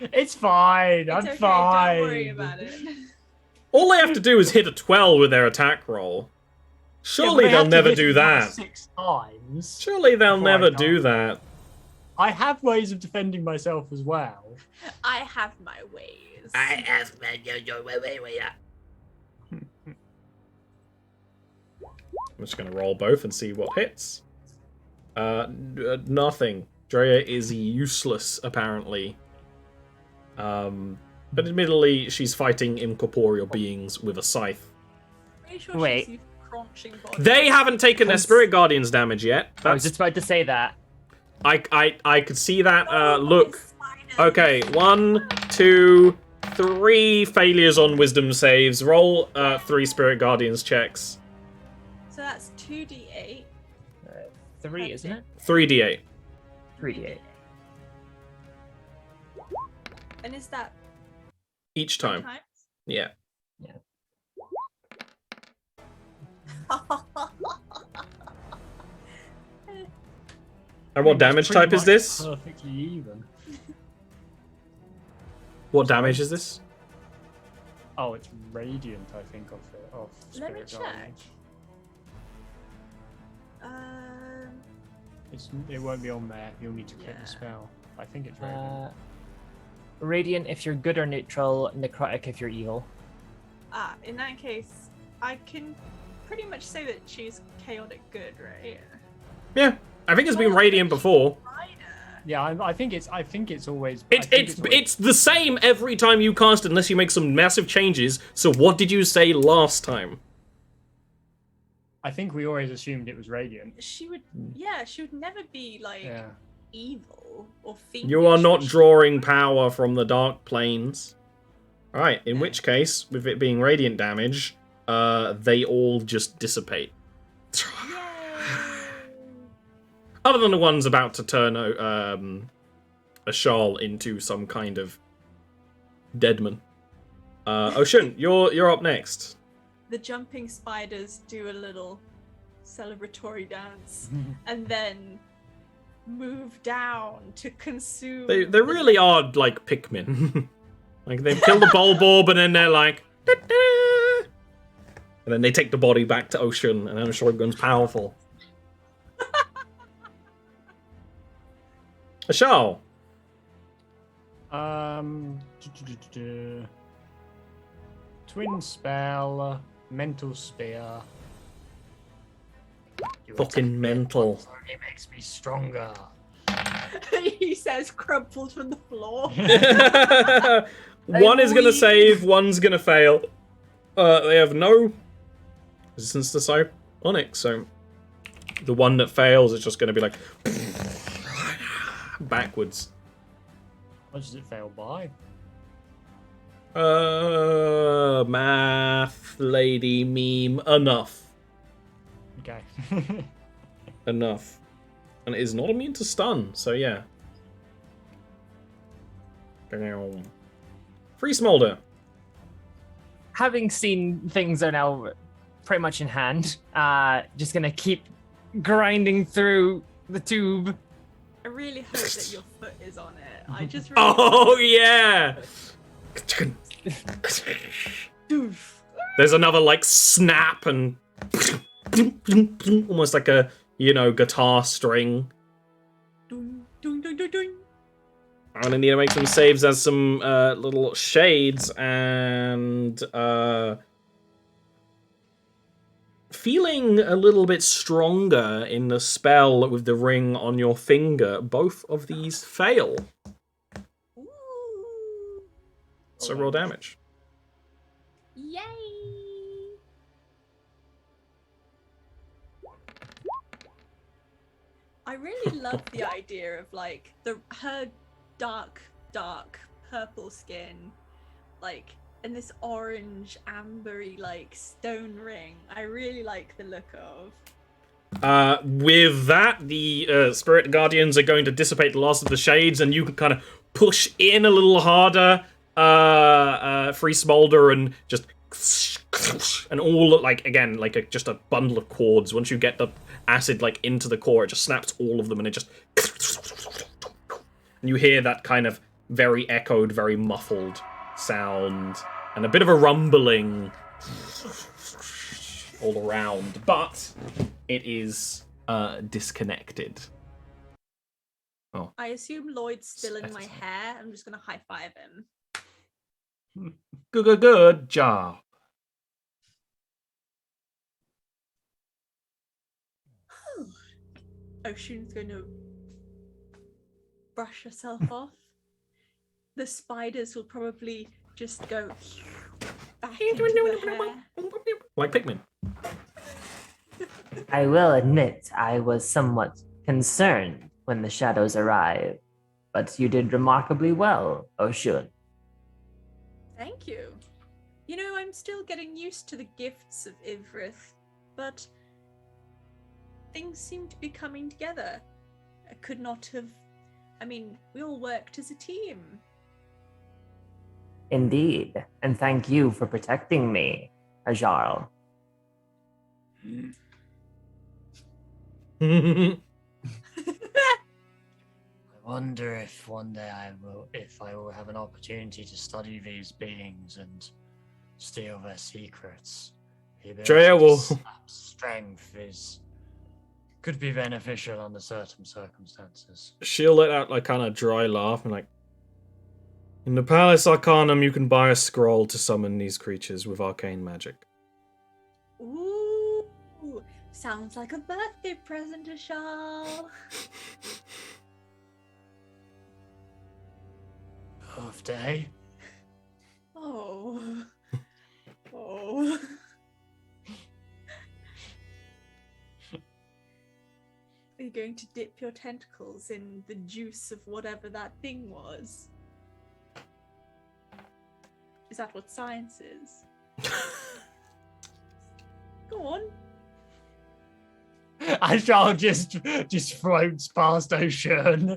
It's fine, I'm okay, fine. Don't worry about it. All they have to do is hit a 12 with their attack roll. Surely they'll never do that. 6 times. Surely they'll never do that. I have ways of defending myself as well. I have my ways. I have my way. I'm just going to roll both and see what hits. Nothing. Drea is useless, apparently. But admittedly, she's fighting incorporeal beings with a scythe. Pretty sure Wait. she's crunching body. They haven't taken their Spirit Guardians damage yet. I was just about to say that. I could see that. Look. Okay, 1, 2, 3 failures on Wisdom saves. Roll 3 Spirit Guardians checks. So that's 2d8. 3, isn't it? 3d8. 3d8. And is that Each time. times? Yeah. And what damage Pretty type is much this? Perfectly even. What damage is this? Oh, it's radiant, I think, of Let me Spirit check. Guardian. It won't be on there. You'll need to click the spell. I think it's radiant. Radiant if you're good or neutral, necrotic if you're evil. In that case, I can pretty much say that she's chaotic good, right? Yeah, I think it's been radiant before. Yeah, I think it's always. It's the same every time you cast it, unless you make some massive changes. So what did you say last time? I think we always assumed it was radiant. She would never be like evil or fiendish. You are not drawing power from the dark planes. Alright, in which case, with it being radiant damage, they all just dissipate. Other than the ones about to turn a Shal into some kind of deadman. Ocean, you're up next. The jumping spiders do a little celebratory dance and then move down to consume. They really are like Pikmin. Like they've killed the bulb orb and then they're like, da-da! And then they take the body back to Ocean and then Ocean becomes powerful. Ashal. Twin spell, mental spear. Fucking mental. It makes me stronger. He says, crumpled from the floor. One is gonna save, one's gonna fail. They have no resistance to psionics, so the one that fails is just gonna be like backwards. What does it fail by? Math lady meme. Enough. Okay. Enough. And it is not immune to stun, so yeah. Free Smolder. Having seen things are now pretty much in hand, just gonna keep grinding through the tube. I really hope that your foot is on it. I just really Oh yeah! There's another like snap and almost like a, you know, guitar string. Dun, dun, dun, dun, dun. I'm gonna need to make some saves as some little shades and feeling a little bit stronger in the spell with the ring on your finger. Both of these fail. Ooh. So roll damage. Yay! I really love the idea of like her dark purple skin, like, and this orange ambery like stone ring. I really like the look of. With that, the Spirit Guardians are going to dissipate the last of the shades, and you can kind of push in a little harder, Free Smolder, and just and all like again like just a bundle of cords. Once you get the acid like into the core, it just snaps all of them, and it just and you hear that kind of very echoed, very muffled sound, and a bit of a rumbling all around, but it is disconnected. Oh. I assume Lloyd's still in my hair. I'm just gonna high five him. Good job. Ocean's going to brush herself off. The spiders will probably just go back into the hair. Like Pikmin. I will admit I was somewhat concerned when the shadows arrived, but you did remarkably well, Oshun. Thank you. You know, I'm still getting used to the gifts of Ivrith, but things seem to be coming together. I could not have... I mean, we all worked as a team. Indeed, and thank you for protecting me, Ajarl. I wonder if one day I will have an opportunity to study these beings and steal their secrets. The ability Drea will- to snap strength could be beneficial under certain circumstances. She'll let out like kind of dry laugh and like, in the Palace Arcanum, you can buy a scroll to summon these creatures with arcane magic. Ooh, sounds like a birthday present to Shal. Birthday? Oh. Oh. Are you going to dip your tentacles in the juice of whatever that thing was? Is that what science is? Go on. Ashal just floats past Ocean.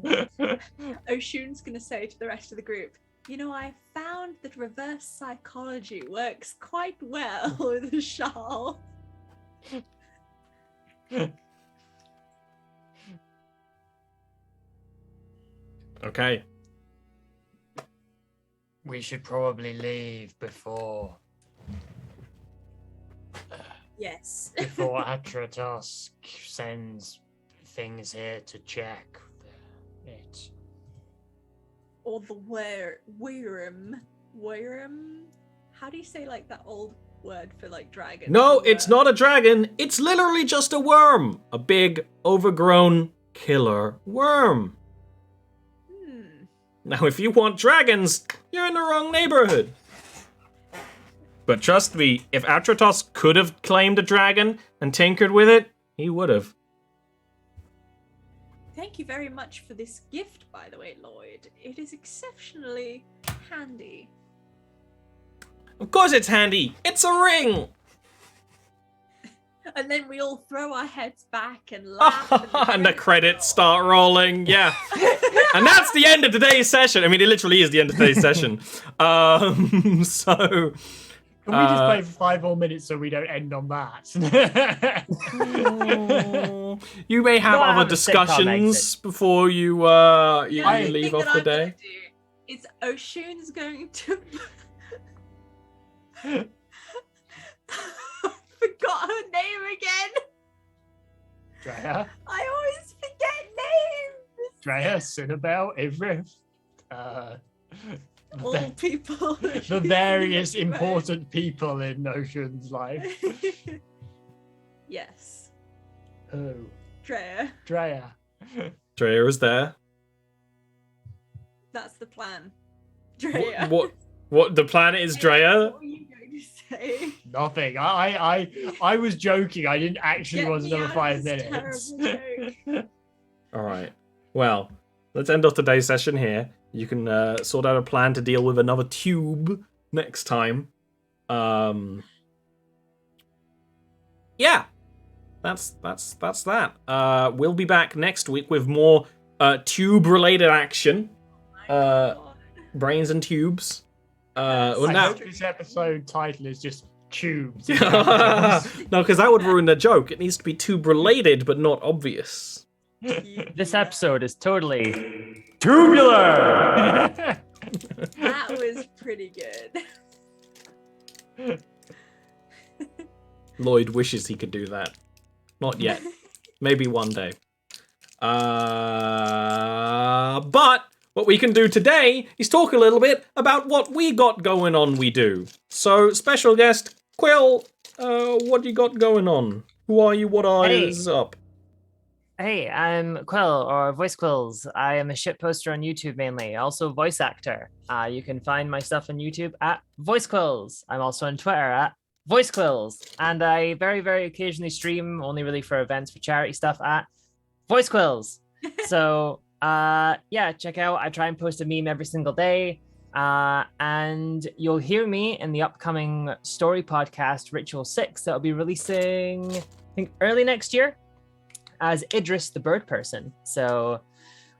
Oshun's gonna say to the rest of the group, you know, I found that reverse psychology works quite well with a Shal. Okay. We should probably leave before Yes. Atratos sends things here to check it. Or the worm. Worm? How do you say like that old word for like dragon? No, it's not a dragon. It's literally just a worm. A big, overgrown, killer worm. Now, if you want dragons, you're in the wrong neighborhood. But trust me, if Atratos could have claimed a dragon and tinkered with it, he would have. Thank you very much for this gift, by the way, Lloyd. It is exceptionally handy. Of course it's handy. It's a ring. And then we all throw our heads back and laugh. And the credits start rolling. Yeah. And that's the end of today's session. I mean, it literally is the end of today's session. So... Can we just play for 5 more minutes so we don't end on that? You may have other discussions before you leave off the day. Is Oshun's going to... Forgot her name again. Drea? I always forget names. Drea, Cinnabelle, Ivriff. All people. The various important people in Ocean's life. Yes. Who? Drea. Drea. Drea is there. That's the plan. Drea. What the plan is, Drea? What were you going to say? Nothing. I was joking. I didn't actually Get want me another out of 5 this minutes. terrible joke. All right. Well, let's end off today's session here. You can sort out a plan to deal with another tube next time. Yeah, that's that. We'll be back next week with more tube-related action. Brains and tubes. I Now, hope this episode title is just tubes. no, because that would ruin the joke. It needs to be tube-related, but not obvious. This episode is totally tubular. That was pretty good. Lloyd wishes he could do that. Not yet. Maybe one day. But what we can do today is talk a little bit about what we got going on we do. So, special guest, Quill, what you got going on? Who are you? What is up? Hey, I'm Quill, or Voice Quills. I am a shit poster on YouTube mainly, also voice actor. You can find my stuff on YouTube at Voice Quills. I'm also on Twitter at Voice Quills. And I very, very occasionally stream, only really for events, for charity stuff, at Voice Quills. So, yeah, check out. I try and post a meme every single day. And you'll hear me in the upcoming story podcast, Ritual 6, that'll be releasing, I think, early next year, as Idris the Bird Person. So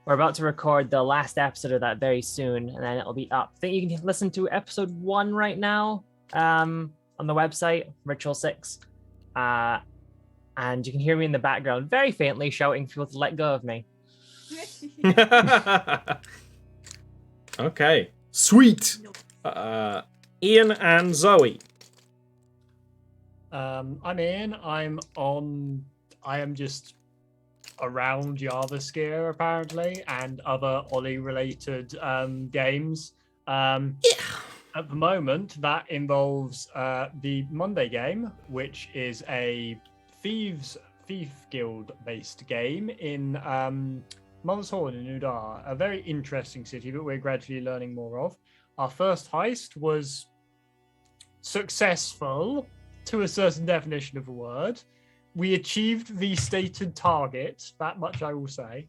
we're about to record the last episode of that very soon, and then it'll be up. I think you can listen to episode 1 right now on the website, Ritual 6. And you can hear me in the background very faintly shouting for people to let go of me. Okay, sweet. Ian and Zoe, I'm in. I am just around Jarviskjir apparently, and other Ollie-related games. At the moment, that involves the Monday game, which is a thief guild-based game in Mother's Horn in Udar, a very interesting city that we're gradually learning more of. Our first heist was successful to a certain definition of a word. We achieved the stated target, that much I will say.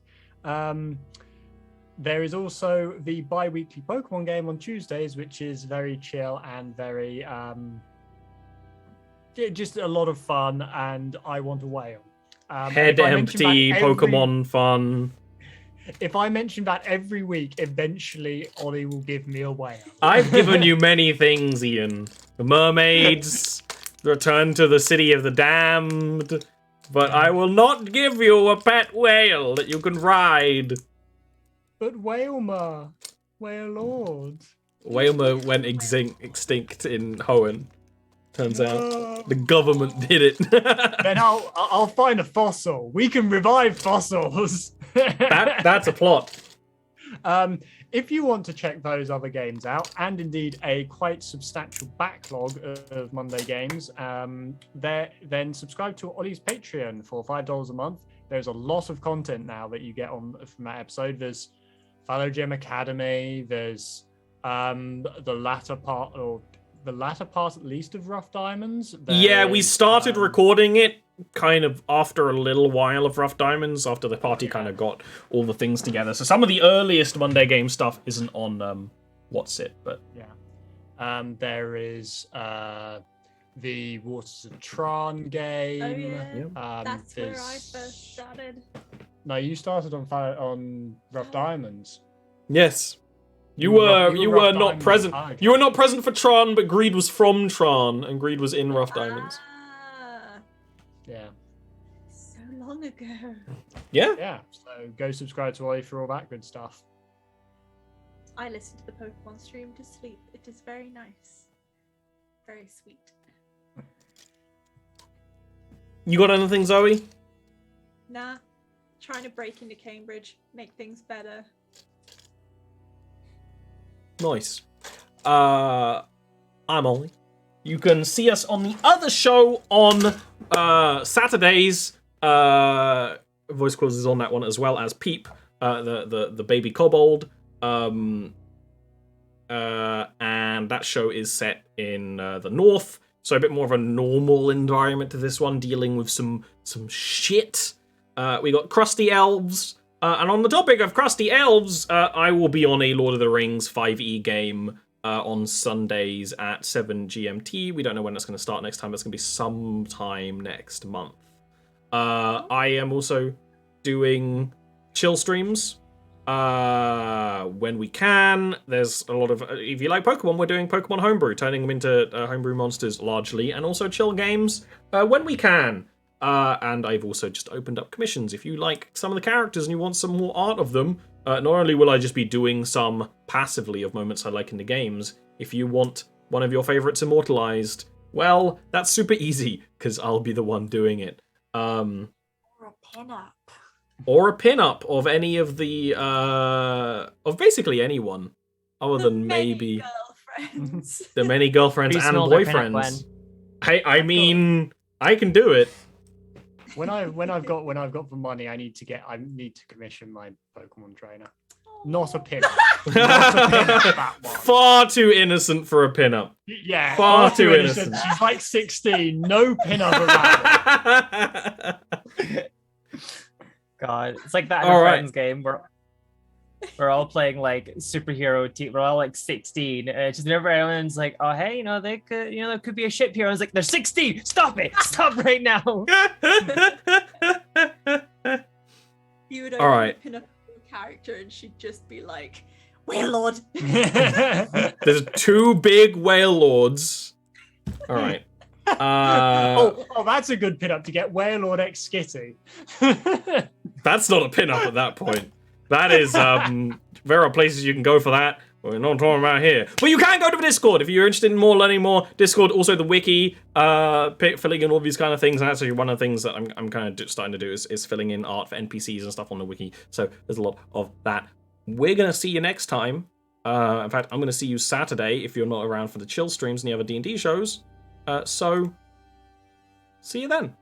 There is also the bi-weekly Pokemon game on Tuesdays, which is very chill and very just a lot of fun, and I want a whale. Head empty, Pokemon fun. If I mention that every week, eventually Ollie will give me a whale. I've given you many things, Ian. The mermaids, the return to the city of the damned, but I will not give you a pet whale that you can ride. But Whalmer, Whale Lord. Whalmer went extinct in Hoenn. Turns out the government did it. Then I'll find a fossil. We can revive fossils. That's a plot. If you want to check those other games out, and indeed a quite substantial backlog of Monday games, then subscribe to Ollie's Patreon for $5 a month. There's a lot of content now that you get from that episode. There's Fallow Gem Academy. There's the latter part at least of Rough Diamonds. Yeah, we started recording it kind of after a little while of Rough Diamonds, after the party kind of got all the things together. So some of the earliest Monday game stuff isn't on What's It, but yeah. There is the Waters of Tron game. Oh yeah, that's where I first started. No, you started on Rough Diamonds. Yes. You were not present. You were not present for Tron, but Greed was from Tron, and Greed was in Rough Diamonds. Yeah. So long ago. Yeah. Yeah. So go subscribe to Ollie for all that good stuff. I listen to the Pokemon stream to sleep. It is very nice. Very sweet. You got anything, Zoe? Nah. Trying to break into Cambridge, make things better. Nice. I'm Ollie. You can see us on the other show on Saturdays. Voice Quiz is on that one, as well as Peep, the baby kobold. And that show is set in the north, so a bit more of a normal environment to this one, dealing with some shit. We got Crusty Elves. And on the topic of Crusty Elves, I will be on a Lord of the Rings 5e game on Sundays at 7 GMT. We don't know when it's going to start next time. It's going to be sometime next month. I am also doing chill streams when we can. There's a lot of... if you like Pokemon, we're doing Pokemon Homebrew, turning them into homebrew monsters largely, and also chill games when we can. And I've also just opened up commissions. If you like some of the characters and you want some more art of them, not only will I just be doing some passively of moments I like in the games, if you want one of your favorites immortalized, well, that's super easy, because I'll be the one doing it. Or a pinup. Or a pinup of any of the, of basically anyone, other than maybe... girlfriends. The many girlfriends and boyfriends. Hey, I mean, I can do it. When I've got the money, I need to commission my Pokemon trainer. Not a pinup. Not a pinup, that one. Far too innocent for a pinup. Yeah, far too innocent. She's like 16. No pinup of that one. God, it's like that in a friends game where we're all playing like superhero team. We're all like 16. And it's just whenever everyone's like, "Oh, hey, they could, there could be a ship here." I was like, "They're 16. Stop it! Stop right now!" You would only pin up a character, and she'd just be like, "Whale Lord." There's two big whale lords. All right. Oh, that's a good pin-up to get Whale Lord X Skitty. That's not a pin-up at that point. That is, there are places you can go for that. We're not talking about here. But you can go to the Discord if you're interested in learning more. Discord, also the wiki, filling in all these kind of things. And that's actually one of the things that I'm kind of starting to do is filling in art for NPCs and stuff on the wiki. So there's a lot of that. We're going to see you next time. In fact, I'm going to see you Saturday if you're not around for the chill streams and the other D&D shows. So, see you then.